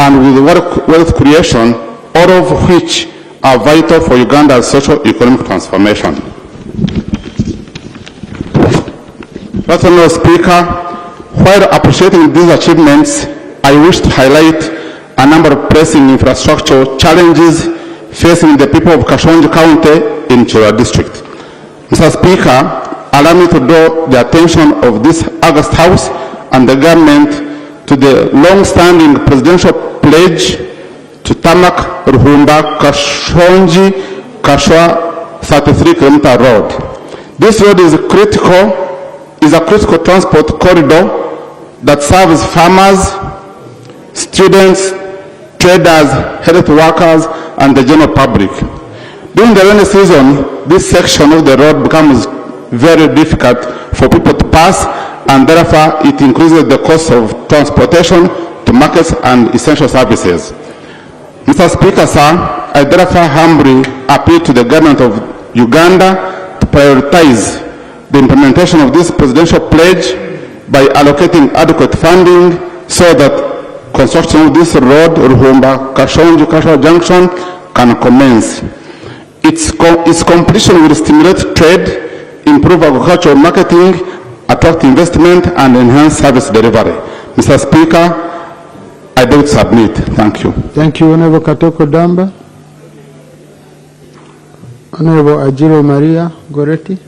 and with wealth creation, all of which are vital for Uganda's socio-economic transformation. Right Honourable Speaker, while appreciating these achievements, I wish to highlight a number of pressing infrastructure challenges facing the people of Kashonji County in Chura District. Mr. Speaker, allow me to draw the attention of this August House and the government to the long-standing presidential pledge to tarmac Ruhumba Kashonji Kashwa 33-kilometer road. This road is a critical transport corridor that serves farmers, students, traders, health workers, and the general public. During the rainy season, this section of the road becomes very difficult for people to pass, and therefore it increases the cost of transportation to markets and essential services. Mr. Speaker, sir, I therefore humbly appeal to the government of Uganda to prioritize the implementation of this presidential pledge by allocating adequate funding so that construction of this road, Ruhumba Kashonji Kashwa Junction, can commence. Its completion will stimulate trade, improve agricultural marketing, attract investment, and enhance service delivery. Mr. Speaker, I do submit. Thank you. Thank you, Honorable Katoko Damba. Honorable Ajiro Maria Goretti.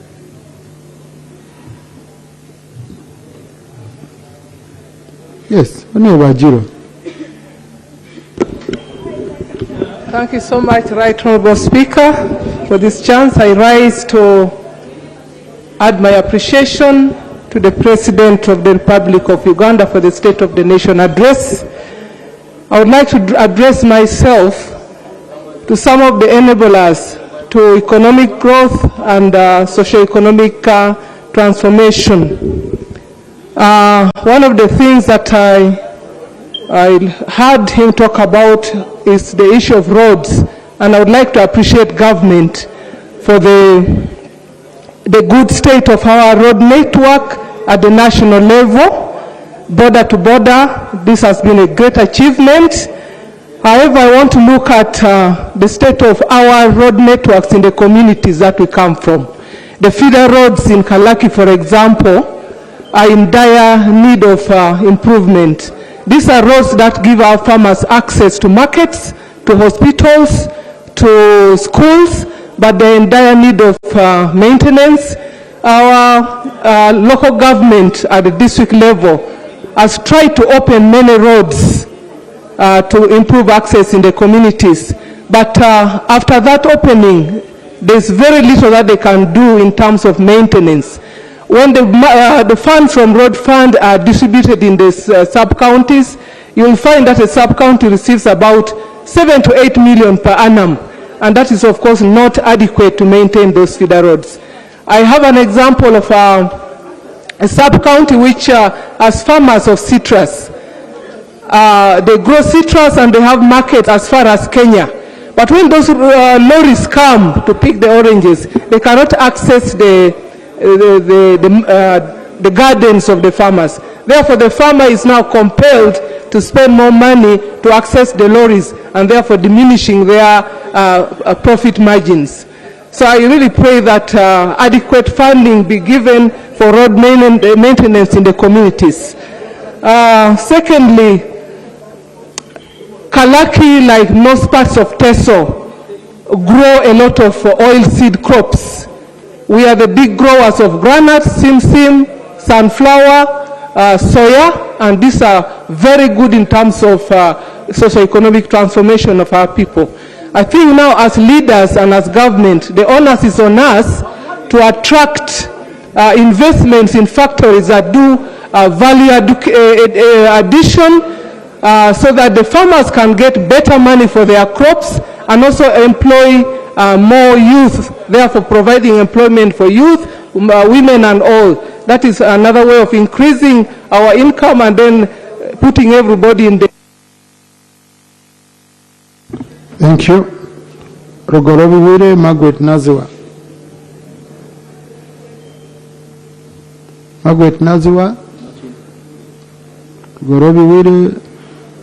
Yes, Honorable Ajiro. Thank you so much, Right Honorable Speaker. For this chance, I rise to add my appreciation to the President of the Republic of Uganda for the State of the Nation address. I would like to address myself to some of the enablers to economic growth and socio-economic transformation. One of the things that I heard him talk about is the issue of roads, and I would like to appreciate government for the good state of our road network at the national level, border to border. This has been a great achievement. However, I want to look at the state of our road networks in the communities that we come from. The feeder roads in Kalaki, for example, are in dire need of improvement. These are roads that give our farmers access to markets, to hospitals, to schools, but they're in dire need of maintenance. Our local government at the district level has tried to open many roads to improve access in the communities. But after that opening, there's very little that they can do in terms of maintenance. When the funds from road fund are distributed in the sub-counties, you'll find that a sub-county receives about 7 to 8 million per annum. And that is, of course, not adequate to maintain those feeder roads. I have an example of a sub-county which has farmers of citrus. They grow citrus and they have markets as far as Kenya. But when those lorries come to pick the oranges, they cannot access the gardens of the farmers. Therefore, the farmer is now compelled to spend more money to access the lorries, and therefore diminishing their profit margins. So I really pray that adequate funding be given for road maintenance in the communities. Secondly, Kalaki, like most parts of Teso, grow a lot of oilseed crops. We are the big growers of groundnuts, simsim, sunflower, soya, and these are very good in terms of socio-economic transformation of our people. I think now as leaders and as government, the onus is on us to attract investments in factories that do value addition so that the farmers can get better money for their crops and also employ more youth, therefore providing employment for youth, women and all. That is another way of increasing our income and then putting everybody in the... Thank you. Rogorobi Margaret Naziwa. Margaret Naziwa. Rogorobi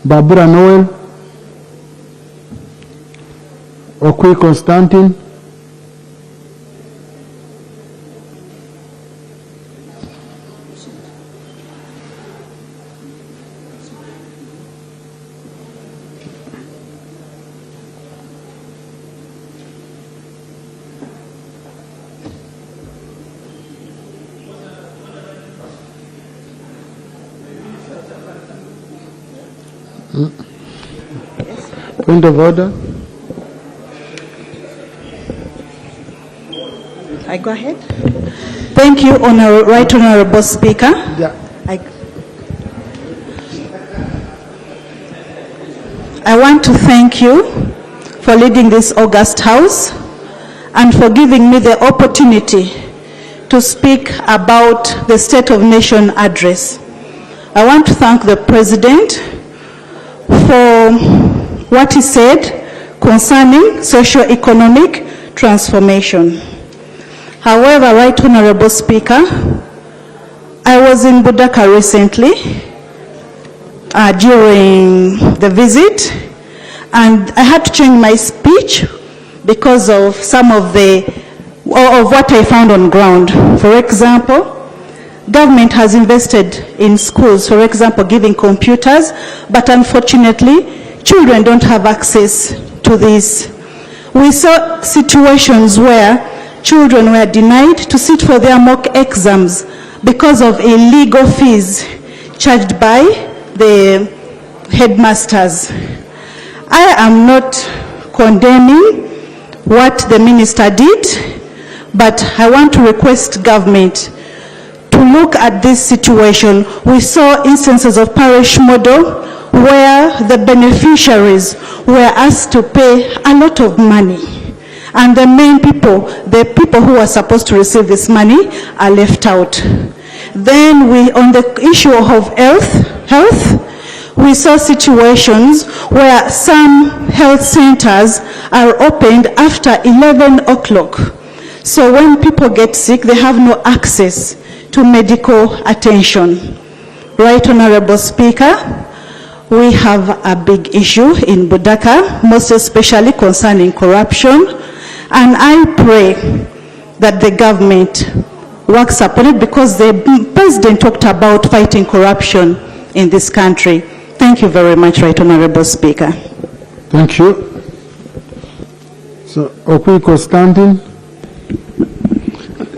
Barbara Noel. Okwi Constantine. Point of order. I go ahead. Thank you, Right Honorable Speaker. Yeah. I want to thank you for leading this august house and for giving me the opportunity to speak about the State of Nation address. I want to thank the President for what he said concerning socio-economic transformation. However, Right Honorable Speaker, I was in Budaka recently during the visit, and I had to change my speech because of some of what I found on ground. For example, government has invested in schools, for example, giving computers, but unfortunately, children don't have access to this. We saw situations where children were denied to sit for their mock exams because of illegal fees charged by the headmasters. I am not condemning what the minister did, but I want to request government to look at this situation. We saw instances of parish model where the beneficiaries were asked to pay a lot of money, and the main people, the people who are supposed to receive this money, are left out. Then on the issue of health, we saw situations where some health centers are opened after 11 o'clock. So when people get sick, they have no access to medical attention. Right Honorable Speaker, we have a big issue in Budaka, most especially concerning corruption, and I pray that the government works upon it, because the President talked about fighting corruption in this country. Thank you very much, Right Honorable Speaker. Thank you. So, Okui Constantine.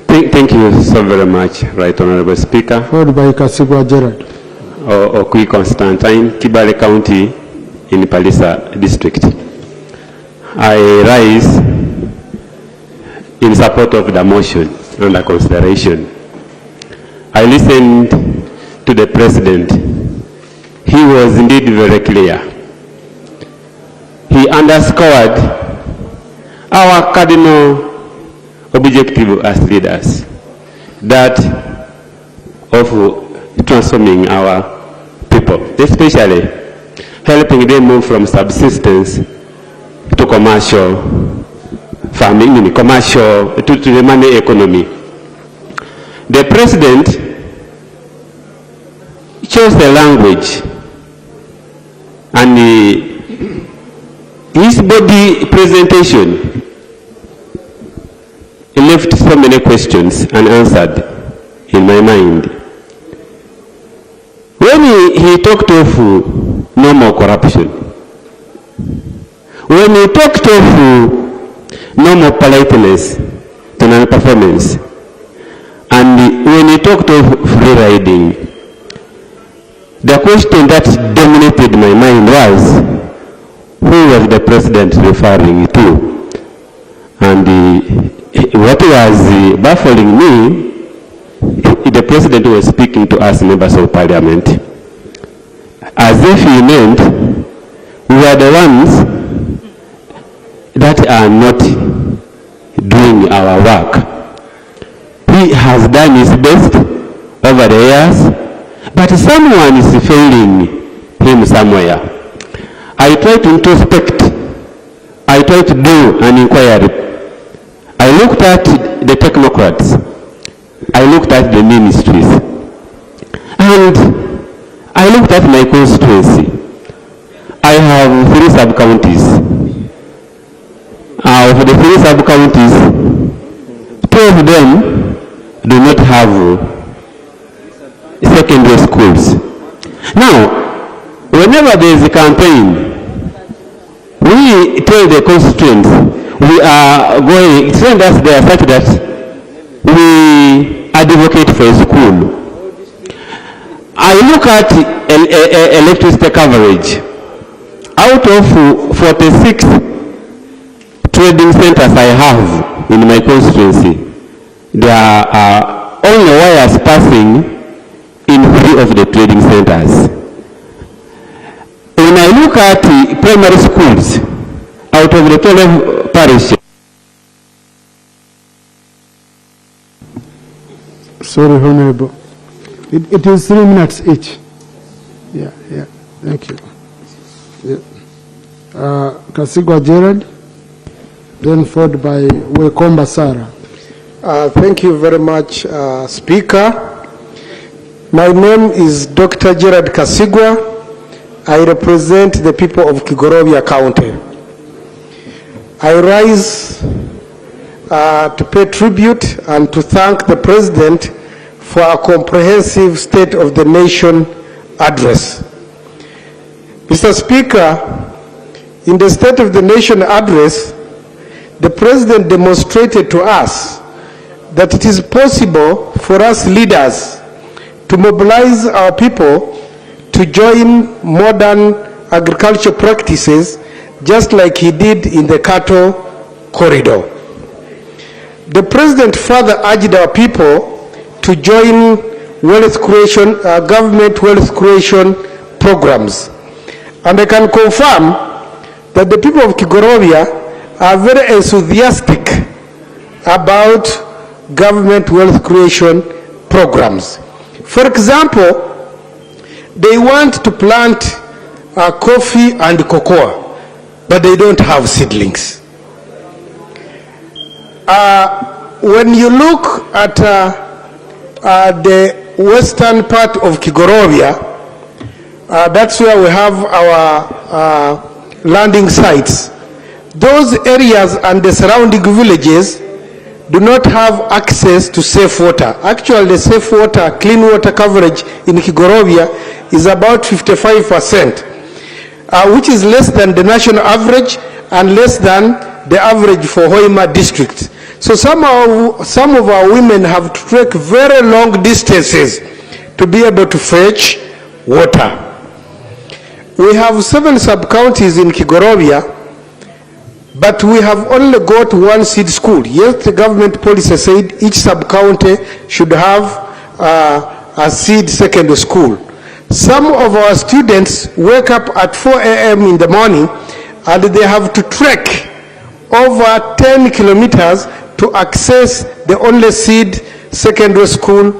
Thank you so very much, Right Honorable Speaker. Followed by Kasigwa Gerard. Okui Constantine, Kibale County in Palisa District. I rise in support of the motion under consideration. I listened to the President. He was indeed very clear. He underscored our cardinal objective as leaders, that of transforming our people, especially helping them move from subsistence to commercial farming, commercial to the money economy. The President chose the language, and his body presentation left so many questions unanswered in my mind. When he talked of no more corruption, when he talked of no more politeness to non-performance, and when he talked of free riding, the question that dominated my mind was, who was the President referring to? And what was baffling me, the President was speaking to us members of Parliament as if he meant we are the ones that are not doing our work. He has done his best over the years, but someone is failing him somewhere. I try to introspect. I try to do an inquiry. I looked at the technocrats. I looked at the ministries. And I looked at my constituency. I have 3 sub-counties. Of the 3 sub-counties, 2 of them do not have secondary schools. Now, whenever there is a campaign, we tell the constituents we are going, send us there such that we advocate for a school. I look at electricity coverage. out of 46 trading centers I have in my constituency, there are only wires passing in 3 of the trading centers. When I look at the primary schools, out of the 12 parishes, sorry, Honorable. It is 3 minutes each. Yeah, thank you. Yeah. Kasigwa Gerard, then followed by Wekomba Sarah. Thank you very much, Speaker. My name is Dr. Gerard Kasigwa. I represent the people of Kigorovia County. I rise to pay tribute and to thank the President for a comprehensive State of the Nation address. Mr. Speaker, in the State of the Nation address, the President demonstrated to us that it is possible for us leaders to mobilize our people to join modern agriculture practices, just like he did in the cattle corridor. The President further urged our people to join wealth creation, government wealth creation programs. And I can confirm that the people of Kigorovia are very enthusiastic about government wealth creation programs. For example, they want to plant coffee and cocoa, but they don't have seedlings. When you look at the western part of Kigorovia, that's where we have our landing sites. Those areas and the surrounding villages do not have access to safe water. Actually, the safe water, clean water coverage in Kigorovia is about 55%, which is less than the national average and less than the average for Hoima district. So some of our women have to trek very long distances to be able to fetch water. We have 7 sub-counties in Kigorovia, but we have only got 1 seed school. Yes, the government policy said each sub-county should have a seed secondary school. Some of our students wake up at 4 a.m. in the morning and they have to trek over 10 kilometers to access the only seed secondary school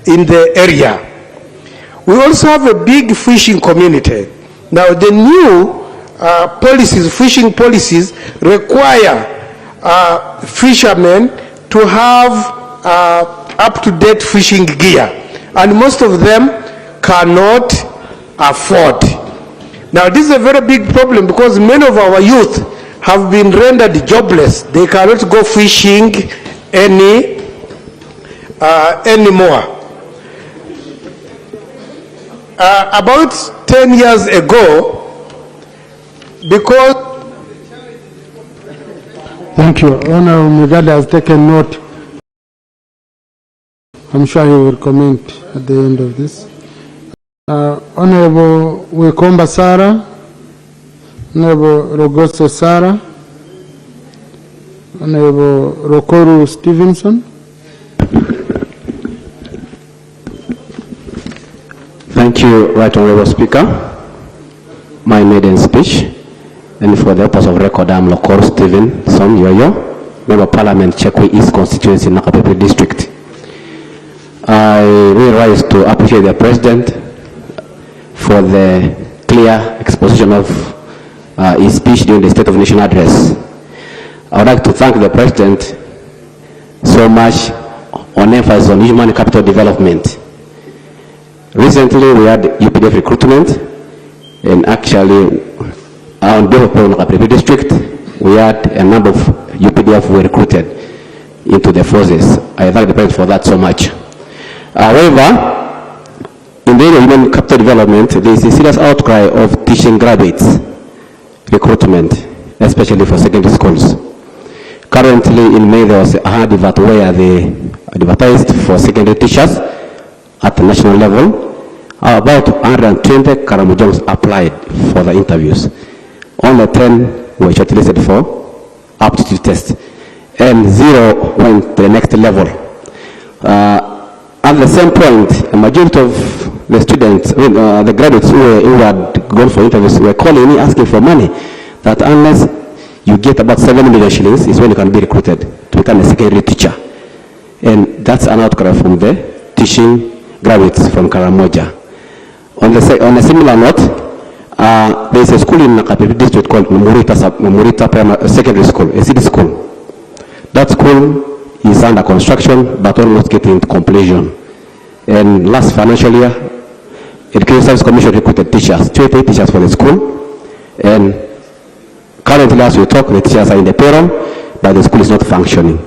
in the area. We also have a big fishing community. Now the new fishing policies require fishermen to have up-to-date fishing gear, and most of them cannot afford. Now this is a very big problem because many of our youth have been rendered jobless. They cannot go fishing anymore. About 10 years ago, because... Thank you. Honorable Mugada has taken note. I'm sure he will comment at the end of this. Honorable Wekomba Sarah, Honorable Rogoso Sarah, Honorable Rokoru Stevenson. Thank you, Right Honorable Speaker. My maiden speech. And for the purpose of record, I'm Lokoru Stevenson Yoyo, Member of Parliament, Chekwe East Constituency, Nakapepe District. I really rise to appreciate the President for the clear exposition of his speech during the State of the Nation address. I would like to thank the President so much on emphasis on human capital development. Recently, we had UPDF recruitment, and actually, on behalf of Nakapepe District, we had a number of UPDF were recruited into the forces. I thank the President for that so much. However, in the area of human capital development, there is a serious outcry of teaching graduates recruitment, especially for secondary schools. Currently, in May, there was a hard advert where they advertised for secondary teachers at the national level. About 120 Karamujongs applied for the interviews. only 10 were shortlisted for aptitude test, and 0 went to the next level. At the same point, a majority of the students, the graduates who had gone for interviews were calling me asking for money, that unless you get about 7 million shillings is when you can be recruited to become a secondary teacher. And that's an outcry from the teaching graduates from Karamoja. On a similar note, there is a school in Nakapipi district called Murita Primary Secondary School, a city school. That school is under construction but almost getting to completion. And last financial year, Education Service Commission recruited teachers, 20 teachers for the school. And currently, as we talk, the teachers are in the payroll, but the school is not functioning.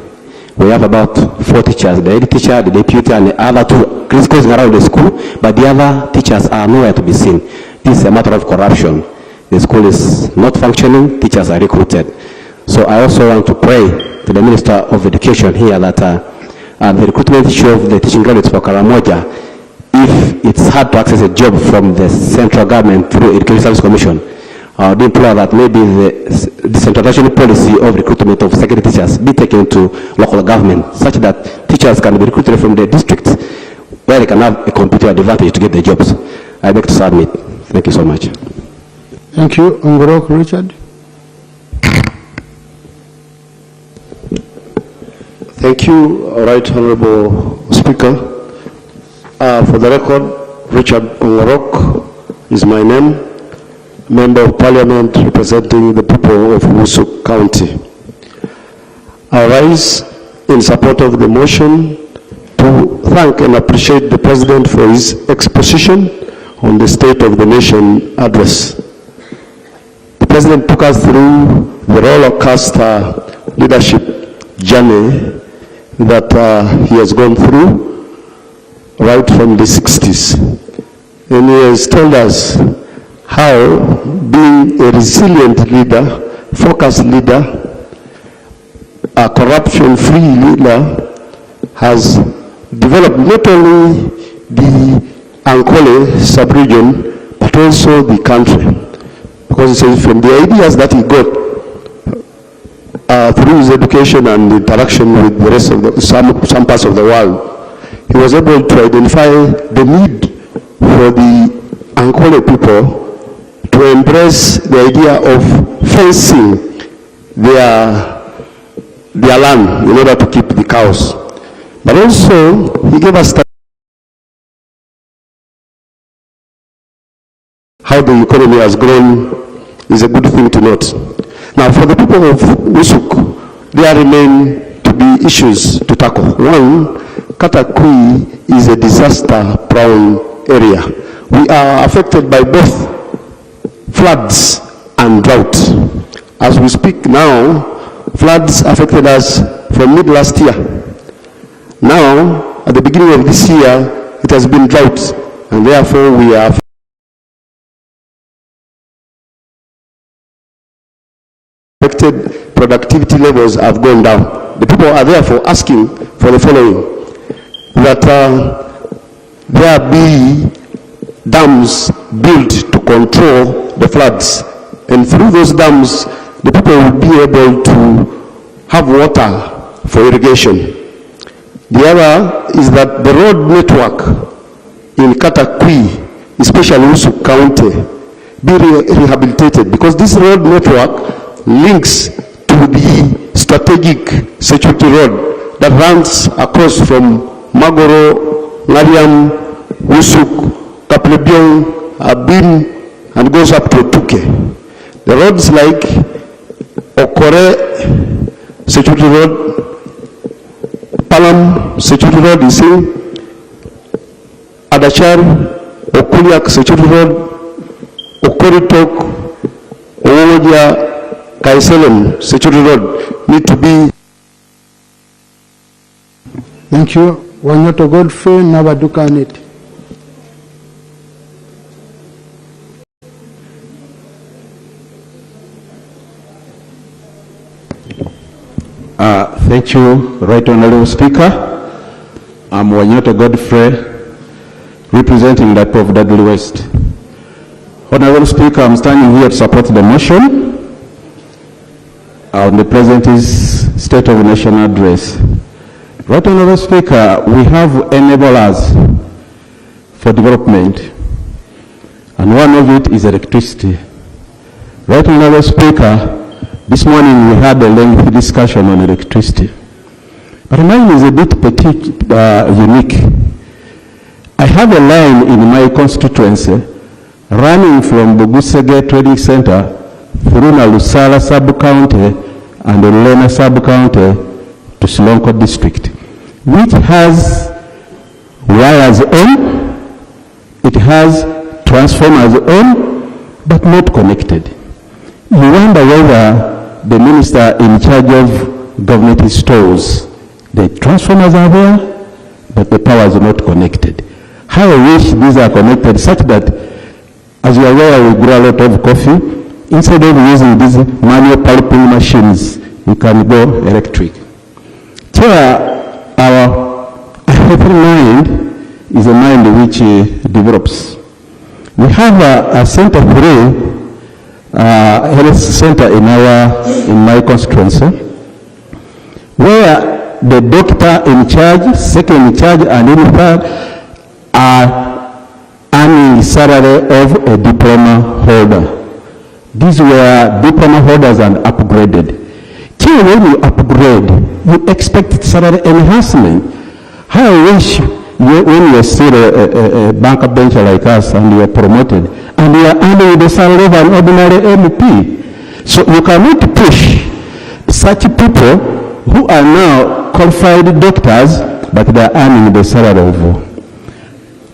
We have about 4 teachers, the head teacher, the deputy, and the other 2 crisscrossing around the school, but the other teachers are nowhere to be seen. This is a matter of corruption. The school is not functioning, teachers are recruited. So I also want to pray to the Minister of Education here that the recruitment issue of the teaching graduates for Karamoja, if it's hard to access a job from the central government through Education Service Commission, I would implore that maybe the decentralization policy of recruitment of secondary teachers be taken to local government, such that teachers can be recruited from the districts where they can have a competitive advantage to get the jobs. I beg to submit. Thank you so much. Thank you. Ngorok Richard. Thank you, Right Honorable Speaker. For the record, Richard Ngorok is my name. Member of Parliament representing the people of Wusuk County. I rise in support of the motion to thank and appreciate the President for his exposition on the State of the Nation address. The President took us through the roller coaster leadership journey that he has gone through right from the 60s. And he has told us how being a resilient leader, focused leader, a corruption-free leader has developed not only the Ankole sub-region, but also the country. Because he says from the ideas that he got through his education and interaction with the rest of some parts of the world, he was able to identify the need for the Ankole people to embrace the idea of fencing their land in order to keep the cows. But also, he gave us how the economy has grown is a good thing to note. Now, for the people of Wusuk, there remain to be issues to tackle. One, Katakui is a disaster-prone area. We are affected by both floods and drought. As we speak now, floods affected us from mid last year. Now, at the beginning of this year, it has been drought, and therefore we are affected. Productivity levels have gone down. The people are therefore asking for the following, that there be dams built to control the floods, and through those dams the people will be able to have water for irrigation. The other is that the road network in Katakui, especially Wusuk County, be rehabilitated, because this road network links to the strategic security road that runs across from Magoro, Ngariam, Wusuk, Kaplebiong, Abim, and goes up to Tuke. The roads like Okore Security Road, Palam Security Road is in, Adachar, Okuliak Security Road, Okoritok, Owoja, Kaiselem Security Road need to be. Thank you. Wanyoto Godfrey, Nabadukanit. Thank you, Right Honorable Speaker. I'm Wanyoto Godfrey, representing the people of Dudley West. Honorable Speaker, I'm standing here to support the motion on the President's State of the Nation address. Right Honorable Speaker, we have enablers for development, and one of it is electricity. Right Honorable Speaker, this morning we had a lengthy discussion on electricity, but mine is a bit unique. I have a line in my constituency running from Bugusege Trading Center through Nalusala sub-county and Lena sub-county to Silonko district, which has wires on, it has transformers on, but not connected. You wonder whether the minister in charge of government stores, the transformers are there, but the power is not connected. How I wish these are connected such that, as you are aware, we grow a lot of coffee. Instead of using these manual pulping machines, we can go electric. Chair, our healthy mind is a mind which develops. We have a Center 3 health center in my constituency, where the doctor in charge, second in charge, and in third are earning salary of a diploma holder. These were diploma holders and upgraded. Till when you upgrade, you expect salary enhancement. How I wish when you're still a bank bencher like us and you are promoted and you are earning the salary of an ordinary MP. So you cannot push such people who are now qualified doctors, but they are earning the salary of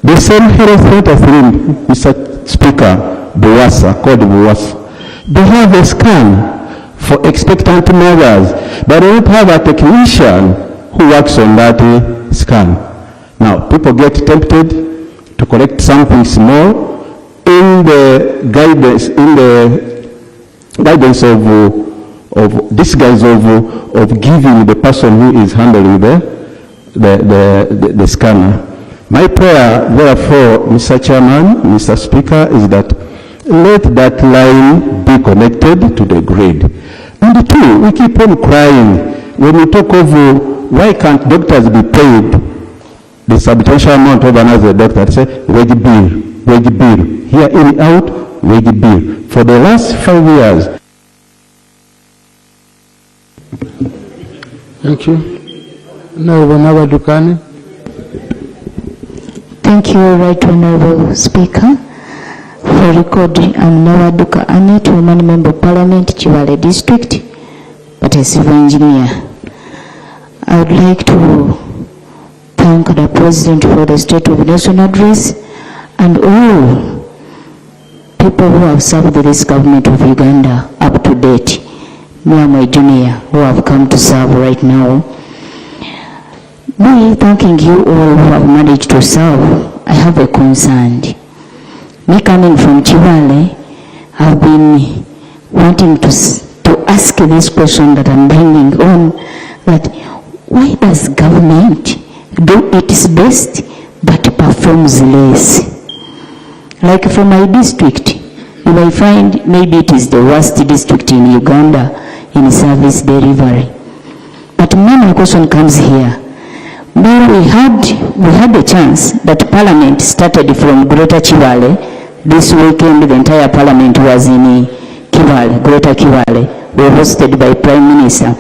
the same health center through Mr. Speaker, Buwasa, called Buwasa. They have a scan for expectant mothers, but they don't have a technician who works on that scan. Now, people get tempted to collect something small in the guidance of this guise of giving the person who is handling the scanner. My prayer, therefore, Mr. Chairman, Mr. Speaker, is that let that line be connected to the grid. And two, we keep on crying when we talk of why can't doctors be paid the substantial amount of another doctor. Say wage bill, here in out, wage bill. For the last 5 years. Thank you. Now, Honorable Dukani. Thank you, Right Honorable Speaker. For record, I'm Nawaduka Anet, woman member of Parliament, Chivale District, but a civil engineer. I would like to thank the President for the State of the Nation address and all people who have served this government of Uganda up to date. Me and my junior who have come to serve right now. Me thanking you all who have managed to serve, I have a concern. Me coming from Chivale, I've been wanting to ask this question that I'm bringing on, that why does government do its best but performs less? Like for my district, you may find maybe it is the worst district in Uganda in service delivery. But my question comes here. Well, we had a chance that Parliament started from Greater Chivale. This weekend, the entire Parliament was in Kivale, Greater Kivale. We were hosted by Prime Minister.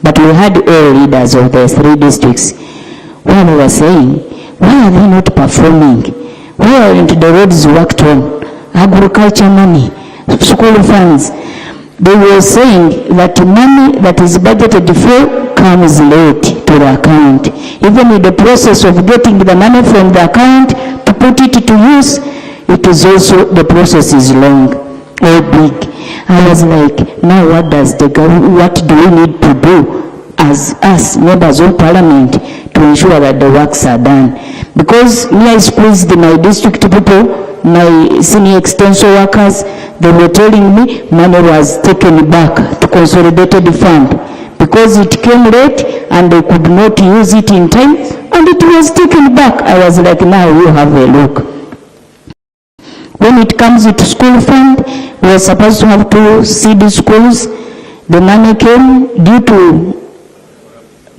But we had all leaders of the 3 districts. When we were saying, why are they not performing? Where aren't the roads worked on? Agriculture money, school funds. They were saying that money that is budgeted for comes late to the account. Even in the process of getting the money from the account to put it to use, it is also, the process is long or big. I was like, now what do we need to do as us, members of Parliament, to ensure that the works are done? Because me, I squeezed my district people, my senior extension workers, they were telling me money was taken back to consolidated fund because it came late and they could not use it in time, and it was taken back. I was like, now you have a look. When it comes to school fund, we are supposed to have 2 seed schools. The money came due to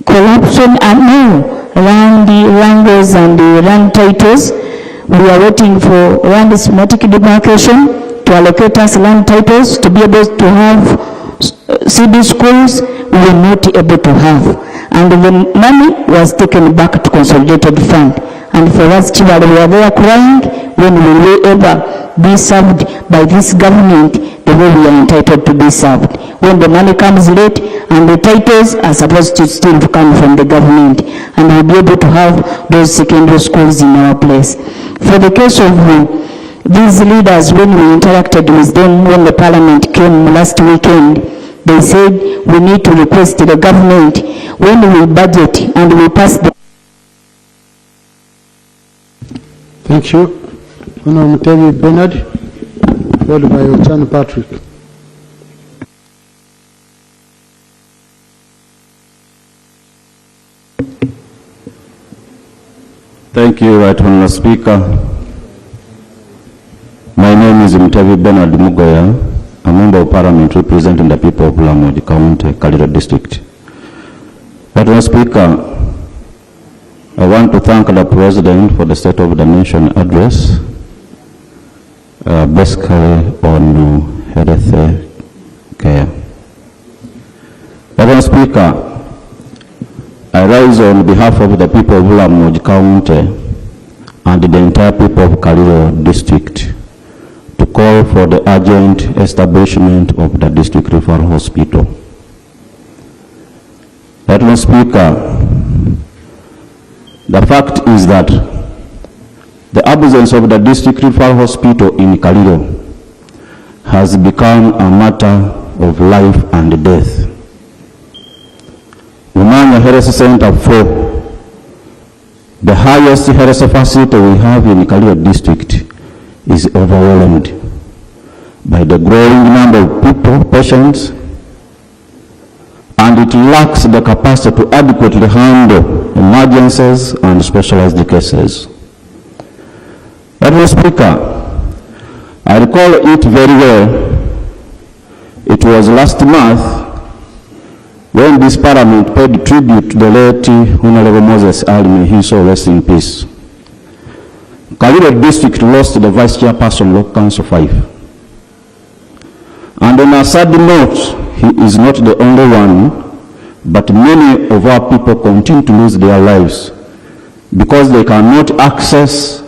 corruption and no land wrangles and land titles. We are waiting for land schematic demarcation to allocate us land titles to be able to have CD schools we were not able to have. And the money was taken back to consolidated fund. And for us, Chibale, we are there crying when we will ever be served by this government the way we are entitled to be served. When the money comes late and the titles are supposed to still come from the government, and we'll be able to have those secondary schools in our place. For the case of these leaders, when we interacted with them when the parliament came last weekend, they said we need to request the government when we budget and we pass the... Thank you. Honorable Mutebi Bernard, followed by Ochan Patrick. Thank you, Right Honourable Speaker. My name is Mutebi Bernard Mugoya, a member of Parliament representing the people of Lamoji County, Kalira District. Right Honourable Speaker, I want to thank the President for the State of the Nation address, basically on health care. Madam Speaker, I rise on behalf of the people of Lamoji County and the entire people of Kalira District to call for the urgent establishment of the District Referral Hospital. Madam Speaker, the fact is that the absence of the District Referral Hospital in Kaliro has become a matter of life and death. Umanya Health Center 4, the highest health facility we have in Kaliro District, is overwhelmed by the growing number of people, patients, and it lacks the capacity to adequately handle emergencies and specialized cases. Madam Speaker, I recall it very well. It was last month when this Parliament paid tribute to the late Honorable Moses Ali, may he so rest in peace. Kaliro District lost the Vice Chairperson of Council 5. And on a sad note, he is not the only one, but many of our people continue to lose their lives because they cannot access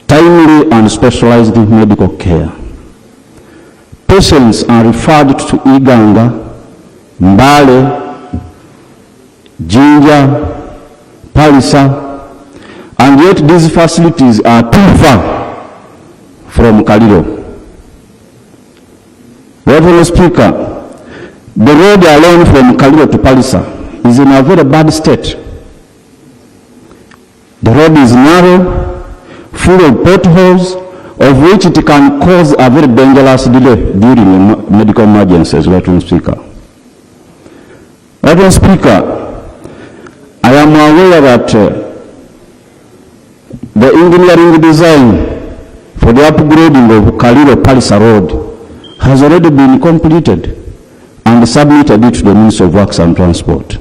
timely and specialized medical care. Patients are referred to Uganda, Mbale, Jinja, Palisa, and yet these facilities are too far from Kaliro. Honorable Speaker, the road alone from Kaliro to Palisa is in a very bad state. The road is narrow, full of potholes, of which it can cause a very dangerous delay during medical emergencies. Honorable Speaker. Honorable Speaker, I am aware that the engineering design for the upgrading of Kaliro-Palisa Road has already been completed and submitted it to the Ministry of Works and Transport.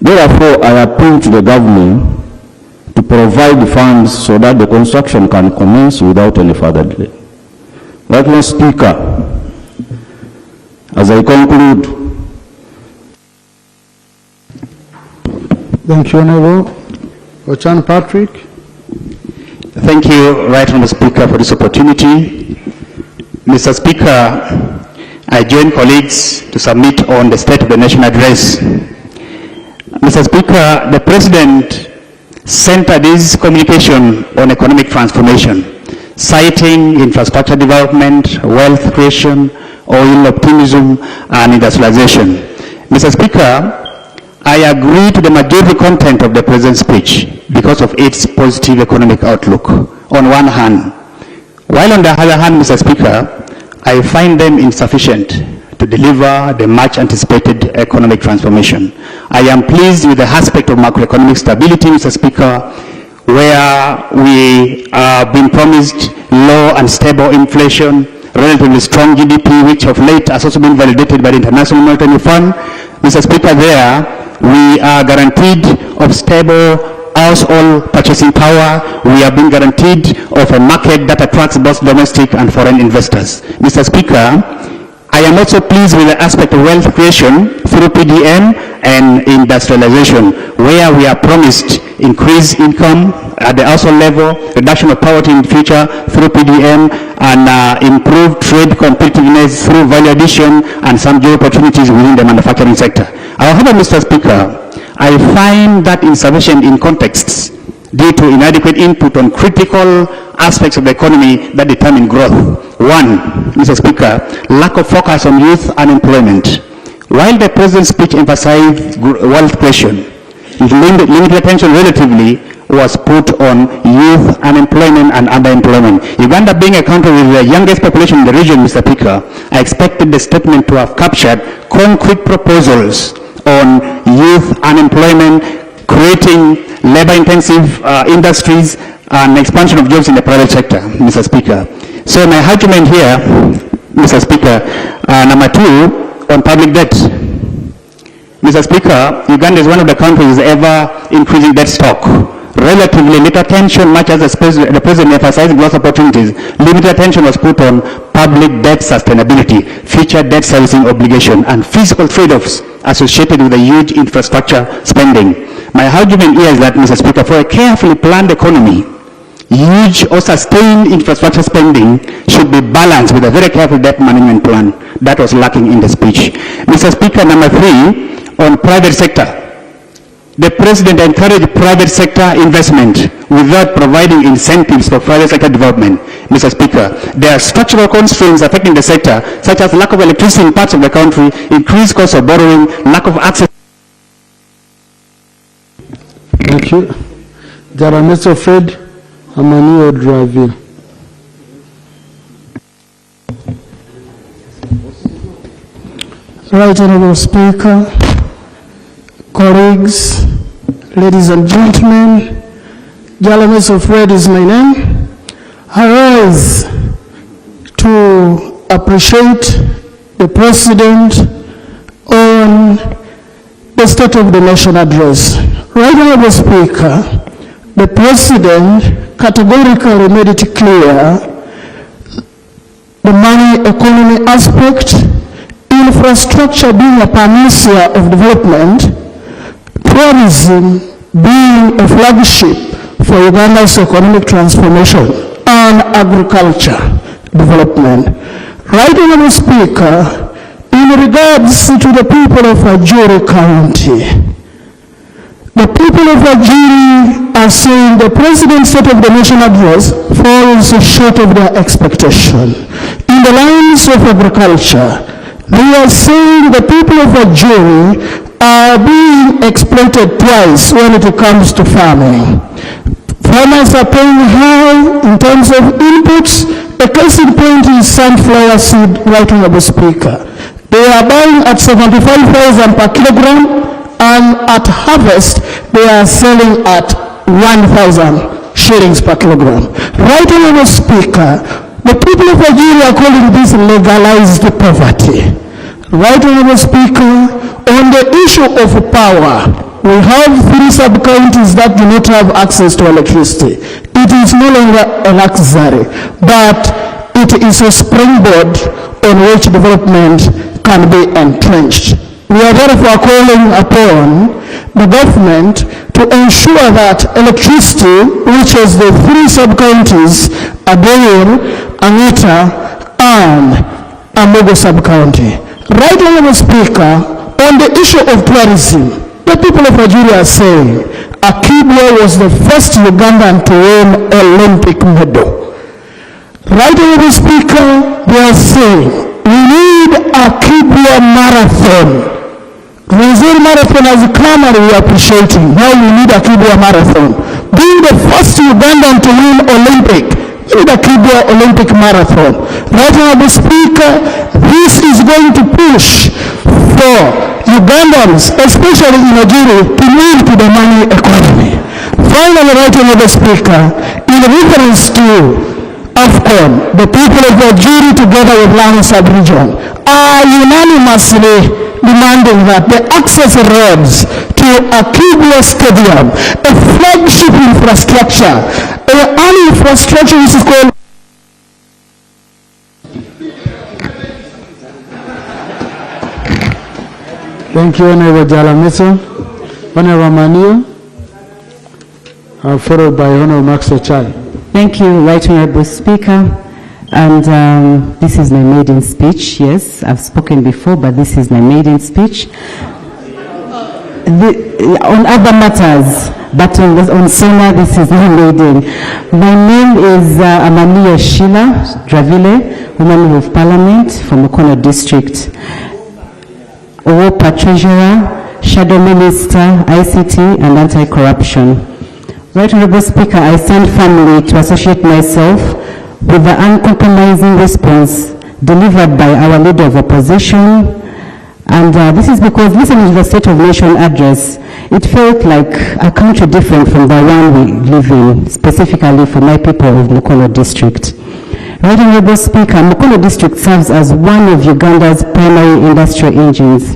Therefore, I appeal to the government to provide funds so that the construction can commence without any further delay. Honorable Speaker, as I conclude. Thank you, Honorable. Ochan Patrick. Thank you, Right Honorable Speaker, for this opportunity. Mr. Speaker, I join colleagues to submit on the State of the Nation address. Mr. Speaker, the President centered his communication on economic transformation, citing infrastructure development, wealth creation, oil optimism, and industrialization. Mr. Speaker, I agree to the majority content of the President's speech because of its positive economic outlook, on one hand. While on the other hand, Mr. Speaker, I find them insufficient to deliver the much anticipated economic transformation. I am pleased with the aspect of macroeconomic stability, Mr. Speaker, where we have been promised low and stable inflation relatively strong GDP, which of late has also been validated by the International Monetary Fund. Mr. Speaker, there we are guaranteed of stable household purchasing power. We are being guaranteed of a market that attracts both domestic and foreign investors. Mr. Speaker, I am also pleased with the aspect of wealth creation through PDM and industrialization, where we are promised increased income at the household level, reduction of poverty in the future through PDM, and improved trade competitiveness through value addition and some job opportunities within the manufacturing sector. However, Mr. Speaker, I find that insufficient in contexts due to inadequate input on critical aspects of the economy that determine growth. One, Mr. Speaker, lack of focus on youth unemployment. While the President's speech emphasized wealth creation, limited attention relatively was put on youth unemployment and underemployment. Uganda being a country with the youngest population in the region, Mr. Speaker, I expected the statement to have captured concrete proposals on youth unemployment, creating labor-intensive industries, and expansion of jobs in the private sector, Mr. Speaker. So my argument here, Mr. Speaker, number two, on public debt. Mr. Speaker, Uganda is one of the countries ever increasing debt stock. Relatively little attention, much as the President emphasized growth opportunities, limited attention was put on public debt sustainability, future debt servicing obligation, and physical trade-offs associated with the huge infrastructure spending. My argument here is that, Mr. Speaker, for a carefully planned economy, huge or sustained infrastructure spending should be balanced with a very careful debt management plan. That was lacking in the speech. Mr. Speaker, number three, on private sector. The President encouraged private sector investment without providing incentives for private sector development. Mr. Speaker, there are structural constraints affecting the sector, such as lack of electricity in parts of the country, increased cost of borrowing, lack of access. Thank you. Mr. Fred Amani Odravi. Right Honourable Speaker, colleagues, ladies and gentlemen, Jalamis of Red is my name. I rise to appreciate the President on the State of the Nation address. Right Honourable Speaker, the President categorically made it clear the money economy aspect, infrastructure being a panacea of development, tourism being a flagship for Uganda's economic transformation, and agriculture development. Right Honourable Speaker, in regards to the people of Ajuri County, the people of Ajuri are saying the President's State of the Nation address falls short of their expectation. In the lines of agriculture, they are saying the people of Ajuri are being exploited twice when it comes to farming. Farmers are paying high in terms of inputs. A case in point is sunflower seed, Right Honourable Speaker. They are buying at 75,000 per kilogram, and at harvest, they are selling at 1,000 shillings per kilogram. Right Honourable Speaker, the people of Nigeria are calling this legalized poverty. Right Honourable Speaker, on the issue of power, we have 3 sub-counties that do not have access to electricity. It is no longer a luxury, but it is a springboard on which development can be entrenched. We are therefore calling upon the government to ensure that electricity reaches the 3 sub-counties, Adeir, Angita, and Amogo sub-county. Right Honourable Speaker, on the issue of tourism, the people of Nigeria are saying Akibwa was the first Ugandan to win Olympic medal. Right Honourable Speaker, they are saying we need Akibwa marathon. Brazil marathon has come and we are appreciating. Now we need Akibwa marathon. Being the first Ugandan to win Olympic, we need Akibwa Olympic marathon. Right Honourable Speaker, this is going to push for Ugandans, especially in Nigeria, to move to the money economy. Finally, Right Honourable Speaker, in reference to AFCON, the people of Wajiri together with Lamu Sub-Region are unanimously demanding that the access roads to Akibwa Stadium, a flagship infrastructure, an infrastructure which is called Thank you, Honorable Jalamiso. Honorable Manio, followed by Honorable Max Ochai. Thank you, Right Honorable Speaker. And this is my maiden speech. Yes, I've spoken before, but this is my maiden speech. On other matters, but on SONA, this is my maiden. My name is Amania Sheila Dravile, Woman of Parliament from Mukono District. OWOPA Treasurer, Shadow Minister, ICT and Anti-Corruption. Right Honorable Speaker, I stand firmly to associate myself with the uncompromising response delivered by our Leader of Opposition. And this is because listening to the State of Nation address, it felt like a country different from the one we live in, specifically for my people of Mukono District. Right Honorable Speaker, Mukono District serves as one of Uganda's primary industrial engines.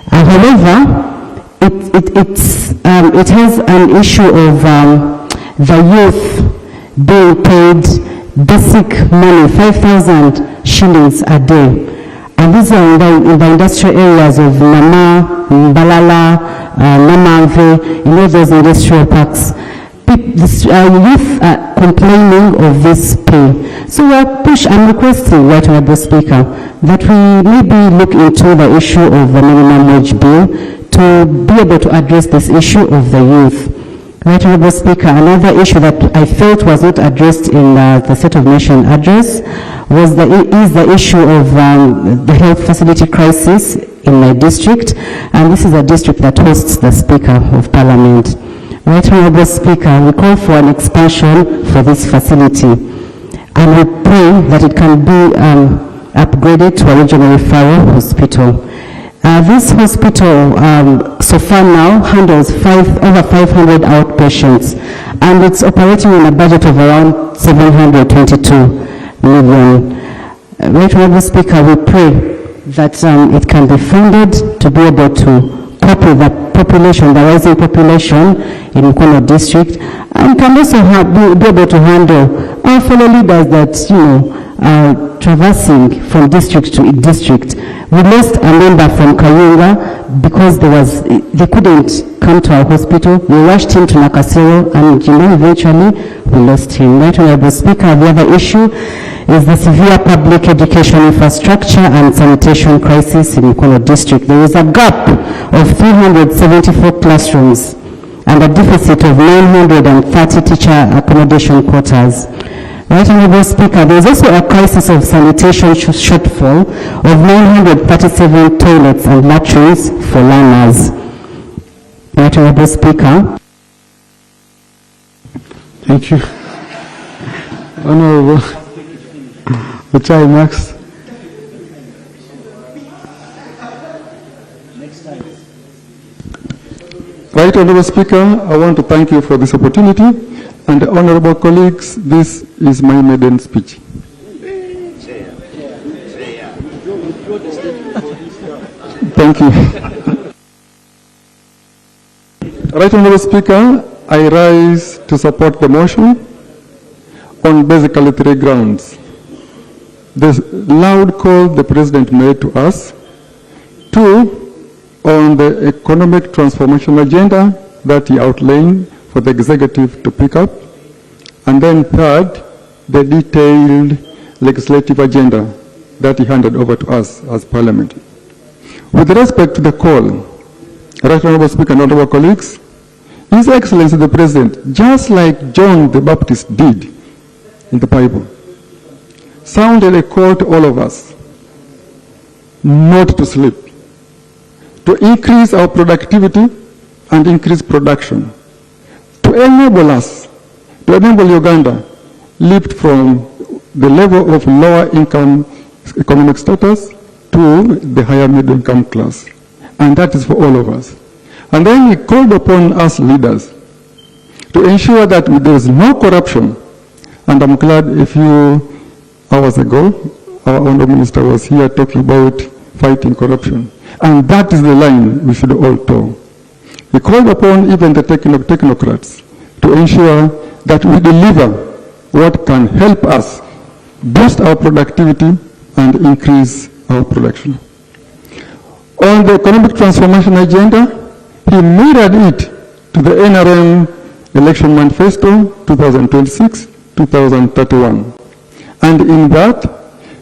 However, it has an issue of the youth being paid basic money, 5,000 shillings a day. And these are in the industrial areas of Nama, Mbalala, Namamve, in all those industrial parks. Youth are complaining of this pay. So I'm requesting, Right Honorable Speaker, that we maybe look into the issue of the minimum wage bill to be able to address this issue of the youth. Right Honorable Speaker, another issue that I felt was not addressed in the State of Nation address is the issue of the health facility crisis in my district, and this is a district that hosts the Speaker of Parliament. Right Honorable Speaker, we call for an expansion for this facility, and we pray that it can be upgraded to a regional referral hospital. This hospital, so far now, handles over 500 outpatients, and it's operating on a budget of around 722 million. Right Honorable Speaker, we pray that it can be funded to be able to cope with the population, the rising population in Mukono District, and can also be able to handle our fellow leaders that, are traversing from district to district. We lost a member from Kayunga because they couldn't come to our hospital. We rushed him to Nakasero, and eventually we lost him. Right Honorable Speaker, the other issue is the severe public education infrastructure and sanitation crisis in Mukono District. There is a gap of 374 classrooms and a deficit of 930 teacher accommodation quotas. Right Honorable Speaker, there is also a crisis of sanitation shortfall of 937 toilets and latrines for learners. Right Honorable Speaker. Thank you. Honorable Ochai Max. Right Honorable Speaker, I want to thank you for this opportunity. And honorable colleagues, this is my maiden speech. Thank you. Right Honorable Speaker, I rise to support the motion on basically three grounds. The loud call the President made to us. Two, on the economic transformation agenda that he outlined for the executive to pick up. And then third, the detailed legislative agenda that he handed over to us as Parliament. With respect to the call, Right Honorable Speaker and honorable colleagues, His Excellency the President, just like John the Baptist did in the Bible, sounded a call to all of us not to sleep, to increase our productivity and increase production, to enable us, to enable Uganda lift from the level of lower income economic status to the higher middle income class. And that is for all of us. And then he called upon us leaders to ensure that there is no corruption And I'm glad a few hours ago, our Honorable Minister was here talking about fighting corruption. And that is the line we should all toe. He called upon even the technocrats to ensure that we deliver what can help us boost our productivity and increase our production. On the economic transformation agenda, he mirrored it to the NRM election manifesto 2026-2031. And in that,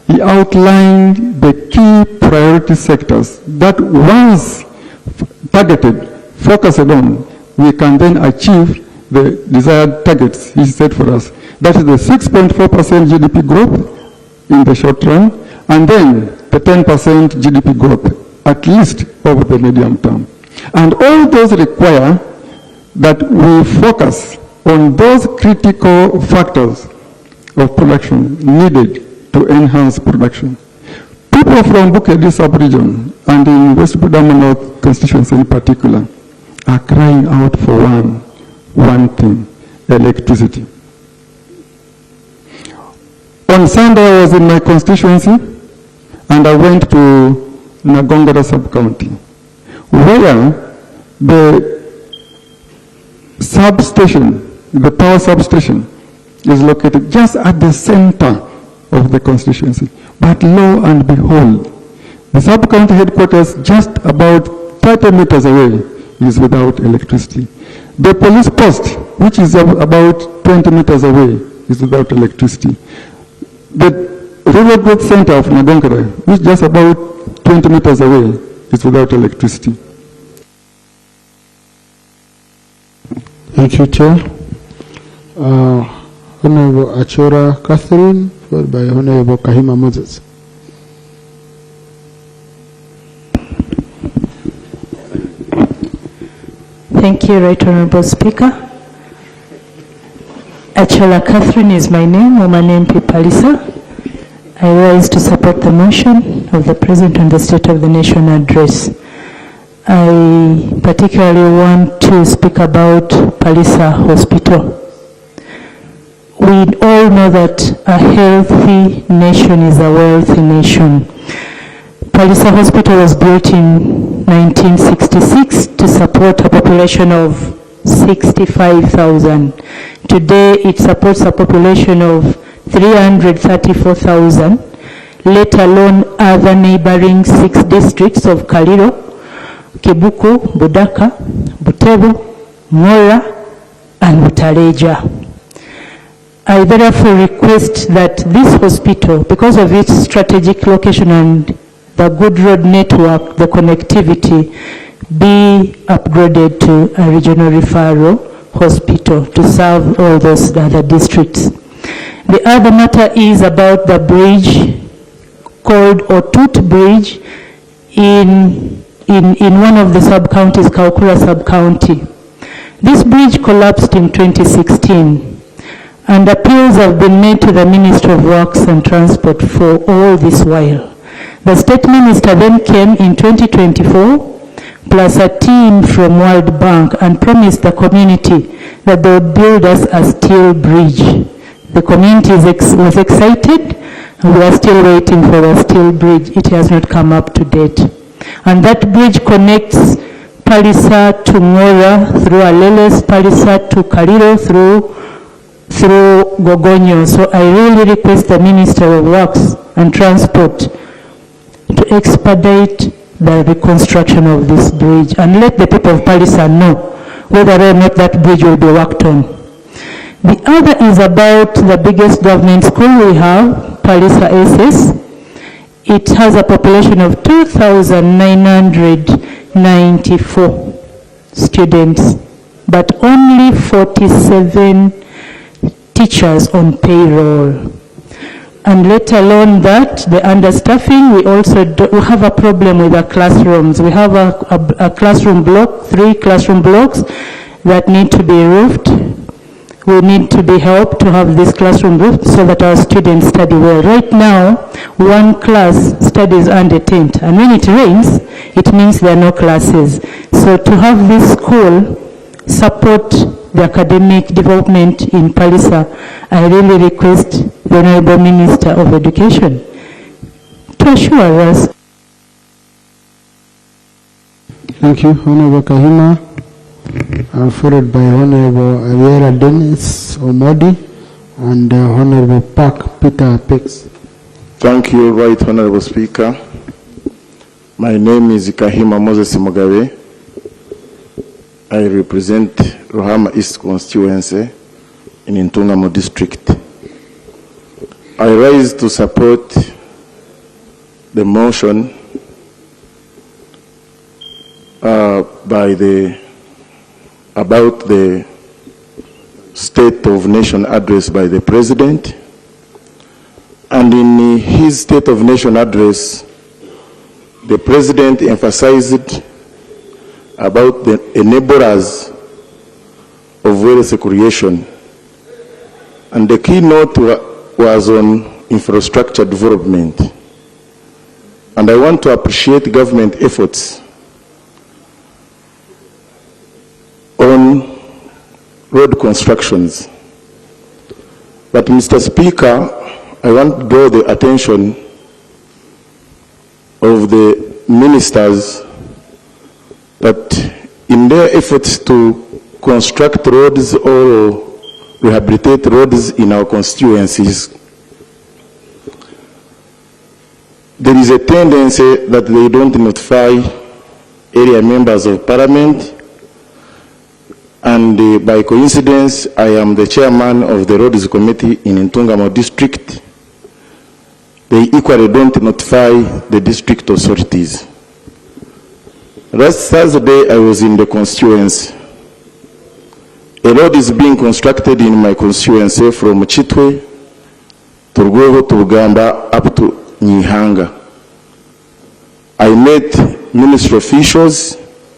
he outlined the key priority sectors that once targeted, focused on, we can then achieve the desired targets he set for us. That is the 6.4% GDP growth in the short run, and then the 10% GDP growth, at least over the medium term. And all those require that we focus on those critical factors of production needed to enhance production. People from Bukedi sub-region and in West Budama North constituency in particular are crying out for one thing, electricity. On Sunday I was in my constituency and I went to Nagongara sub-county where the substation, the power substation is located just at the center of the constituency. But lo and behold, the sub-county headquarters just about 30 meters away is without electricity. The police post, which is about 20 meters away, is without electricity. The River Growth Center of Nagongara, which is just about 20 meters away, is without electricity. Thank you, Chair. Honorable Achora Catherine, followed by Honorable Kahima Moses. Thank you, Right Honorable Speaker. Achora Catherine is my name, Woman MP Palisa. I rise to support the motion of the President on the State of the Nation address. I particularly want to speak about Palisa Hospital. We all know that a healthy nation is a wealthy nation. Palisa Hospital was built in 1966 to support a population of 65,000. Today it supports a population of 334,000, let alone other neighboring 6 districts of Kaliro, Kibuku, Budaka, Butebu, Mora, and Butaleja. I therefore request that this hospital, because of its strategic location and the good road network, the connectivity, be upgraded to a regional referral hospital to serve all those other districts. The other matter is about the bridge called Otut Bridge in one of the sub-counties, Kaukura sub-county. This bridge collapsed in 2016. And appeals have been made to the Minister of Works and Transport for all this while. The State Minister then came in 2024, plus a team from World Bank, and promised the community that they would build us a steel bridge. The community was excited, and we are still waiting for the steel bridge. It has not come up to date. And that bridge connects Palisa to Ngora through Aleles, Palisa to Kaliro through Gogonyo. So I really request the Minister of Works and Transport to expedite the reconstruction of this bridge and let the people of Palisa know whether or not that bridge will be worked on. The other is about the biggest government school we have, Palisa SS. It has a population of 2,994 students, but only 47 teachers on payroll. And let alone that, the understaffing, we also we have a problem with the classrooms. We have a classroom block, 3 classroom blocks that need to be roofed. We need to be helped to have this classroom roofed so that our students study well. Right now, one class studies under tent, and when it rains, it means there are no classes. So to have this school support the academic development in Palisa, I really request the Honorable Minister of Education to assure us. Thank you, Honorable Kahima, followed by Honorable Ariera Dennis Omodi and Honorable Park Peter Pex. Thank you, Right Honorable Speaker. My name is Kahima Moses Mugabe. I represent Rohama East constituency in Ntungamo district. I rise to support the motion about the State of Nation address by the President. And in his State of Nation address, the President emphasized about the enablers of wealth creation. And the keynote was on infrastructure development. And I want to appreciate government efforts on road constructions. But Mr. Speaker, I want to draw the attention of the ministers that in their efforts to construct roads or rehabilitate roads in our constituencies, there is a tendency that they don't notify area members of parliament, and by coincidence, I am the chairman of the roads committee in Ntungamo district. They equally don't notify the district authorities. Last Thursday, I was in the constituency. A road is being constructed in my constituency from Chitwe to Rugwevo to Uganda up to Nyihanga. I met ministry officials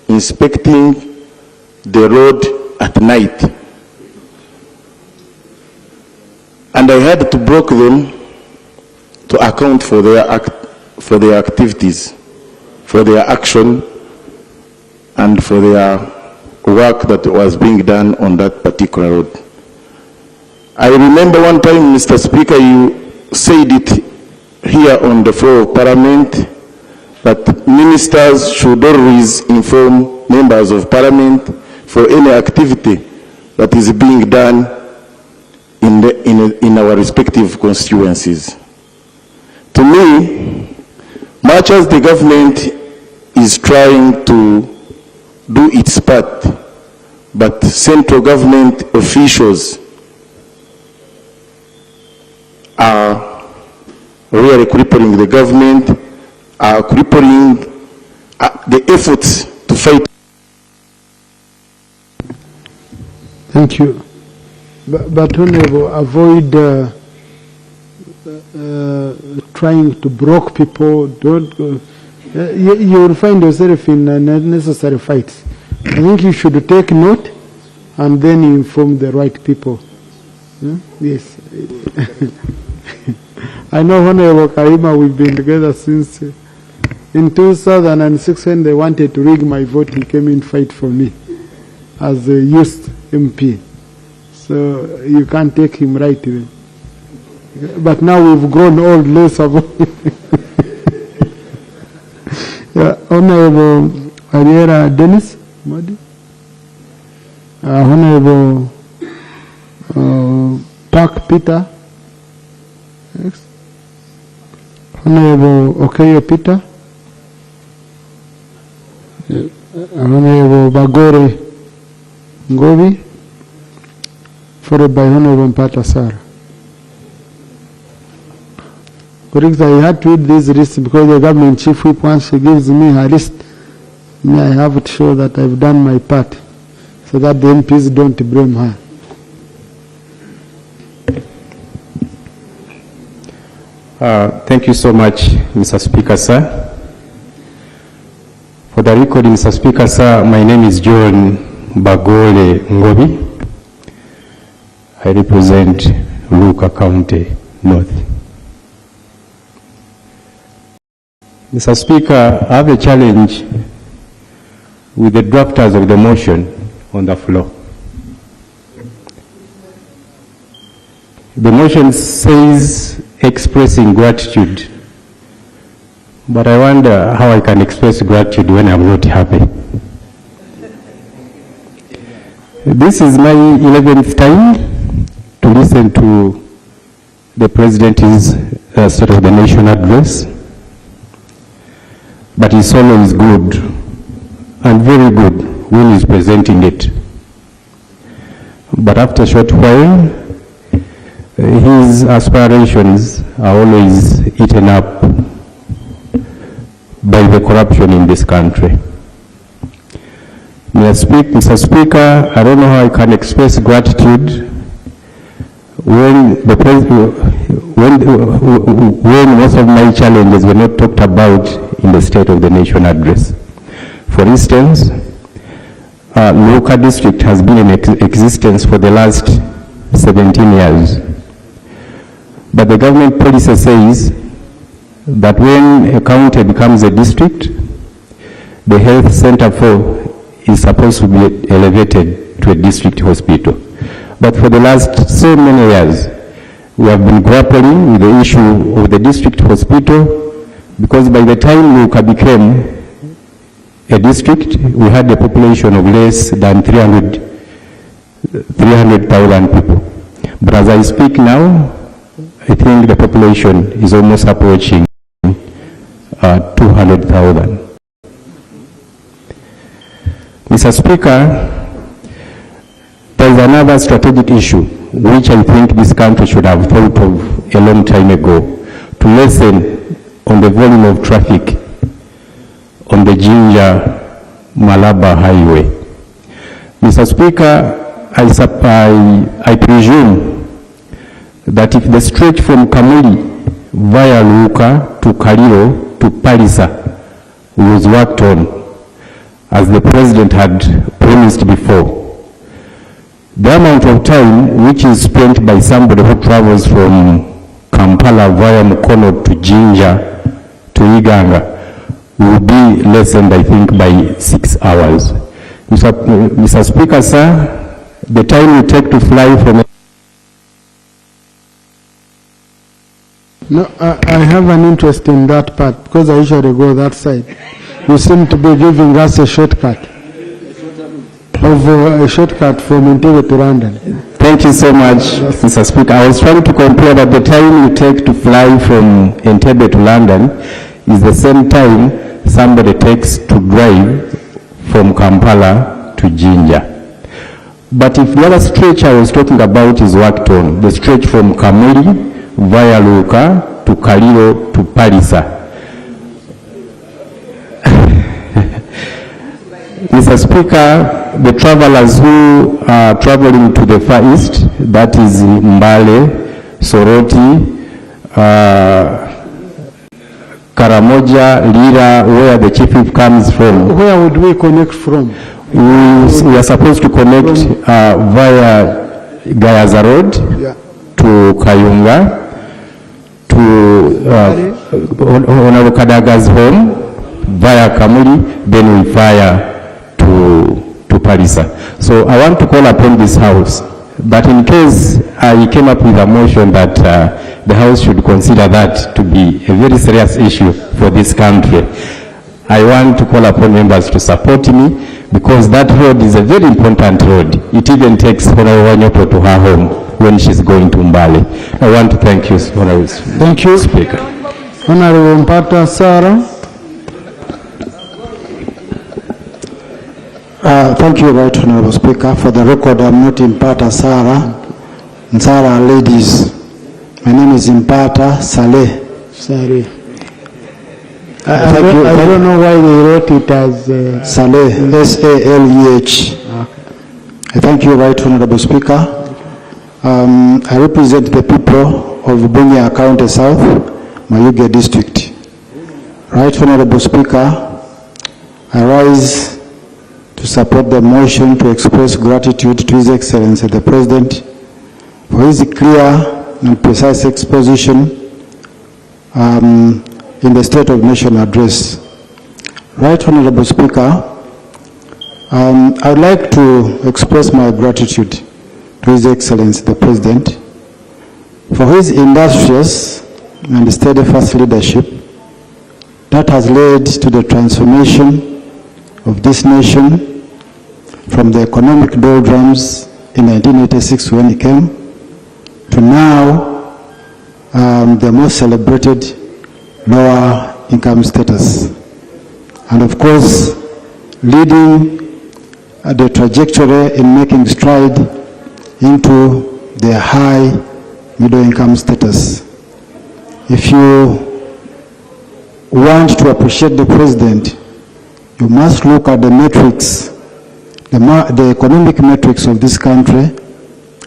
inspecting the road at night. And I had to block them to account for their activities, for their action, and for their work that was being done on that particular road. I remember one time, Mr. Speaker, you said it here on the floor of Parliament that ministers should always inform members of Parliament for any activity that is being done in our respective constituencies. To me, much as the government is trying to do its part, but central government officials are really crippling the government, are crippling the efforts to fight. Thank you. But Honorable, avoid trying to block people. Don't go. You will find yourself in unnecessary fights. I think you should take note and then inform the right people. Yes. I know Honorable Karima, we've been together since in 2006 when they wanted to rig my vote, he came in fight for me as a youth MP. So you can't take him right even. But now we've grown old, less of Honorable Ariera Dennis, Honorable Park Peter, next. Honorable Okeyo Peter, Honorable Bagore Ngobi, followed by Honorable Mpata Sara. Colleagues, I had to read this list because the government chief whip, once she gives me her list, I have to show that I've done my part so that the MPs don't blame her. Thank you so much, Mr. Speaker, sir. For the record, Mr. Speaker, sir, my name is John Bagole Ngobi. I represent Luka County North. Mr. Speaker, I have a challenge with the drafters of the motion on the floor. The motion says expressing gratitude, but I wonder how I can express gratitude when I'm not happy. This is my 11th time to listen to the President's State of the Nation address, but it's always good and very good when he's presenting it. But after a short while, his aspirations are always eaten up by the corruption in this country. Mr. Speaker, I don't know how I can express gratitude when most of my challenges were not talked about in the State of the Nation address. For instance, Luka district has been in existence for the last 17 years. But the government policy says that when a county becomes a district, the health center is supposed to be elevated to a district hospital. But for the last so many years, we have been grappling with the issue of the district hospital, because by the time Luka became a district, we had a population of less than 300,000 people. But as I speak now, I think the population is almost approaching 200,000. Mr. Speaker, there is another strategic issue which I think this country should have thought of a long time ago, to lessen on the volume of traffic on the Jinja-Malaba highway. Mr. Speaker, I presume that if the stretch from Kamuli via Luka to Kaliro to Palisa was worked on, as the President had promised before, the amount of time which is spent by somebody who travels from Kampala via Mukono to Jinja to Uganda will be lessened, I think, by 6 hours. Mr. Speaker, sir, the time you take to fly from... No, I have an interest in that part because I usually go that side. You seem to be giving us a shortcut a shortcut from Entebbe to London. Thank you so much, Mr. Speaker. I was trying to compare that the time you take to fly from Entebbe to London is the same time somebody takes to drive from Kampala to Jinja. But if the other stretch I was talking about is worked on, the stretch from Kamuli via Luka to Kaliro to Palisa, Mr. Speaker, the travelers who are traveling to the Far East, that is Mbale, Soroti, Karamoja, Lira, where the chief whip comes from. Where would we connect from? We are supposed to connect via Gayaza Road to Kayunga, to Honorable Kadaga's home, via Kamuli, then we fire to Palisa. So I want to call upon this House that in case I came up with a motion that the House should consider that to be a very serious issue for this country, I want to call upon members to support me, because that road is a very important road. It even takes Honorable Wanyopo to her home when she's going to Mbale. I want to thank you, Honorable Speaker. Thank you, Speaker. Honorable Mpata Sarah. Thank you, Right Honorable Speaker. For the record, I'm not Impata Sarah. Nsara ladies. My name is Impata Saleh. Sorry. I don't know why they wrote it as Saleh, S-A-L-E-H. I thank you, Right Honorable Speaker. I represent the people of Bunia County South, Mayuge District. Right Honorable Speaker, I rise to support the motion to express gratitude to His Excellency the President for his clear and precise exposition in the State of Nation address. Right Honorable Speaker, I would like to express my gratitude to His Excellency the President for his industrious and steadfast leadership that has led to the transformation of this nation from the economic doldrums in 1986 when he came to now the most celebrated lower income status. And of course, leading the trajectory in making stride into the high middle income status. If you want to appreciate the president, you must look at the metrics, the economic metrics of this country,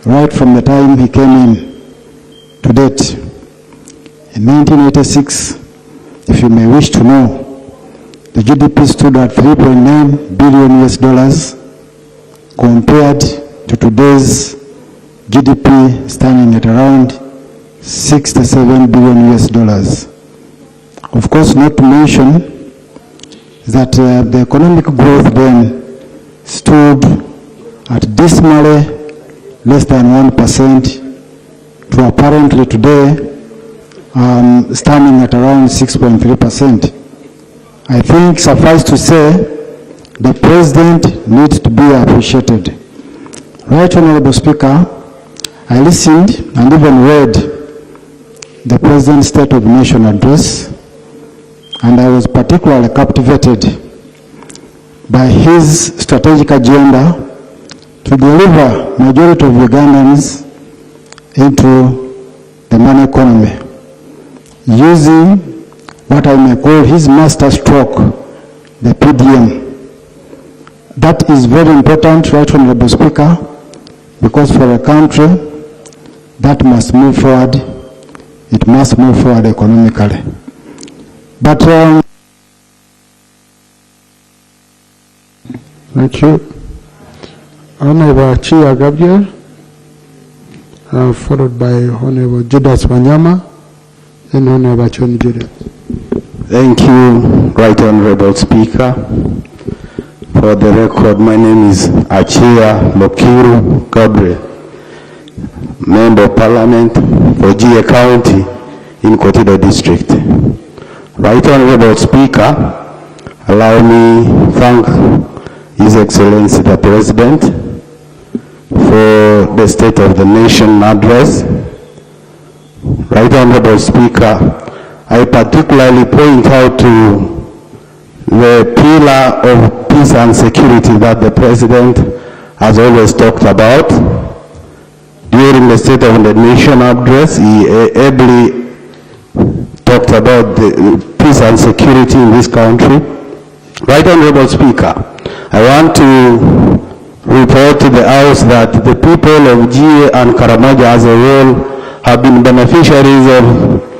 right from the time he came in to date. In 1986, if you may wish to know, the GDP stood at $3.9 billion US compared to today's GDP standing at around $67 billion US. Of course, not to mention that the economic growth then stood at dismally less than 1% to apparently today standing at around 6.3%. I think suffice to say, the president needs to be appreciated. Right Honorable Speaker, I listened and even read the President's State of the Nation address, and I was particularly captivated by his strategic agenda to deliver majority of Ugandans into the money economy, using what I may call his master stroke, the PDM. That is very important, Right Honorable Speaker, because for a country that must move forward, it must move forward economically. But thank you. Honorable Chia Gabriel, followed by Honorable Judas Wanyama, and Honorable Choni Julius. Thank you, Right Honorable Speaker. For the record, my name is Achia Lokiru Gabriel, Member of Parliament for GA County in Kotido District. Right Honorable Speaker, allow me thank His Excellency the President for the State of the Nation address. Right Honorable Speaker, I particularly point out to the pillar of peace and security that the President has always talked about. During the State of the Nation address, he ably talked about the peace and security in this country. Right Honorable Speaker, I want to report to the House that the people of GA and Karamoja as a whole have been beneficiaries of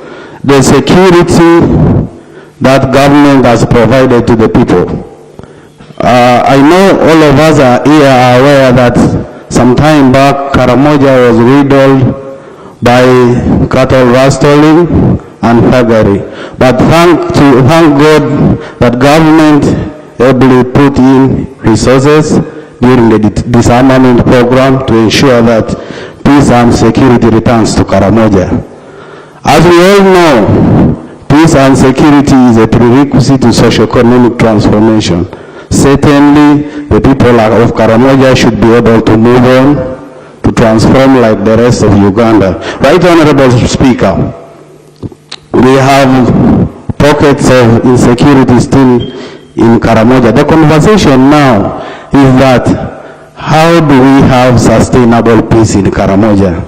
the security that government has provided to the people. I know all of us are here are aware that some time back Karamoja was riddled by cattle rustling and thuggery. But thank God that government ably put in resources during the disarmament program to ensure that peace and security returns to Karamoja. As we all know, peace and security is a prerequisite to socio-economic transformation. Certainly, the people of Karamoja should be able to move on, to transform like the rest of Uganda. Right Honorable Speaker, we have pockets of insecurity still in Karamoja. The conversation now is that how do we have sustainable peace in Karamoja?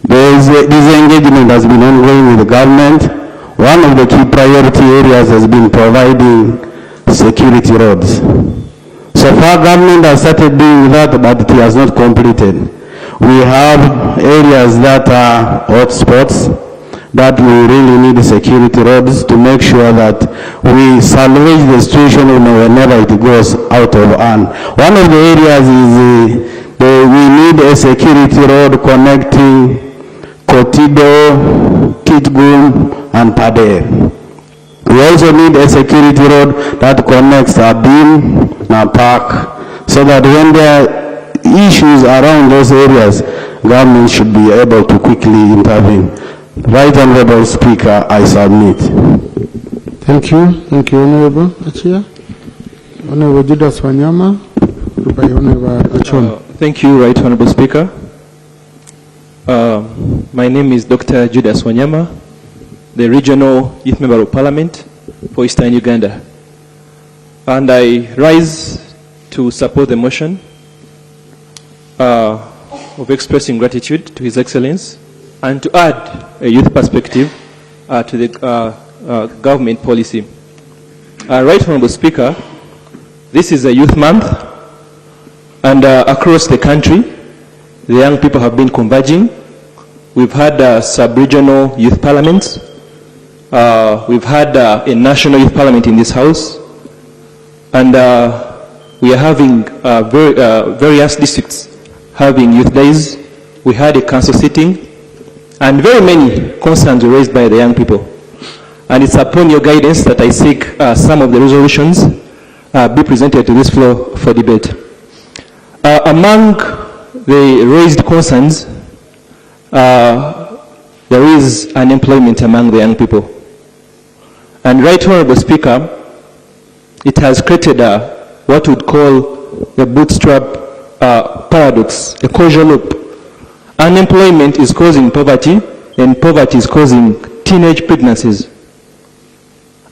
This engagement has been ongoing with the government. One of the key priority areas has been providing security roads. So far, government has started doing that, but it has not completed. We have areas that are hotspots that we really need security roads to make sure that we salvage the situation whenever it goes out of hand. One of the areas is we need a security road connecting Kotido, Kitgum, and Pade. We also need a security road that connects Abim and Park, so that when there are issues around those areas, government should be able to quickly intervene. Right Honorable Speaker, I submit. Thank you, Honorable Achia. Honorable Judas Wanyama, by Honorable Achon. Thank you, Right Honorable Speaker. My name is Dr. Judas Wanyama, the Regional Youth Member of Parliament for Eastern Uganda. And I rise to support the motion of expressing gratitude to His Excellency and to add a youth perspective to the government policy. Right Honorable Speaker, this is a youth month, and across the country, the young people have been converging. We've had sub-regional youth parliaments. We've had a national youth parliament in this house. And we are having various districts having youth days. We had a council sitting, and very many concerns were raised by the young people. And it's upon your guidance that I seek some of the resolutions be presented to this floor for debate. Among the raised concerns, there is unemployment among the young people. And Right Honorable Speaker, it has created what we'd call the bootstrap paradox, a causal loop. Unemployment is causing poverty, and poverty is causing teenage pregnancies.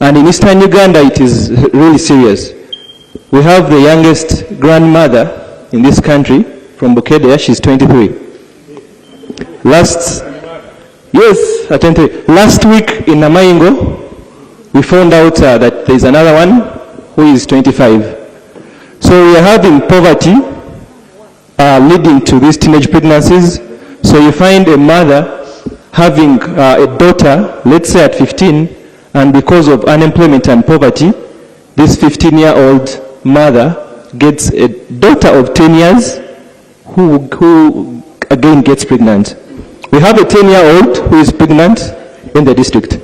And in Eastern Uganda, it is really serious. We have the youngest grandmother in this country from Bukedea. She's 23. Last week in Namaingo, we found out that there's another one who is 25. So we are having poverty leading to these teenage pregnancies. So you find a mother having a daughter, let's say at 15, and because of unemployment and poverty, this 15-year-old mother gets a daughter of 10 years who again gets pregnant. We have a 10-year-old who is pregnant in the district.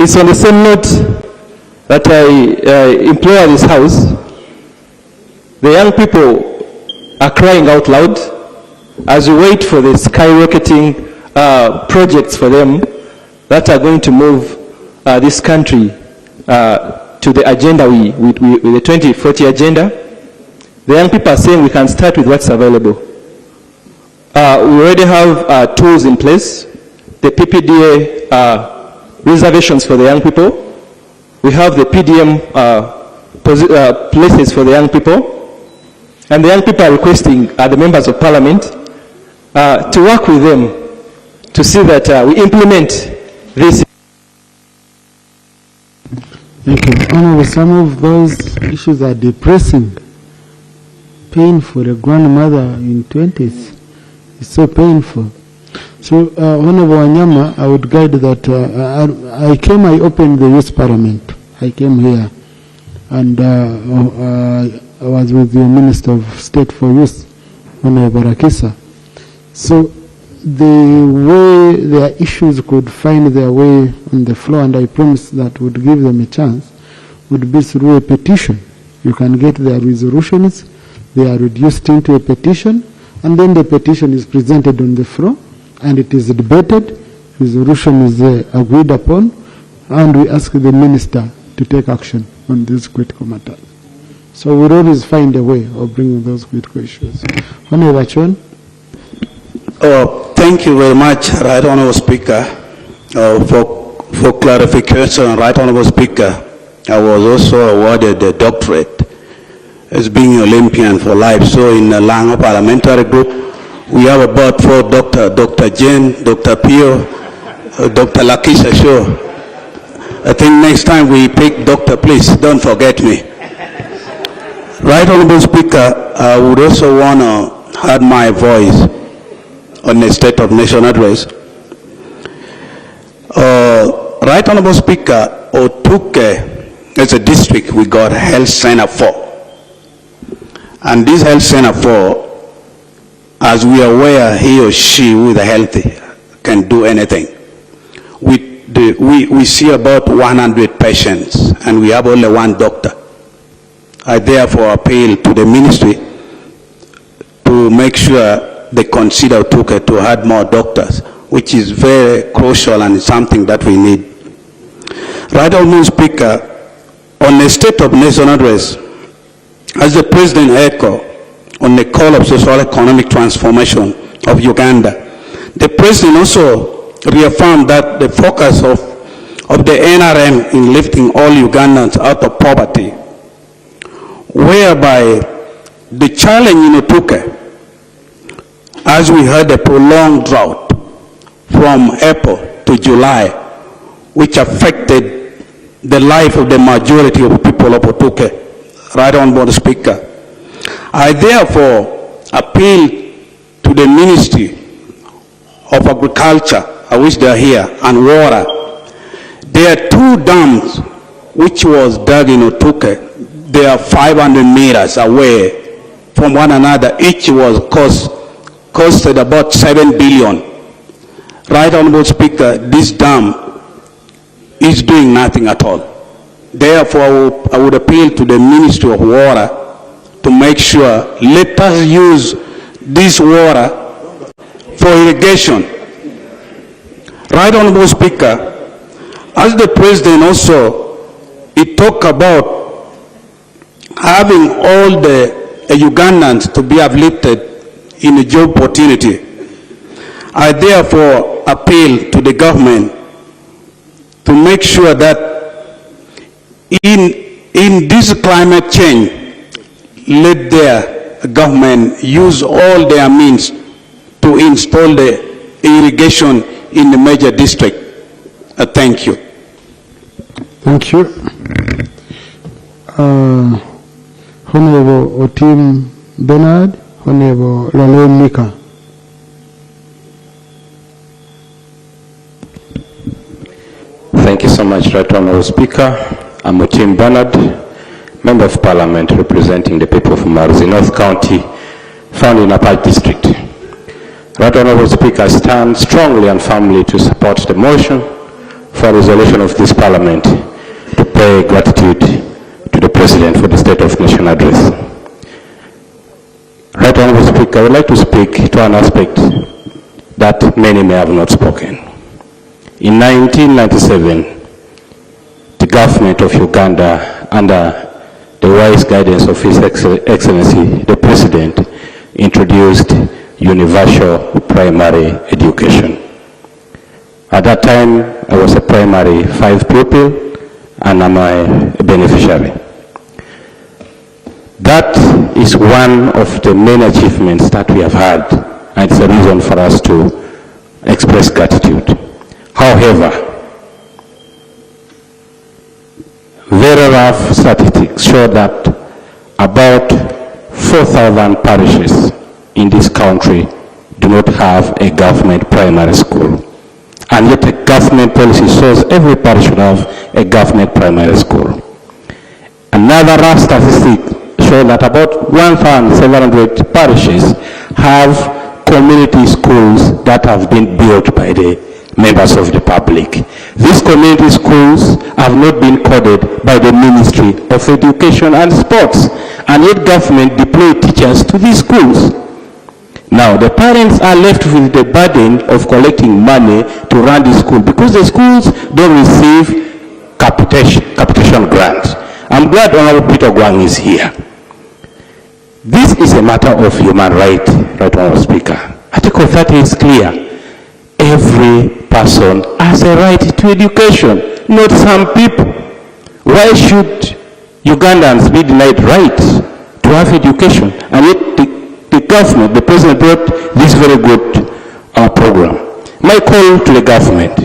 It's on the same note that I implore this house. The young people are crying out loud as we wait for the skyrocketing projects for them that are going to move this country to the agenda, with the 2040 agenda. The young people are saying we can start with what's available. We already have tools in place, the PPDA reservations for the young people. We have the PDM places for the young people. And the young people are requesting the members of parliament to work with them to see that we implement this. Thank you. Honorable, some of those issues are depressing. Pain for a grandmother in 20s. It's so painful. So, Honorable Wanyama, I would guide that. I opened the youth parliament. I came here, and I was with the Minister of State for Youth, Honorable Barakisa. So, the way their issues could find their way on the floor, and I promised that would give them a chance, would be through a petition. You can get their resolutions, they are reduced into a petition, and then the petition is presented on the floor, and it is debated, resolution is agreed upon, and we ask the minister to take action on these critical matters. So we'll always find a way of bringing those critical issues. Honorable Achon. Thank you very much, Right Honorable Speaker, for clarification. Right Honorable Speaker, I was also awarded a doctorate as being an Olympian for life. So in the Lango Parliamentary Group, we have about 4 doctors, Dr. Jane, Dr. Pio, Dr. Lakisha Shaw. I think next time we pick doctor, please don't forget me. Right Honorable Speaker, I would also want to add my voice on the State of Nation address. Right Honorable Speaker, Otuke is a district we got health center for. And this health center for, as we are aware, he or she who is healthy can do anything. We see about 100 patients and we have only 1 doctor. I therefore appeal to the ministry to make sure they consider Tuke to add more doctors, which is very crucial and something that we need. Right Honourable Speaker, on the State of Nation address, as the President echoed on the call of socio-economic transformation of Uganda, the President also reaffirmed that the focus of the NRM in lifting all Ugandans out of poverty, whereby the challenge in Tuke, as we heard, a prolonged drought from April to July, which affected the life of the majority of people of Tuke. Right Honourable Speaker, I therefore appeal to the Ministry of Agriculture, I wish they are here, and Water. There are 2 dams which was dug in Otuke. They are 500 meters away from one another. Each was costed about 7 billion. Right Honourable Speaker, this dam is doing nothing at all. Therefore, I would appeal to the Ministry of Water to make sure, let us use this water for irrigation. Right Honourable Speaker, as the President also, he talked about having all the Ugandans to be uplifted in a job opportunity. I therefore appeal to the government to make sure that in this climate change, let their government use all their means to install the irrigation in the major district. Thank you. Thank you. Honorable Otim Bernard, Honorable Laloy Mika. Thank you so much, Right Honourable Speaker. I'm Otim Bernard, Member of Parliament representing the people of Maruzi North County, found in Apaj District. Right Honourable Speaker, I stand strongly and firmly to support the motion for resolution of this Parliament to pay gratitude to the President for the State of Nation address. Right Honourable Speaker, I would like to speak to an aspect that many may have not spoken. In 1997, the government of Uganda, under the wise guidance of His Excellency, the President, introduced universal primary education. At that time, I was a primary 5 pupil, and I'm a beneficiary. That is one of the main achievements that we have had, and it's a reason for us to express gratitude. However, very rough statistics show that about 4,000 parishes in this country do not have a government primary school. And yet a government policy shows every parish should have a government primary school. Another rough statistic shows that about 1,700 parishes have community schools that have been built by the members of the public. These community schools have not been coded by the Ministry of Education and Sports, and yet government deploy teachers to these schools. Now, the parents are left with the burden of collecting money to run the school because the schools don't receive capitation grants. I'm glad Honorable Peter Gwang is here. This is a matter of human right, Right Honourable Speaker. Article 30 is clear. Every person has a right to education, not some people. Why should Ugandans be denied rights to have education? And yet the government, the President brought this very good program. My call to the government,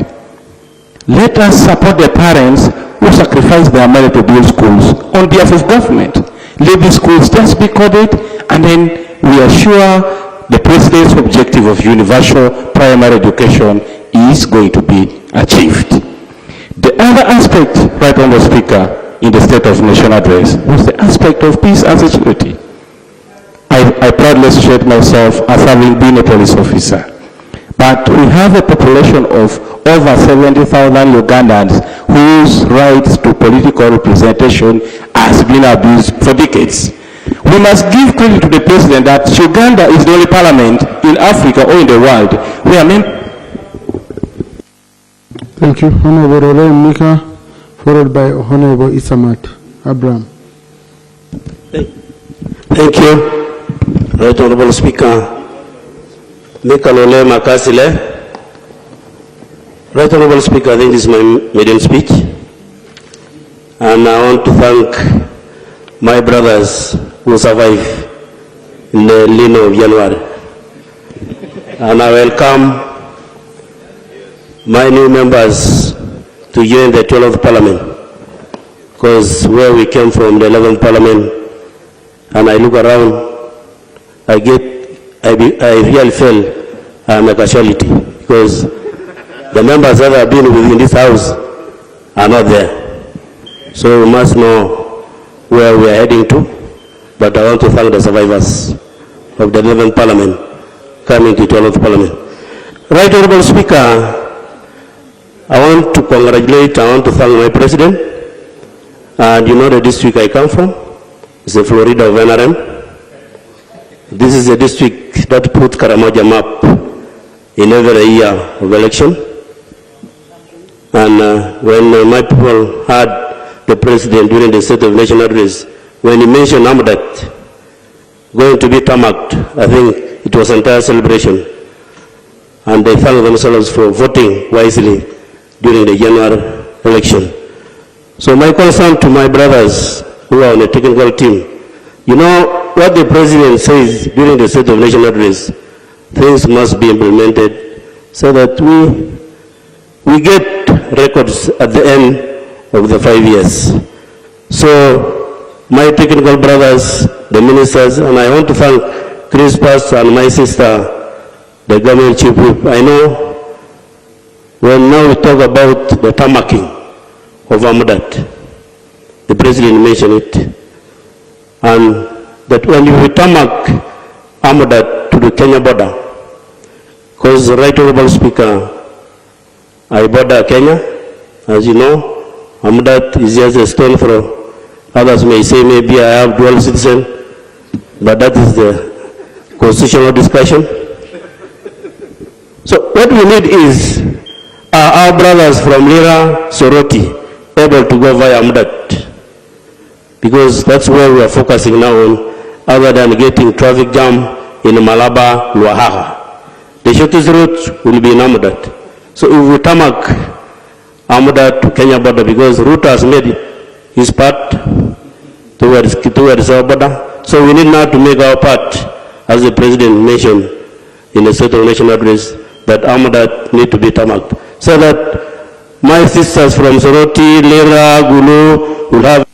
let us support the parents who sacrifice their money to build schools on behalf of government. Let the schools just be coded, and then we are sure the President's objective of universal primary education is going to be achieved. The other aspect, Right Honourable Speaker, in the State of Nation address was the aspect of peace and security. I proudly associate myself as having been a police officer. But we have a population of over 70,000 Ugandans whose rights to political representation has been abused for decades. We we must give credit to the president that Uganda is the only parliament in Africa or in the world where Thank you. Honorable Ole Mika, followed by Honorable Isamat Abraham. Thank you, Right Honorable Speaker. Mika Ole Makasile. Right Honorable Speaker, I think this is my maiden speech. And I want to thank my brothers who survived in the Lino of January. And I welcome my new members to join the 12th Parliament, because where we came from, the 11th Parliament, and I look around, I really feel I'm a casualty, because the members that have been within this house are not there. So we must know where we are heading to, but I want to thank the survivors of the 11th Parliament coming to 12th Parliament. Right Honorable Speaker, I want to congratulate, I want to thank my president, and you know the district I come from, it's the Florida of NRM. This is a district that put Karamoja map in every year of election. And when my people had the president during the State of Nation address, when he mentioned Amdat going to be tarmacked, I think it was an entire celebration. And they thank themselves for voting wisely during the January election. So my concern to my brothers who are on the technical team, you know what the president says during the State of Nation address, things must be implemented so that we get records at the end of the 5 years. So my technical brothers, the ministers, and I want to thank Chris Pass and my sister, the government chief whip. I know when now we talk about the tarmacking of Amudat, the president mentioned it, and that when you tarmac Amudat to the Kenya border, because Right Honorable Speaker, I border Kenya, as you know, Amudat is just a stone throw. Others may say maybe I have dual citizen, but that is the constitutional discussion. So what we need is, are our brothers from Lira, Soroti, able to go via Amudat? Because that's where we are focusing now on, other than getting traffic jam in Malaba, Luahaha. The shortest route will be in Amudat. So if we tarmac Amudat to Kenya border, because Ruto has made his part towards our border, so we need now to make our part, as the president mentioned in the State of Nation address, that Amudat need to be tarmacked, so that my sisters from Soroti, Lira, Gulu will have.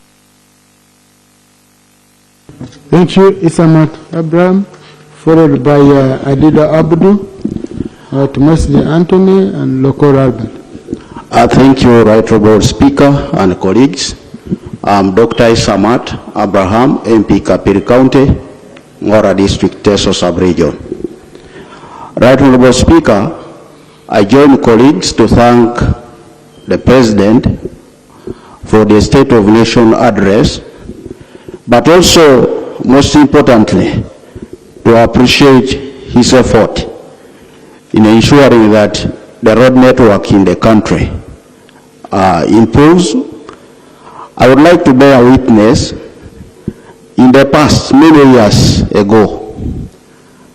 Thank you, Isamat Abraham, followed by Adida Abdu, Tomasji Anthony, and Lokor Albert. Thank you, Right Honorable Speaker and colleagues. I'm Dr. Isamat Abraham, MP Kapiri County, Ngora District, Teso Sub-Region. Right Honorable Speaker, I join colleagues to thank the President for the State of Nation address, but also, most importantly, to appreciate his effort in ensuring that the road network in the country improves. I would like to bear witness, in the past, many years ago,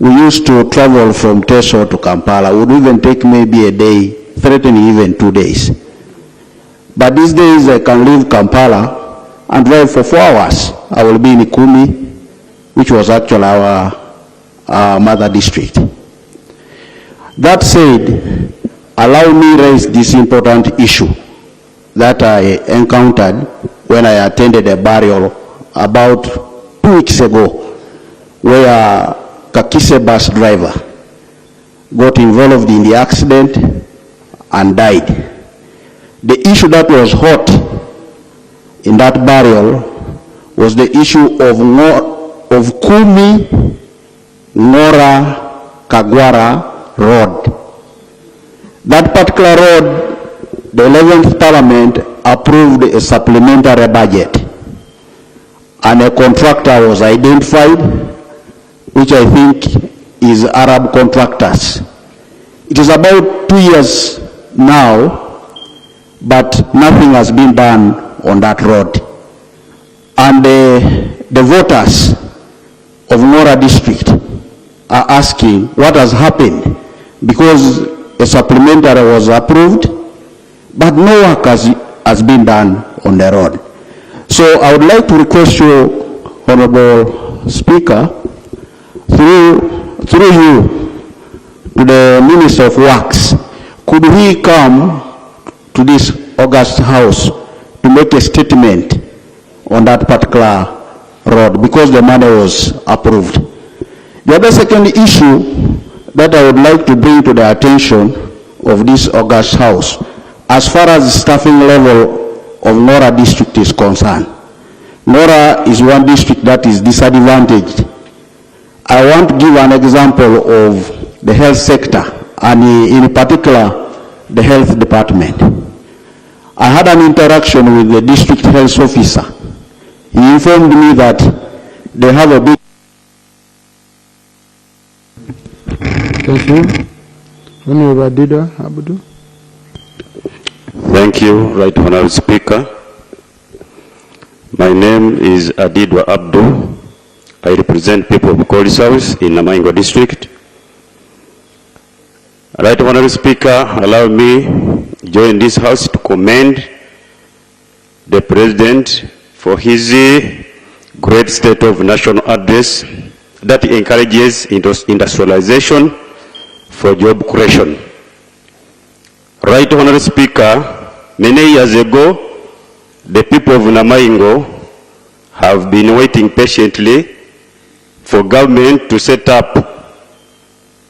we used to travel from Teso to Kampala. It would even take maybe a day, threatening even 2 days. But these days I can leave Kampala and drive for 4 hours. I will be in Ikumi, which was actually our mother district. That said, allow me raise this important issue that I encountered when I attended a burial about 2 weeks ago, where Kakise bus driver got involved in the accident and died. The issue that was hot in that burial was the issue of Kumi Ngora Kagwara Road. That particular road, the 11th Parliament approved a supplementary budget. and a contractor was identified, which I think is Arab contractors. It is about 2 years now, but nothing has been done on that road. And the voters of Ngora district are asking what has happened, because a supplementary was approved, but no work has been done on the road. So I would like to request you, Honorable Speaker, through you to the Minister of Works, could he come to this August House to make a statement on that particular road, because the money was approved. The other second issue that I would like to bring to the attention of this August House, as far as the staffing level of Ngora district is concerned. Ngora is one district that is disadvantaged. I want to give an example of the health sector, and in particular the health department. I had an interaction with the district health officer. He informed me that they have a big... Thank you. Honorable Adida Abudu. Thank you, Right Honorable Speaker. My name is Adidwa Abdu. I represent people of Koli South in Namaingo district. Right Honorable Speaker, allow me join this house to commend the President for his great State of National Address that encourages industrialization for job creation. Right Honorable Speaker, many years ago, the people of Namaingo have been waiting patiently for government to set up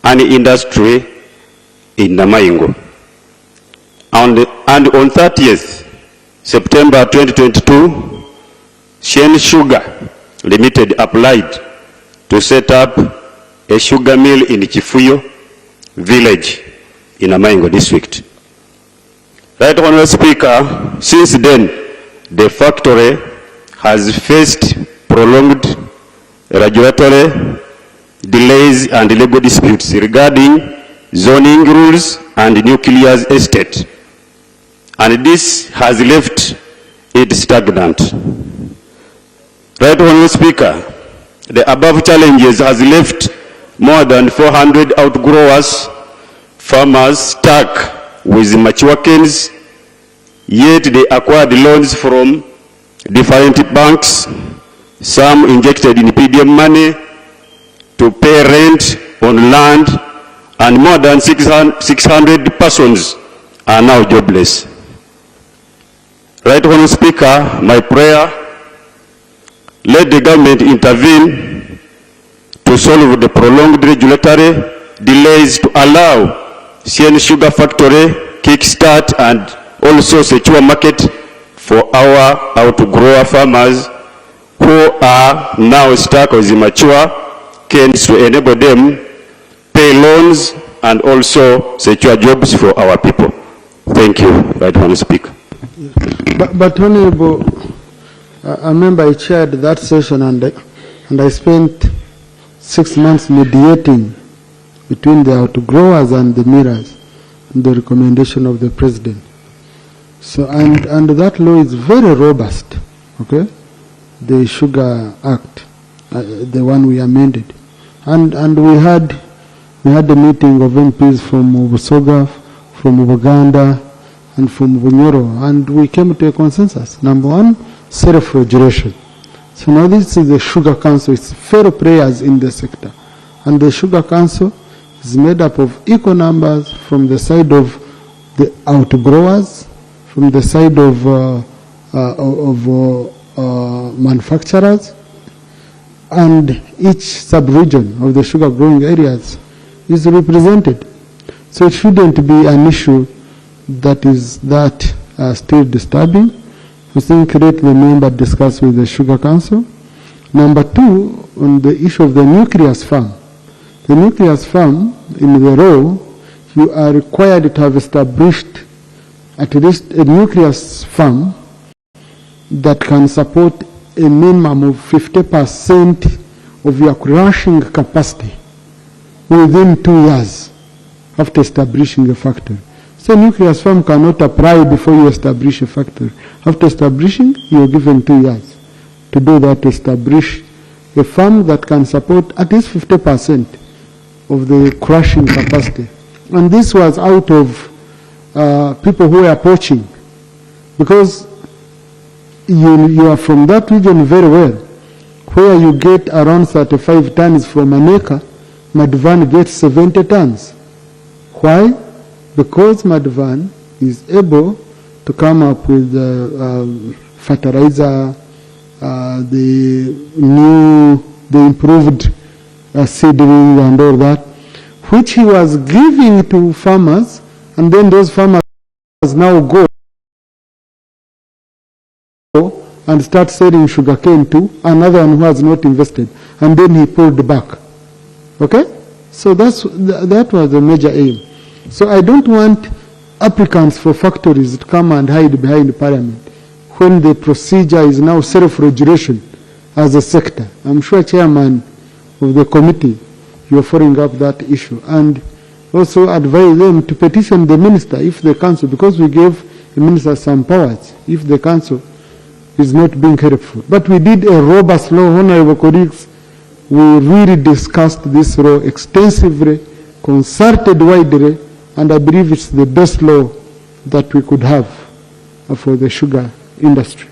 an industry in Namaingo. And on 30th September 2022, Shen Sugar Limited applied to set up a sugar mill in Chifuyo village in Namaingo district. Right Honorable Speaker, since then, the factory has faced prolonged regulatory delays and legal disputes regarding zoning rules and nuclear estate, and this has left it stagnant. Right Honorable Speaker, the above challenges has left more than 400 outgrowers, farmers stuck with mature canes, yet they acquired loans from different banks, some injected in PDM money to pay rent on land, and more than 600 persons are now jobless. Right Honorable Speaker, my prayer, let the government intervene to solve the prolonged regulatory delays to allow CN Sugar Factory kickstart and also secure market for our outgrower farmers who are now stuck with immature canes, to enable them pay loans and also secure jobs for our people. Thank you, Right Honorable Speaker. But Honorable, I remember I chaired that session, and I spent 6 months mediating between the outgrowers and the millers, and the recommendation of the President. So, and that law is very robust, okay? The Sugar Act, the one we amended. And we had a meeting of MPs from Busoga, from Uganda, and from Bunyoro, and we came to a consensus. Number one, self-regulation. So now this is the Sugar Council. It's fair players in the sector. And the Sugar Council is made up of equal numbers from the side of the outgrowers, from the side of manufacturers, and each sub-region of the sugar growing areas is represented. So it shouldn't be an issue that is still disturbing. I think let the member discuss with the Sugar Council. Number two, on the issue of the nucleus farm. The nucleus farm, in the law, you are required to have established at least a nucleus farm that can support a minimum of 50% of your crushing capacity within 2 years after establishing a factory. So nucleus farm cannot apply before you establish a factory. After establishing, you are given 2 years to do that, to establish a farm that can support at least 50% of the crushing capacity. And this was out of people who were poaching, because you are from that region very well, where you get around 35 tons from an acre, Madvan gets 70 tons. Why? Because Madvan is able to come up with fertilizer, the improved seedling and all that, which he was giving to farmers, and then those farmers now go and start selling sugarcane to another one who has not invested, and then he pulled back. Okay? So that was the major aim. So I don't want applicants for factories to come and hide behind Parliament when the procedure is now self-regulation as a sector. I'm sure, Chairman of the committee, you're following up that issue. And also advise them to petition the minister if the council, because we gave the minister some powers, if the council is not being helpful. But we did a robust law, honorable colleagues. We really discussed this law extensively, consulted widely, and I believe it's the best law that we could have for the sugar industry.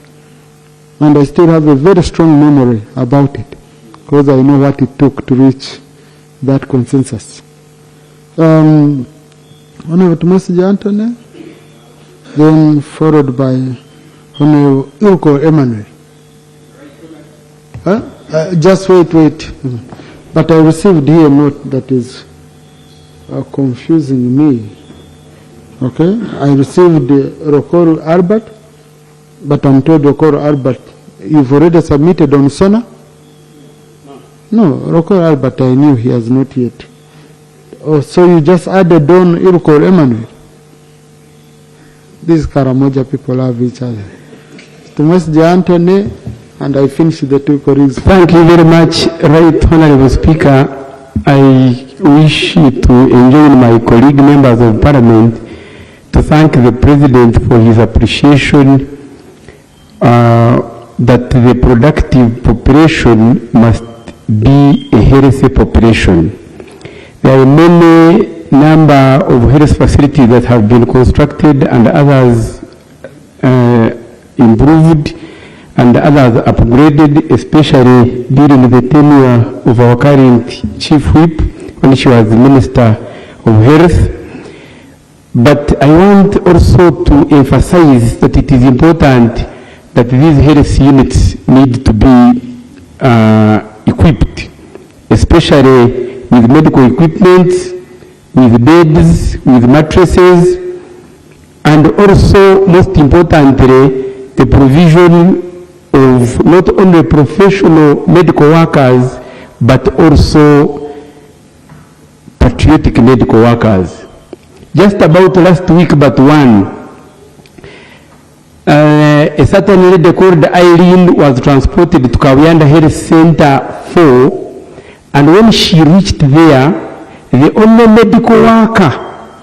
And I still have a very strong memory about it, because I know what it took to reach that consensus. Honorable Thomas Anthony, then followed by Honorable Ilko Emmanuel. Just wait. But I received here a note that is confusing me. Okay? I received Rokoro Albert, but I'm told Rokoro Albert, you've already submitted on Sona? No, Rokoro Albert, I knew he has not yet. Oh, so you just added on Ilko Emmanuel? These Karamoja people love each other. Thomas Anthony, and I finish the two colleagues. Thank you very much, Right Honorable Speaker. I wish to join my colleague members of Parliament to thank the President for his appreciation that the productive population must be a healthy population. There are many number of health facilities that have been constructed and others improved and others upgraded, especially during the tenure of our current Chief Whip when she was Minister of Health. But I want also to emphasize that it is important that these health units need to be equipped, especially with medical equipment, with beds, with mattresses, and also, most importantly, the provision of not only professional medical workers, but also patriotic medical workers. Just about last week, but one, a certain lady called Eileen was transported to Kawianda Health Center 4, and when she reached there, the only medical worker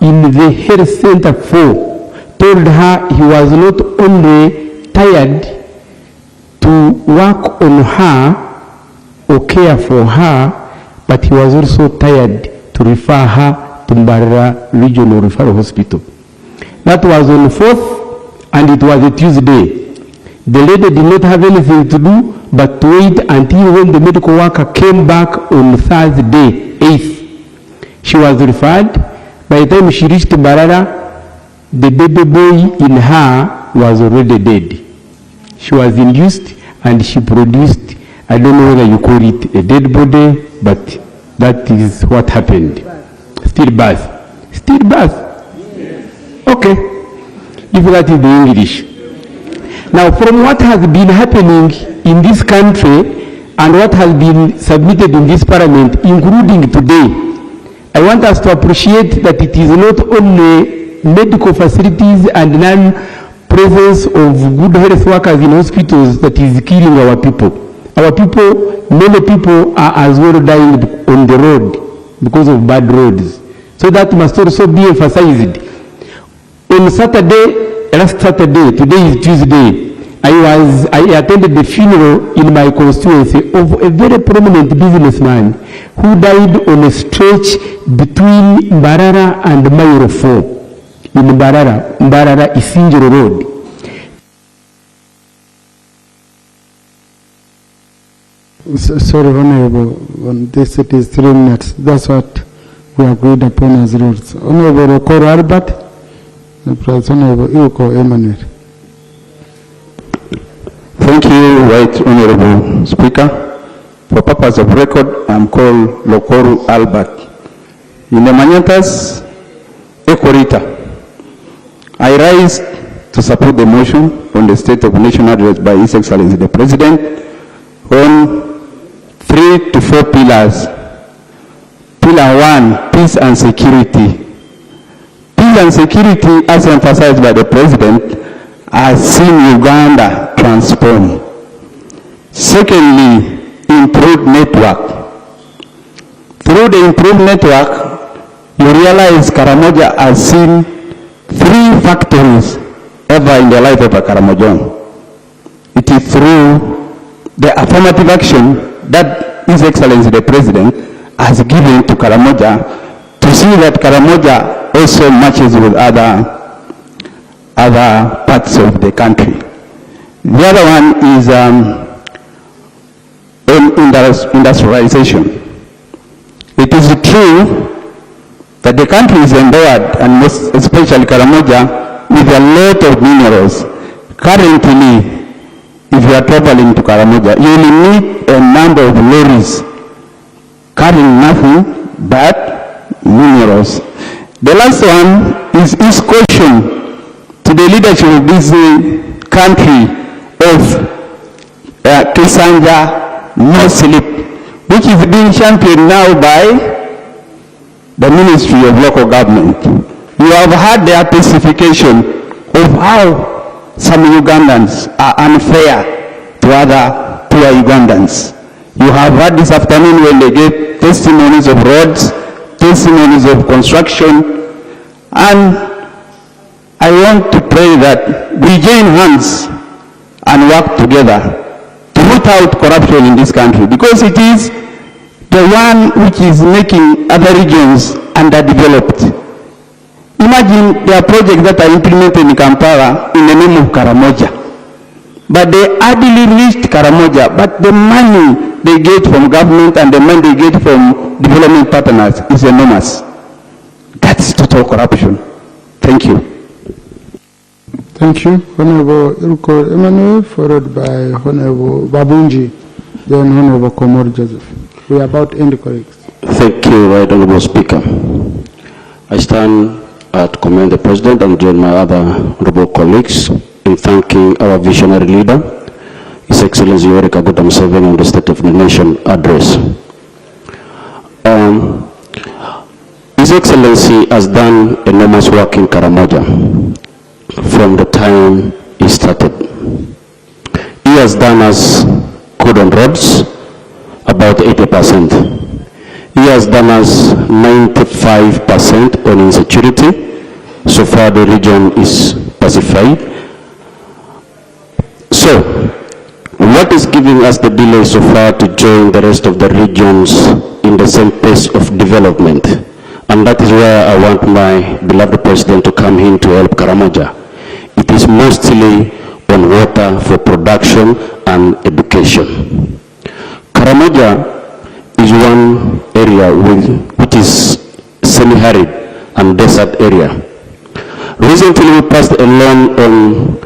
in the Health Center 4 told her he was not only tired to work on her or care for her, but he was also tired to refer her to Mbarara Regional Referral Hospital. That was on 4th, and it was a Tuesday. The lady did not have anything to do but to wait until when the medical worker came back on Thursday, 8th. She was referred. By the time she reached Mbarara, the baby boy in her was already dead. She was induced and she produced, I don't know whether you call it a dead body, but that is what happened. Stillbirth. Stillbirth. Okay. If that is the English. Now, from what has been happening in this country and what has been submitted in this Parliament, including today, I want us to appreciate that it is not only medical facilities and presence of good health workers in hospitals that is killing our people. Our people, many people are as well dying on the road because of bad roads. So that must also be emphasized. On Saturday, last Saturday, today is Tuesday, I attended the funeral in my constituency of a very prominent businessman who died on a stretch between Mbarara and Mile 4 in Mbarara Isinjiro Road. Sorry, Honorable, on this it is 3 minutes. That's what we agreed upon as rules. Honorable Okoro Albert, the President Honorable Iuko Emmanuel. Thank you, Right Honorable Speaker. For purpose of record, I'm called Lokoru Albert. In the Manyatas, Ekorita, I rise to support the motion on the State of Nation address by His Excellency the President on 3 to 4 pillars. Pillar 1, peace and security. Peace and security, as emphasized by the President, has seen Uganda transform. Secondly, improved network. Through the improved network, you realize Karamoja has seen 3 factories ever in the life of a Karamojan. It is through the affirmative action that His Excellency the President has given to Karamoja to see that Karamoja also matches with other parts of the country. The other one is industrialization. It is true that the country is endowed, and most especially Karamoja, with a lot of minerals. Currently, if you are traveling to Karamoja, you will meet a number of lorries carrying nothing but minerals. The last one is his question to the leadership of this country of Kisanja No Sleep, which is being championed now by the Ministry of Local Government. You have heard their specification of how some Ugandans are unfair to other poor Ugandans. You have heard this afternoon when they gave testimonies of roads, testimonies of construction, and I want to pray that we join hands and work together to root out corruption in this country, because it is the one which is making other regions underdeveloped. Imagine there are projects that are implemented in Kampala in the name of Karamoja, but they hardly reached Karamoja, but the money they get from government and the money they get from development partners is enormous. That's total corruption. Thank you. Thank you. Honorable Iuko Emmanuel, followed by Honorable Babunji, then Honorable Komor Joseph. We are about to end, colleagues. Thank you, Right Honorable Speaker. I stand to commend the President and join my other honorable colleagues in thanking our visionary leader, His Excellency Yoweri Kaguta Museveni, on the State of the Nation address. His Excellency has done enormous work in Karamoja from the time he started. He has done us good on roads, about 80%. He has done us 95% on insecurity. So far the region is pacified. So, what is giving us the delay so far to join the rest of the regions in the same pace of development? And that is where I want my beloved President to come in to help Karamoja. It is mostly on water for production and education. Karamoja is one area which is semi-arid and desert area. Recently we passed a law on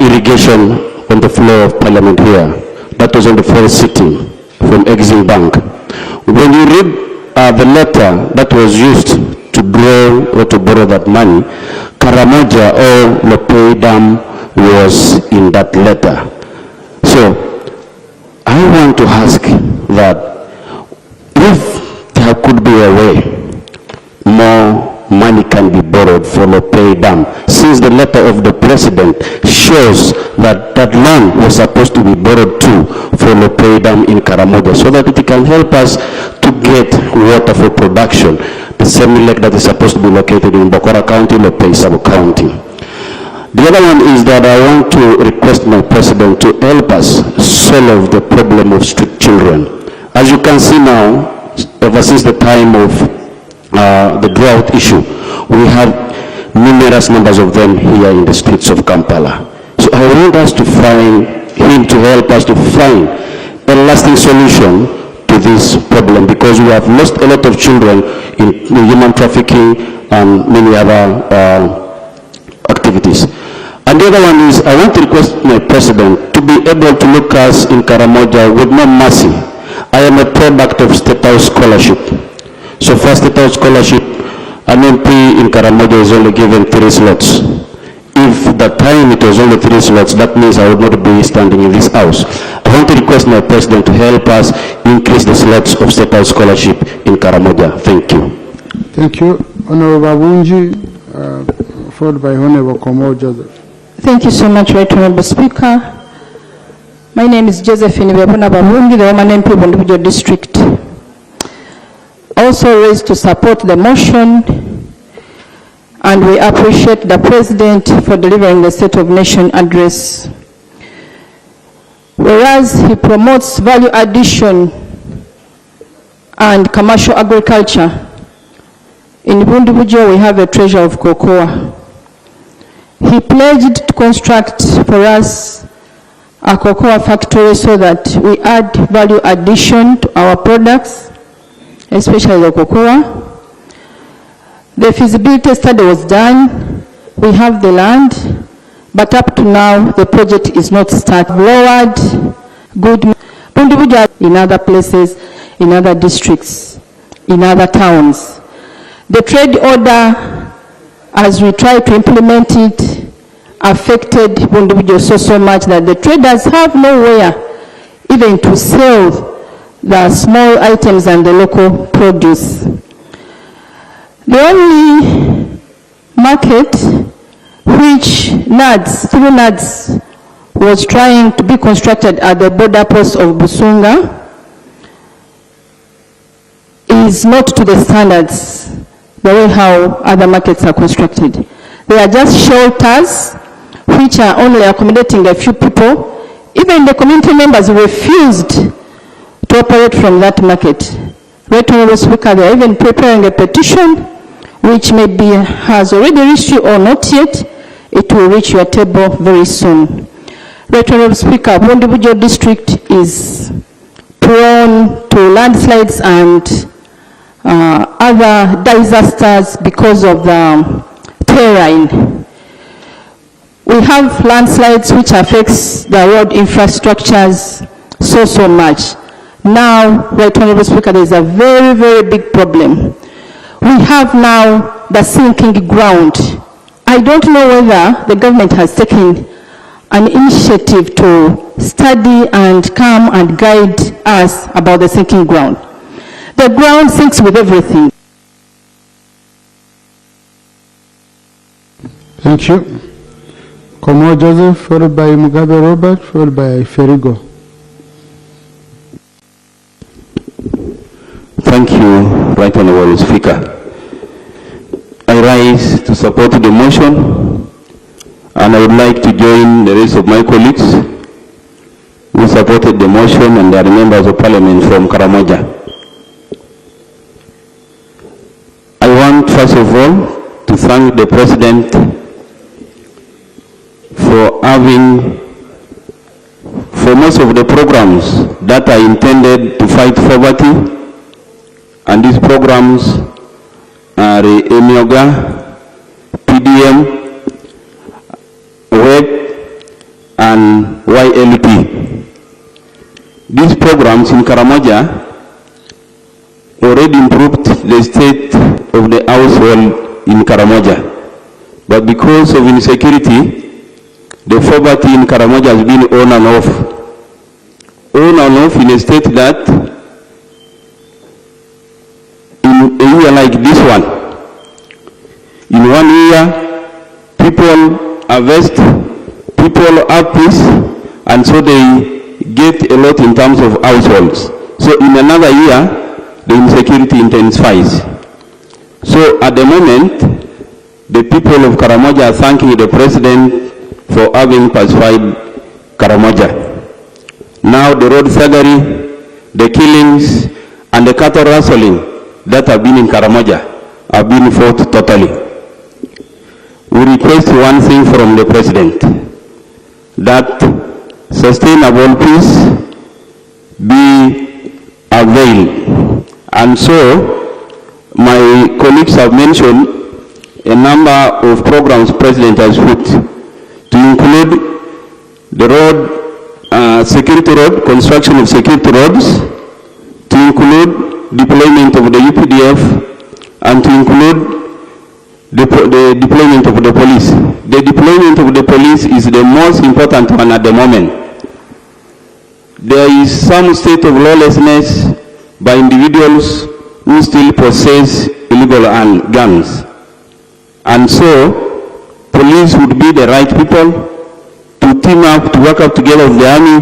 irrigation on the floor of Parliament here. That was on the first sitting from Exim Bank. When you read the letter that was used to draw or to borrow that money, Karamoja or Lopei Dam was in that letter. So I want to ask that if there could be a way more money can be borrowed borrowed for Lopay Dam, since the letter of the president shows that that land was supposed to be borrowed too for Lopay Dam in Karamoja, so that it can help us to get water for production, the same lake that is supposed to be located in Bokora County, Lopay sub-county. The other one is that I want to request my president to help us solve the problem of street children. As you can see now, ever since the time of the drought issue, we have numerous numbers of them here in the streets of Kampala. So I want us to find him to help us to find a lasting solution to this problem, because we have lost a lot of children in human trafficking and many other activities. And the other one is, I want to request my president to be able to look us in Karamoja with more mercy. I am a product of State House scholarship. So for State House scholarship, an MP in Karamoja is only given 3 slots. If the time it was only 3 slots, that means I would not be standing in this house. I want to request my president to help us increase the slots of State House scholarship in Karamoja. Thank you. Thank you. Honorable Babunji, followed by Honorable Komo Joseph. Thank you so much, Right Honorable Speaker. My name is Josephine Babuna Babungi, the woman MP of Bundubujo District. Also raised to support the motion, and we appreciate the President for delivering the State of Nation address. Whereas he promotes value addition and commercial agriculture, in Bundubujo we have a treasure of cocoa. He pledged to construct for us a cocoa factory so that we add value addition to our products, especially the cocoa. The feasibility study was done. We have the land, but up to now the project is not started. Lowered good in other places, in other districts, in other towns. The trade order, as we try to implement it, affected Bundubujo so much that the traders have nowhere even to sell the small items and the local produce. The only market which through NADS was trying to be constructed at the border post of Busunga is not to the standards the way how other markets are constructed. They are just shelters which are only accommodating a few people. Even the community members refused to operate from that market. Right Honorable Speaker, they are even preparing a petition which maybe has already reached you or not yet. It will reach your table very soon. Right Honorable Speaker, Bundubujo District is prone to landslides and other disasters because of the terrain. We have landslides which affects the road infrastructures so much. Now, Right Honorable Speaker, there is a very big problem. We have now the sinking ground. I don't know whether the government has taken an initiative to study and come and guide us about the sinking ground. The ground sinks with everything. Thank you. Komo Joseph, followed by Mugabe Robert, followed by Ferigo. Thank you, Right Honorable Speaker. I rise to support the motion, and I would like to join the rest of my colleagues who supported the motion and the members of Parliament from Karamoja. I want, first of all, to thank the President for most of the programs that are intended to fight poverty, and these programs are EMIOGA, PDM, WEB, and YLP. These programs in Karamoja already improved the state of the household in Karamoja. But because of insecurity, the poverty in Karamoja has been on and off. On and off in a state that in a year like this one, In 1 year, people harvest, people have peace, and so they get a lot in terms of households. So in another year, the insecurity intensifies. So at the moment, the people of Karamoja are thanking the president for having pacified Karamoja. Now the road thuggery, the killings, and the cattle rustling that have been in Karamoja have been fought totally. We request one thing from the president, that sustainable peace be availed. And so my colleagues have mentioned a number of programs the president has put to include the road, security road, construction of security roads, to include deployment of the UPDF, and to include the deployment of the police. The deployment of the police is the most important one at the moment. There is some state of lawlessness by individuals who still possess illegal guns. And so, police would be the right people to team up, to work up together with the army,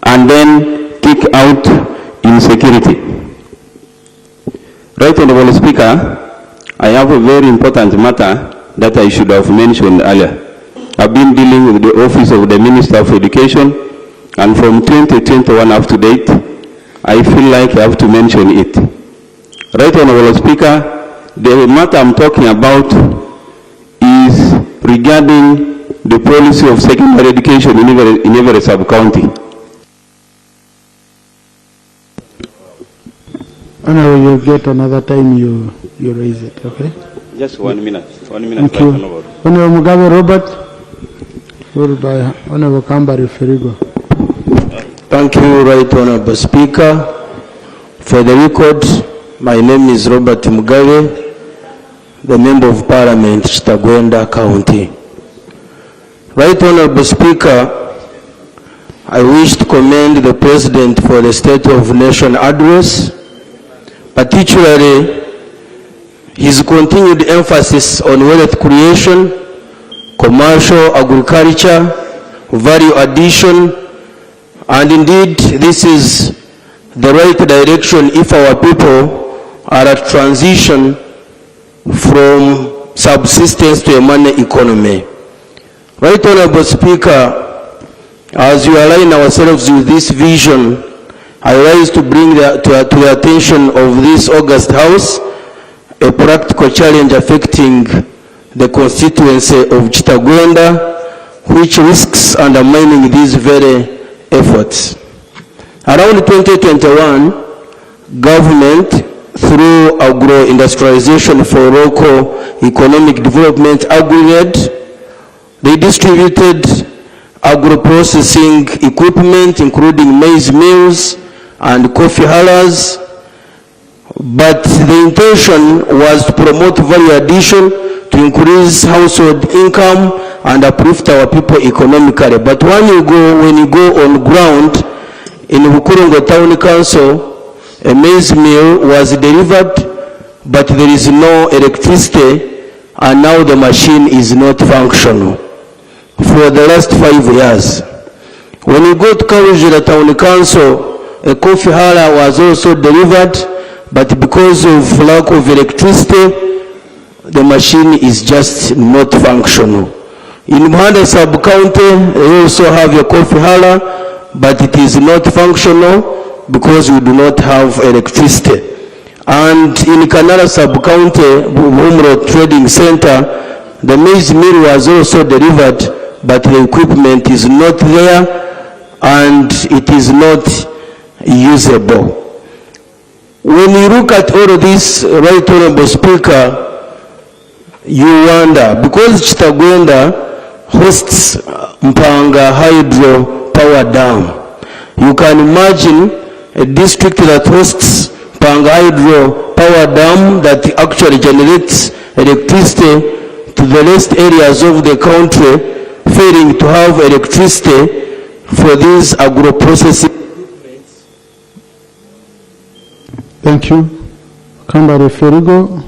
and then kick out insecurity. Right Honorable Speaker, I have a very important matter that I should have mentioned earlier. I've been dealing with the Office of the Minister of Education, and from 2021 up to date, I feel like I have to mention it. Right Honorable Speaker, the matter I'm talking about is regarding the policy of secondary education in every sub-county. Honorable, you'll get another time you raise it, okay? Just 1 minute. 1 minute. Thank you. Honorable Mugabe Robert, followed by Honorable Kambari Ferigo. Thank you, Right Honorable Speaker. For the record, my name is Robert Mugabe, the Member of Parliament, Kitagwenda County. Right Honorable Speaker, I wish to commend the President for the State of Nation address, particularly his continued emphasis on wealth creation, commercial agriculture, value addition, and indeed this is the right direction if our people are at transition from subsistence to a money economy. Right Honorable Speaker, as we align ourselves with this vision, I rise to bring to the attention of this august House a practical challenge affecting the constituency of Kitagwenda, which risks undermining these very efforts. Around 2021, government, through agro-industrialization for local economic development aggregate, they distributed agro-processing equipment, including maize mills and coffee hullers, but the intention was to promote value addition, to increase household income, and uplift our people economically. But when you go on ground, in Bukurongo Town Council, a maize mill was delivered, but there is no electricity, and now the machine is not functional for the last 5 years. When you go to Kawujira Town Council, a coffee huller was also delivered, but because of lack of electricity, the machine is just not functional. In Muhanda sub-county, they also have a coffee huller, but it is not functional because we do not have electricity. And in Kanara sub-county, Bumro Trading Center, the maize mill was also delivered, but the equipment is not there and it is not usable. When you look at all of this, Right Honorable Speaker, you wonder, because Kitagwenda hosts Mpanga Hydro Power Dam, you can imagine a district that hosts Mpanga Hydro Power Dam that actually generates electricity to the rest areas of the country, failing to have electricity for these agro-processing. Thank you. Kambari Ferigo,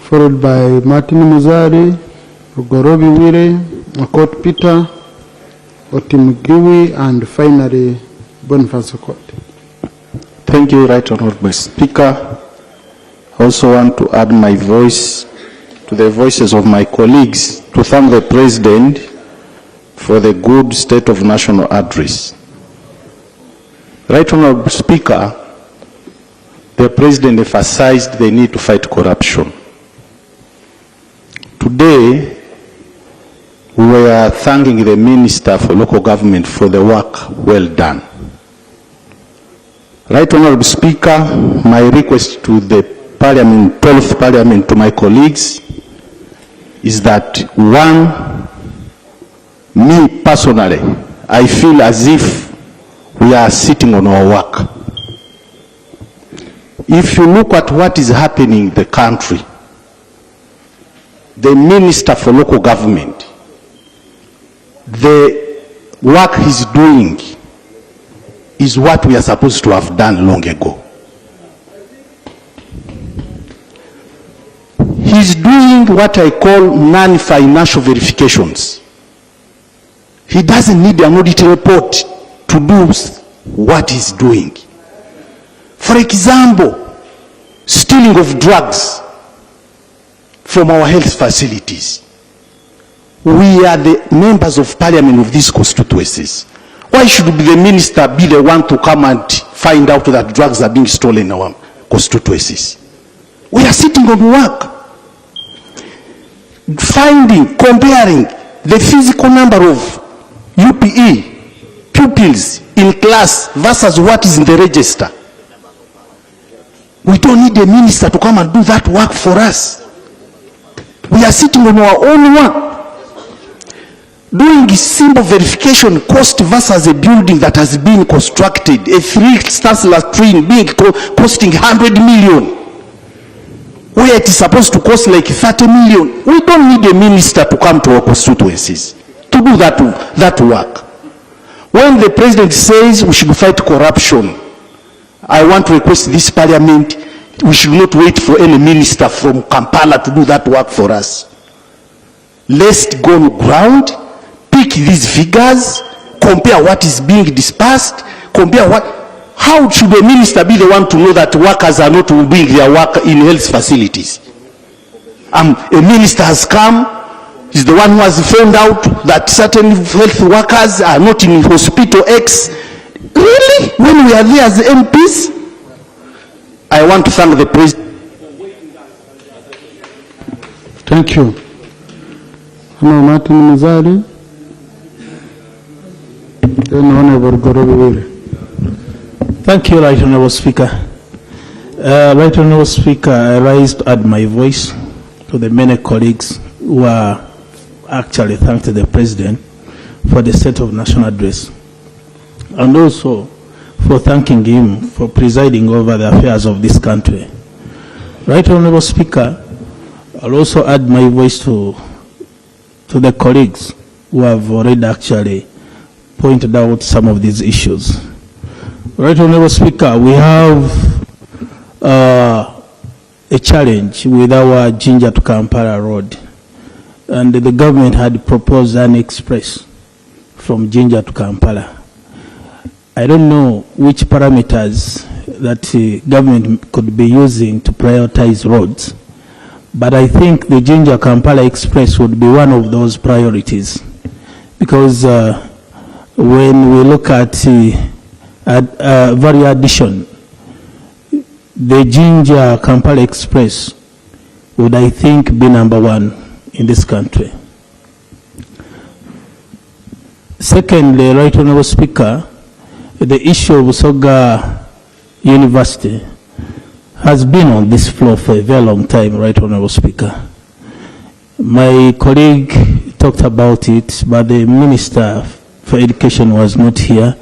followed by Martin Muzari, Rugorobi Wire, Okot Peter, Otimgiwi, and finally Boniface Okot. Thank you, Right Honorable Speaker. I also want to add my voice to the voices of my colleagues to thank the President for the good State of National Address. Right Honorable Speaker, the President emphasized the need to fight corruption. Today, we were thanking the Minister for Local Government for the work well done. Right Honorable Speaker, my request to the Parliament, 12th Parliament, to my colleagues, is that one, me personally, I feel as if we are sitting on our work. If you look at what is happening in the country, the Minister for Local Government, the work he's doing is what we are supposed to have done long ago. He's doing what I call non-financial verifications. He doesn't need an audit report to do what he's doing. For example, stealing of drugs from our health facilities. We are the members of Parliament of these constituencies. Why should the minister be the one to come and find out that drugs are being stolen in our constituencies? We are sitting on work. Finding, comparing the physical number of UPE pupils in class versus what is in the register. We don't need a minister to come and do that work for us. We are sitting on our own work. Doing simple verification cost versus a building that has been constructed, a 3-star latrine being costing 100 million. Where it is supposed to cost like 30 million. We don't need a minister to come to our constituencies to do that work. When the President says we should fight corruption, I want to request this Parliament, we should not wait for any minister from Kampala to do that work for us. Let's go on ground, pick these figures, compare what is being dispersed, compare what... How should a minister be the one to know that workers are not doing their work in health facilities? A minister has come, is the one who has found out that certain health workers are not in hospital X. Really? When we are there as MPs? I want to thank the President. Thank you. Honorable Martin Muzari, then Honorable Gorobi Wire. Thank you, Right Honorable Speaker. Right Honorable Speaker, I rise to add my voice to the many colleagues who are actually thanked the President for the State of National Address, and also for thanking him for presiding over the affairs of this country. Right Honorable Speaker, I'll also add my voice to the colleagues who have already actually pointed out some of these issues. Right Honorable Speaker, we have a challenge with our Jinja to Kampala road, and the government had proposed an express from Jinja to Kampala. I don't know which parameters that the government could be using to prioritize roads, but I think the Jinja Kampala express would be one of those priorities, because when we look at value addition, the Jinja Kampala Express would, I think, be number one in this country. Secondly, Right Honorable Speaker, the issue of Busoga University has been on this floor for a very long time, Right Honorable Speaker. My colleague talked about it, but the Minister for Education was not here.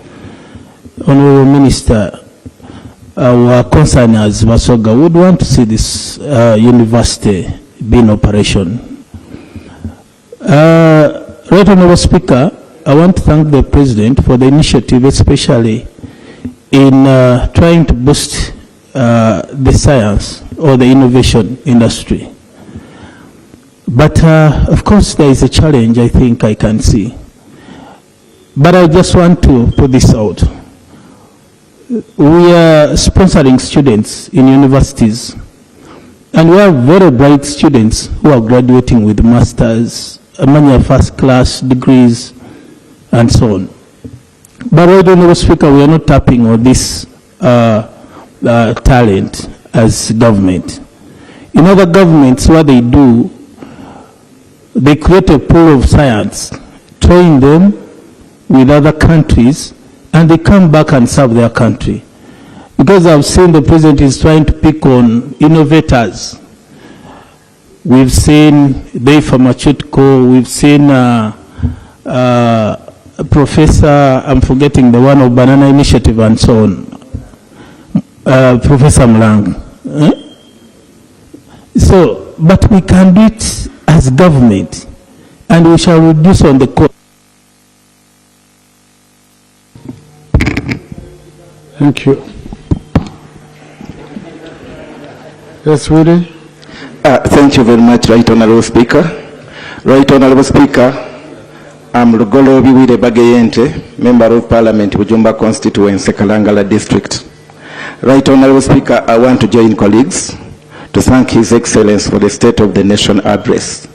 Honorable Minister, our concern as Busoga would want to see this university be in operation. Right Honorable Speaker, I want to thank the President for the initiative, especially in trying to boost the science or the innovation industry. But of course, there is a challenge I think I can see. But I just want to put this out. We are sponsoring students in universities, and we have very bright students who are graduating with masters, many first-class degrees, and so on. But I don't know, Speaker, we are not tapping on this talent as government. In other governments, what they do, they create a pool of science, train them with other countries, and they come back and serve their country. Because I've seen the president is trying to pick on innovators. We've seen Dave Pharmaceutical, we've seen Professor, I'm forgetting the one of Banana Initiative and so on, Professor Mlang. So, but we can do it as government, and we shall reduce on the cost. Thank you. Yes, Willie. Thank you very much, Right Honorable Speaker. Right Honorable Speaker, I'm Lugolo Biwire Bagayente, Member of Parliament, Bujumba Constituency, Kalangala District. Right Honorable Speaker, I want to join colleagues to thank His Excellency for the State of the Nation address.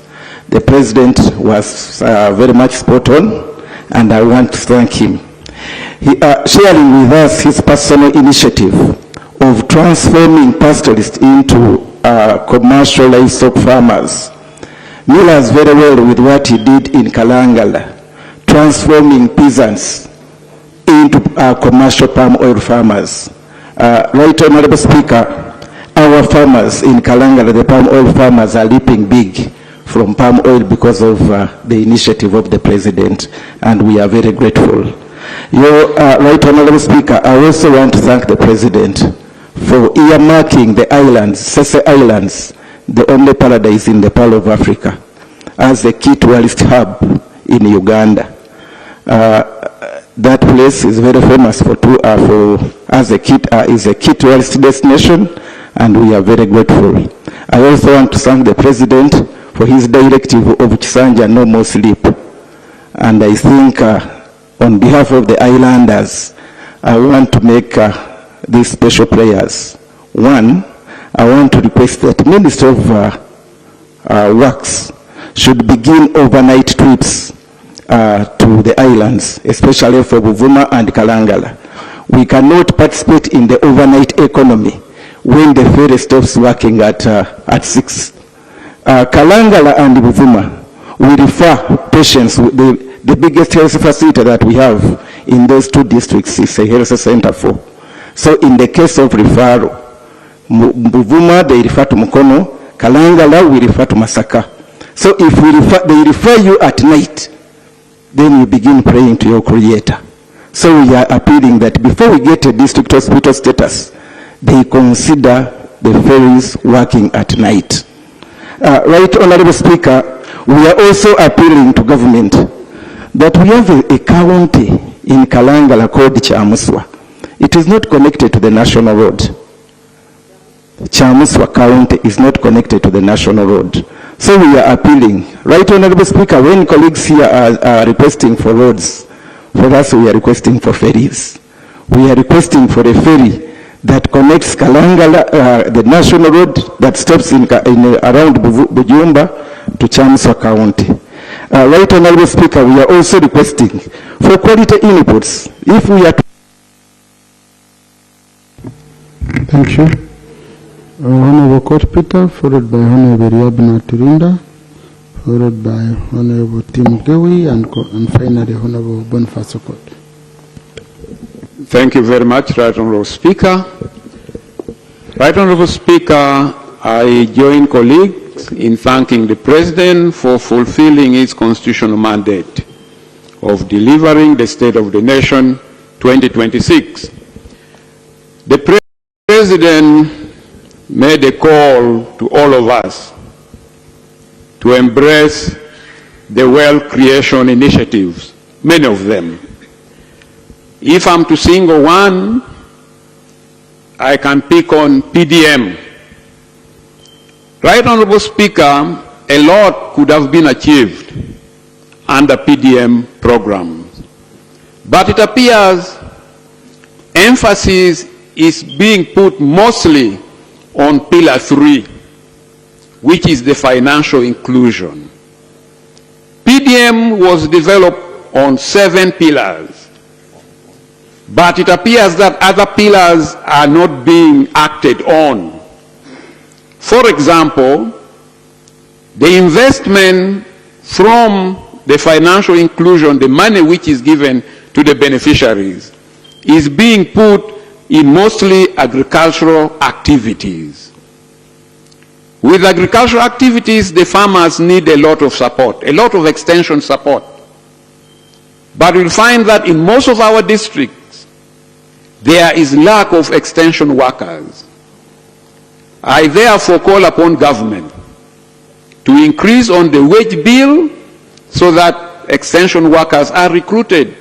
The President was very much spot on, and I want to thank him. He, sharing with us his personal initiative of transforming pastoralists into commercial livestock farmers mirrors very well with what he did in Kalangala, transforming peasants into commercial palm oil farmers. Right Honorable Speaker, our farmers in Kalangala, the palm oil farmers, are leaping big from palm oil because of the initiative of the President, and we are very grateful. Right Honorable Speaker, I also want to thank the President for earmarking the islands, Sese Islands, the only paradise in the Pearl of Africa, as a key tourist hub in Uganda. That place is very famous is a key tourist destination, and we are very grateful. I also want to thank the President for his directive of Chisanja, no more sleep. And I think on behalf of the islanders, I want to make these special prayers. One, I want to request that Minister of Works should begin overnight trips to the islands, especially for Buvuma and Kalangala. We cannot participate in the overnight economy when the ferry stops working at 6. Kalangala and Buvuma, we refer patients, the biggest health facility that we have in those two districts is a health center for. So in the case of referral, Buvuma, they refer to Mukono, Kalangala, we refer to Masaka. So if they refer you at night, then you begin praying to your Creator. So we are appealing that before we get a district hospital status, they consider the ferries working at night. Right Honorable Speaker, we are also appealing to government that we have a county in Kalangala called Chamuswa. It is not connected to the national road. Chamuswa County is not connected to the national road. So we are appealing. Right Honorable Speaker, when colleagues here are requesting for roads, for us we are requesting for ferries. We are requesting for a ferry that connects Kalangala, the national road that stops in around Bujumba to Chamuswa County. Right Honorable Speaker, we are also requesting for quality inputs. If we are Thank you. Honorable Court Peter, followed by Honorable Riabna Turinda, followed by Honorable Tim Gewi, and finally Honorable Boniface Okot. Thank you very much, Right Honorable Speaker. Right Honorable Speaker, I join colleagues in thanking the President for fulfilling his constitutional mandate of delivering the State of the Nation 2026. The President made a call to all of us to embrace the wealth creation initiatives, many of them. If I'm to single one, I can pick on PDM. Right Honorable Speaker, a lot could have been achieved under PDM programs. But it appears emphasis is being put mostly on Pillar 3, which is the financial inclusion. PDM was developed on 7 pillars, but it appears that other pillars are not being acted on. For example, the investment from the financial inclusion, the money which is given to the beneficiaries, is being put in mostly agricultural activities. With agricultural activities, the farmers need a lot of support, a lot of extension support. But we'll find that in most of our districts, there is lack of extension workers. I therefore call upon government to increase on the wage bill so that extension workers are recruited.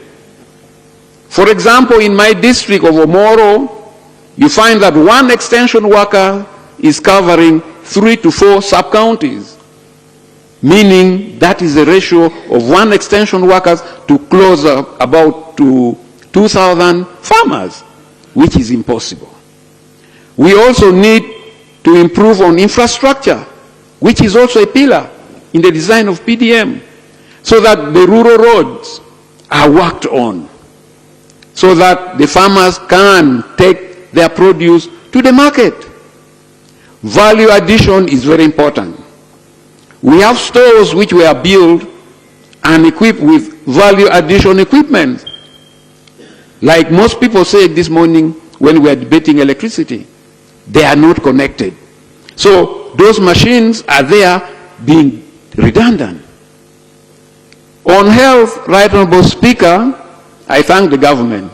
For example, in my district of Omoro, you find that one extension worker is covering 3 to 4 sub-counties, meaning that is a ratio of 1 extension workers to close about to 2,000 farmers, which is impossible. We also need to improve on infrastructure, which is also a pillar in the design of PDM, so that the rural roads are worked on, so that the farmers can take their produce to the market. Value addition is very important. We have stores which were built and equipped with value addition equipment. Like most people said this morning when we were debating electricity, they are not connected. So those machines are there being redundant. On health, Right Honorable Speaker, I thank the government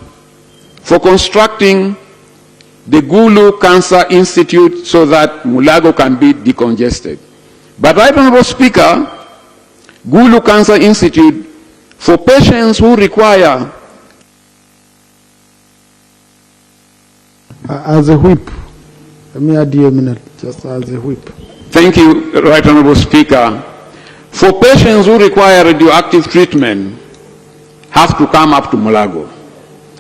for constructing the Gulu Cancer Institute so that Mulago can be decongested. But Right Honorable Speaker, Gulu Cancer Institute, for patients who require... As a whip, let me add you a minute, just as a whip. Thank you, Right Honorable Speaker. For patients who require radioactive treatment, have to come up to Mulago.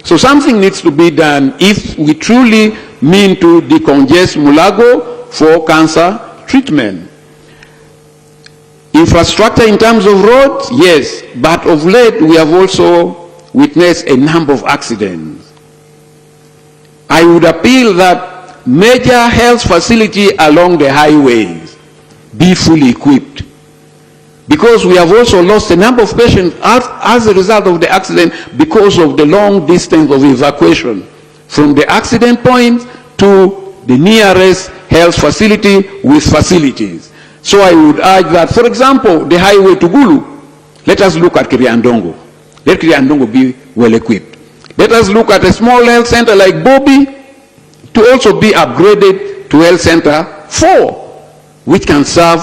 So something needs to be done if we truly mean to decongest Mulago for cancer treatment. Infrastructure in terms of roads, yes, but of late we have also witnessed a number of accidents. I would appeal that major health facility along the highways be fully equipped, because we have also lost a number of patients as a result of the accident because of the long distance of evacuation from the accident point to the nearest health facility with facilities. So I would urge that, for example, the highway to Gulu, let us look at Kiriandongo. Let Kiriandongo be well equipped. Let us look at a small health center like Bobi to also be upgraded to Health Center 4, which can serve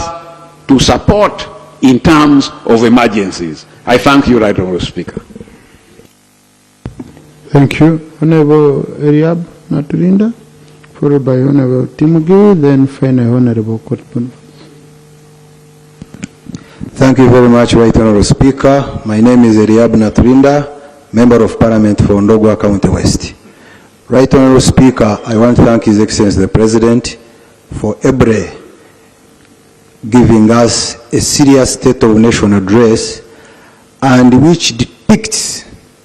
to support in terms of emergencies. I thank you, Right Honorable Speaker. Thank you. Honorable Eriab Naturinda, followed by Honorable Timugi, then finally Honorable Kotpun. Thank you very much, Right Honorable Speaker. My name is Eriab Naturinda, Member of Parliament for Ndogwa County West. Right Honorable Speaker, I want to thank His Excellency the President for giving us a serious State of Nation address, and which depicts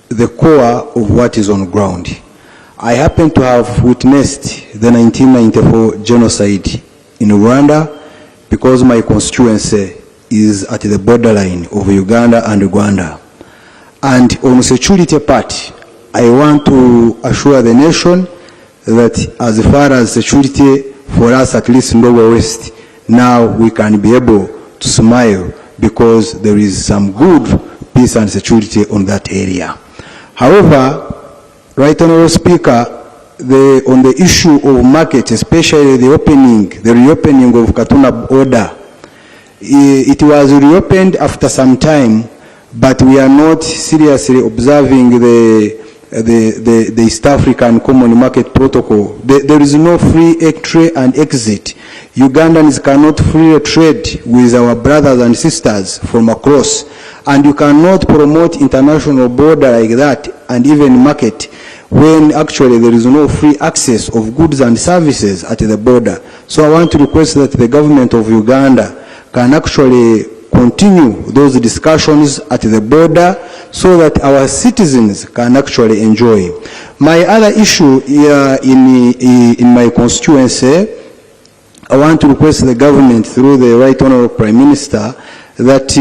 the core of what is on ground. I happen to have witnessed the 1994 genocide in Rwanda because my constituency is at the borderline of Uganda and Rwanda. And on security part, I want to assure the nation that as far as security for us, at least in Ndogwa West, now we can be able to smile because there is some good peace and security on that area. However, Right Honorable Speaker, on the issue of market, especially the reopening of Katuna border, it was reopened after some time, but we are not seriously observing the the East African Common Market Protocol. There is no free entry and exit. Ugandans cannot freely trade with our brothers and sisters from across, and you cannot promote international border like that and even market when actually there is no free access of goods and services at the border. So I want to request that the government of Uganda can actually continue those discussions at the border so that our citizens can actually enjoy. My other issue in my constituency, I want to request the government through the Right Honorable Prime Minister that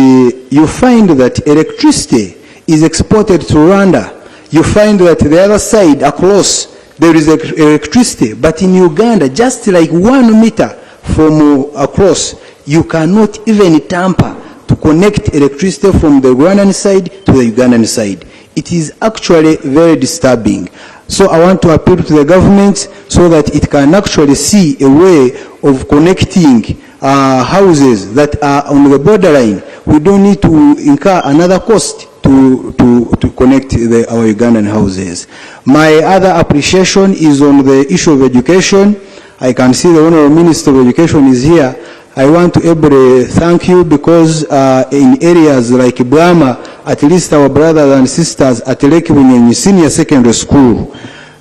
you find that electricity is exported to Rwanda. You find that the other side across there is electricity, but in Uganda, just like 1 meter from across, you cannot even tamper to connect electricity from the Rwandan side to the Ugandan side. It is actually very disturbing. So I want to appeal to the government so that it can actually see a way of connecting houses that are on the borderline. We don't need to incur another cost to connect our Ugandan houses. My other appreciation is on the issue of education. I can see the Honorable Minister of Education is here. I want to ably thank you because in areas like Brahma, at least our brothers and sisters at Lake Bunyenyi Senior Secondary School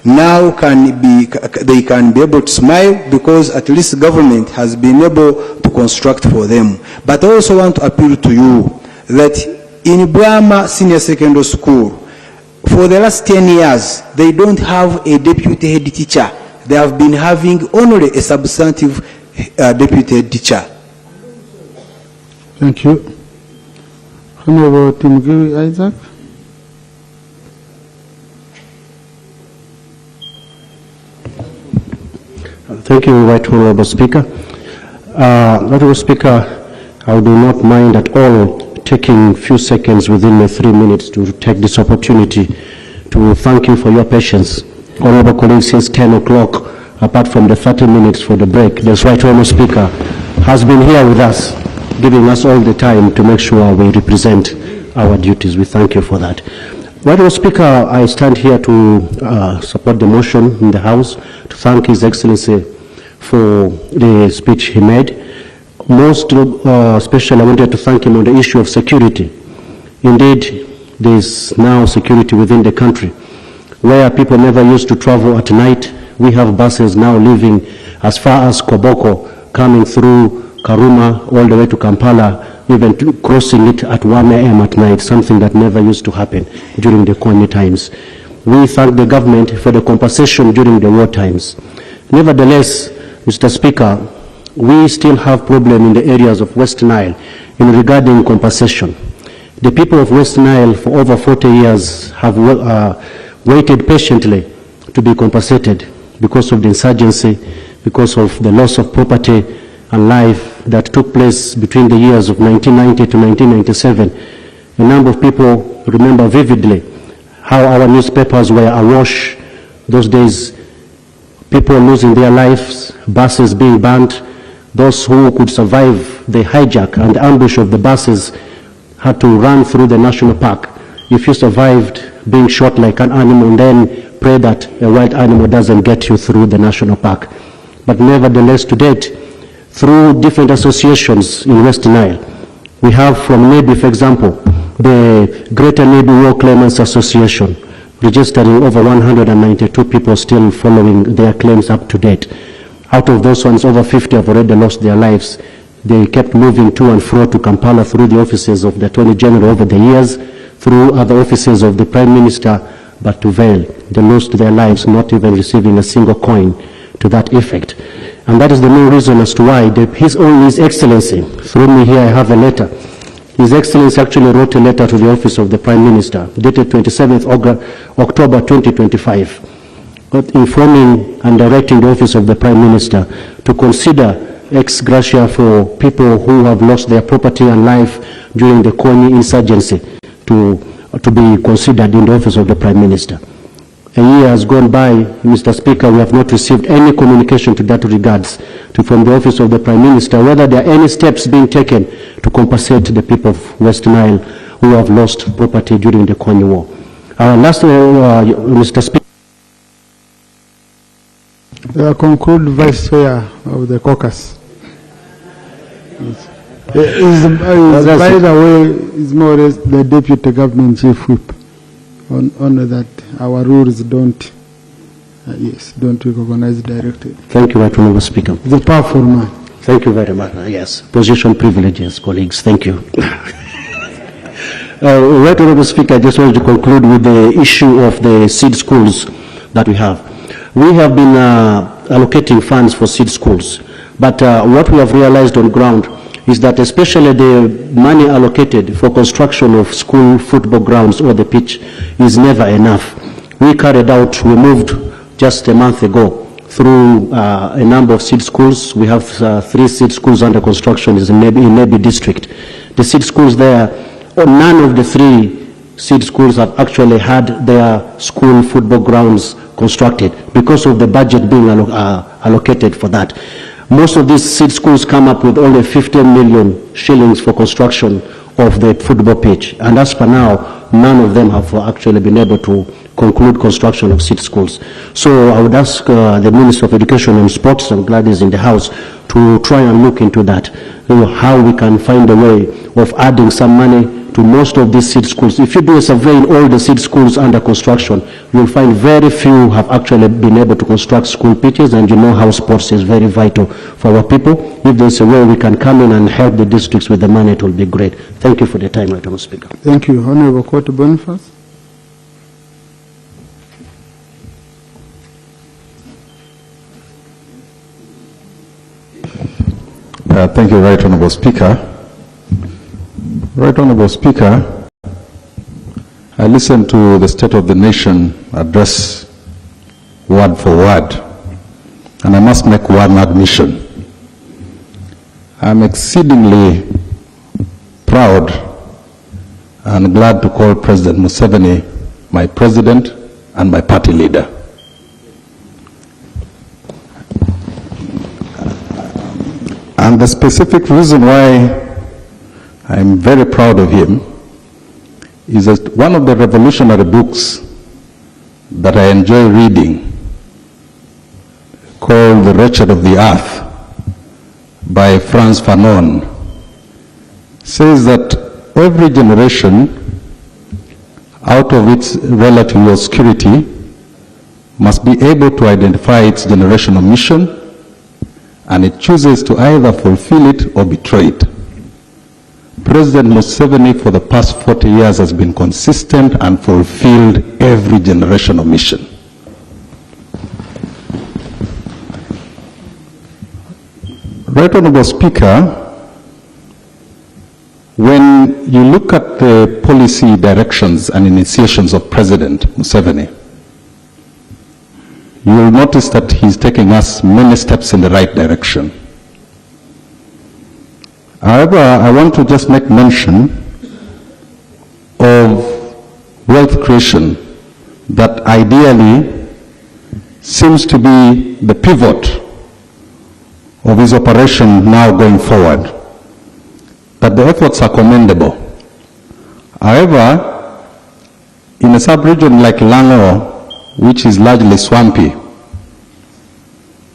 now they can be able to smile because at least government has been able to construct for them. But I also want to appeal to you that in Brahma Senior Secondary School, for the last 10 years, they don't have a deputy head teacher. They have been having only a substantive deputy head teacher. Thank you. Honorable Timothy Isaac. Thank you, Right Honorable Speaker. Right Honorable Speaker, I do not mind at all taking a few seconds within the 3 minutes to take this opportunity to thank you for your patience. Honorable colleagues, since 10 o'clock, apart from the 30 minutes for the break, the Right Honorable Speaker has been here with us, giving us all the time to make sure we represent our duties. We thank you for that. Right Honorable Speaker, I stand here to support the motion in the House to thank His Excellency for the speech he made. Most especially, I wanted to thank him on the issue of security. Indeed, there is now security within the country. Where people never used to travel at night, we have buses now leaving as far as Koboko, coming through Karuma all the way to Kampala, even crossing it at 1 a.m. at night, something that never used to happen during the Kwame times. We thank the government for the compensation during the war times. Nevertheless, Mr. Speaker, we still have problem in the areas of West Nile in regarding compensation. The people of West Nile for over 40 years have waited patiently to be compensated because of the insurgency, because of the loss of property and life that took place between the years of 1990 to 1997. A number of people remember vividly how our newspapers were awash those days, people losing their lives, buses being burnt. Those who could survive the hijack and ambush of the buses had to run through the national park. If you survived being shot like an animal, then pray that a wild animal doesn't get you through the national park. But nevertheless, to date, through different associations in West Nile, we have from NEBI, for example, the Greater NEBI War Claimants Association, registering over 192 people still following their claims up to date. Out of those ones, over 50 have already lost their lives. They kept moving to and fro to Kampala through the offices of the Attorney General over the years, through other offices of the Prime Minister, but to Vale, they lost their lives, not even receiving a single coin to that effect. And that is the main reason as to why His Excellency, through me here I have a letter. His Excellency actually wrote a letter to the office of the Prime Minister, dated 27th October 2025, informing and directing the office of the Prime Minister to consider ex gratia for people who have lost their property and life during the Kony insurgency to be considered in the office of the Prime Minister. A year has gone by, Mr. Speaker, we have not received any communication to that regards from the office of the Prime Minister, whether there are any steps being taken to compensate the people of West Nile who have lost property during the Kony War. Last, Mr. Speaker. Conclude Vice Chair of the caucus. By the way, is more or less the Deputy Government Chief Whip. On that, our rules don't recognize directly. Thank you, Right Honorable Speaker. The powerful man. Thank you very much. Yes, position privileges, colleagues. Thank you. Right Honorable Speaker, I just wanted to conclude with the issue of the seed schools that we have. We have been allocating funds for seed schools, but what we have realized on ground is that especially the money allocated for construction of school football grounds or the pitch is never enough. We moved just a month ago through a number of seed schools. We have 3 seed schools under construction in Nebi district. The seed schools there, none of the 3 seed schools have actually had their school football grounds constructed because of the budget being allocated for that. Most of these seed schools come up with only 15 million shillings for construction of the football pitch. And as per now, none of them have actually been able to conclude construction of seed schools. So I would ask the Minister of Education and Sports, I'm glad he's in the House, to try and look into that, how we can find a way of adding some money to most of these seed schools. If you do a survey in all the seed schools under construction, you'll find very few have actually been able to construct school pitches, and you know how sports is very vital for our people. If there's a way we can come in and help the districts with the money, it will be great. Thank you for the time, Madam Speaker. Thank you. Honorable Court Boniface. Thank you, Right Honorable Speaker. Right Honorable Speaker, I listened to the State of the Nation address word for word, and I must make one admission. I'm exceedingly proud and glad to call President Museveni my president and my party leader. And the specific reason why I'm very proud of him is that one of the revolutionary books that I enjoy reading, called The Wretched of the Earth by Frantz Fanon, says that every generation, out of its relative obscurity, must be able to identify its generational mission, and it chooses to either fulfill it or betray it. President Museveni for the past 40 years has been consistent and fulfilled every generational mission. Right Honorable Speaker, when you look at the policy directions and initiations of President Museveni, you will notice that he's taking us many steps in the right direction. However, I want to just make mention of wealth creation that ideally seems to be the pivot of his operation now going forward, that the efforts are commendable. However, in a sub-region like Lango, which is largely swampy,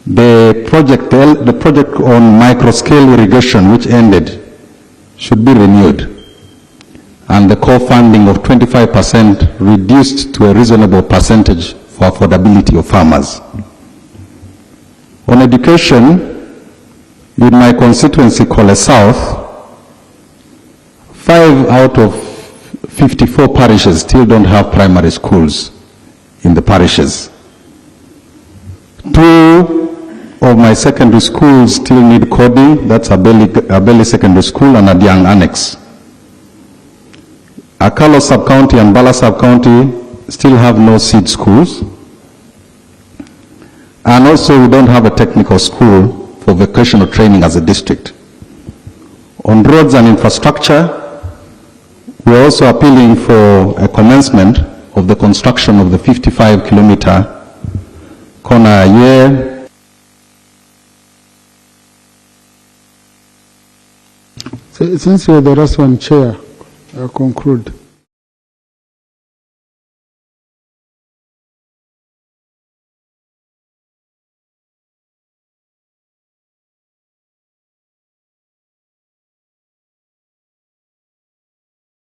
the project on micro-scale irrigation, which ended, should be renewed, and the core funding of 25% reduced to a reasonable percentage for affordability of farmers. On education, in my constituency, Kole South, 5 out of 54 parishes still don't have primary schools in the parishes. 2 of my secondary schools still need coding. That's Abeli Secondary School and Adiang Annex. Akalo Sub-County and Bala Sub-County still have no seed schools. And also we don't have a technical school for vocational training as a district. On roads and infrastructure, we're also appealing for a commencement of the construction of the 55-kilometer corner year. Since you're the last one, Chair, I'll conclude.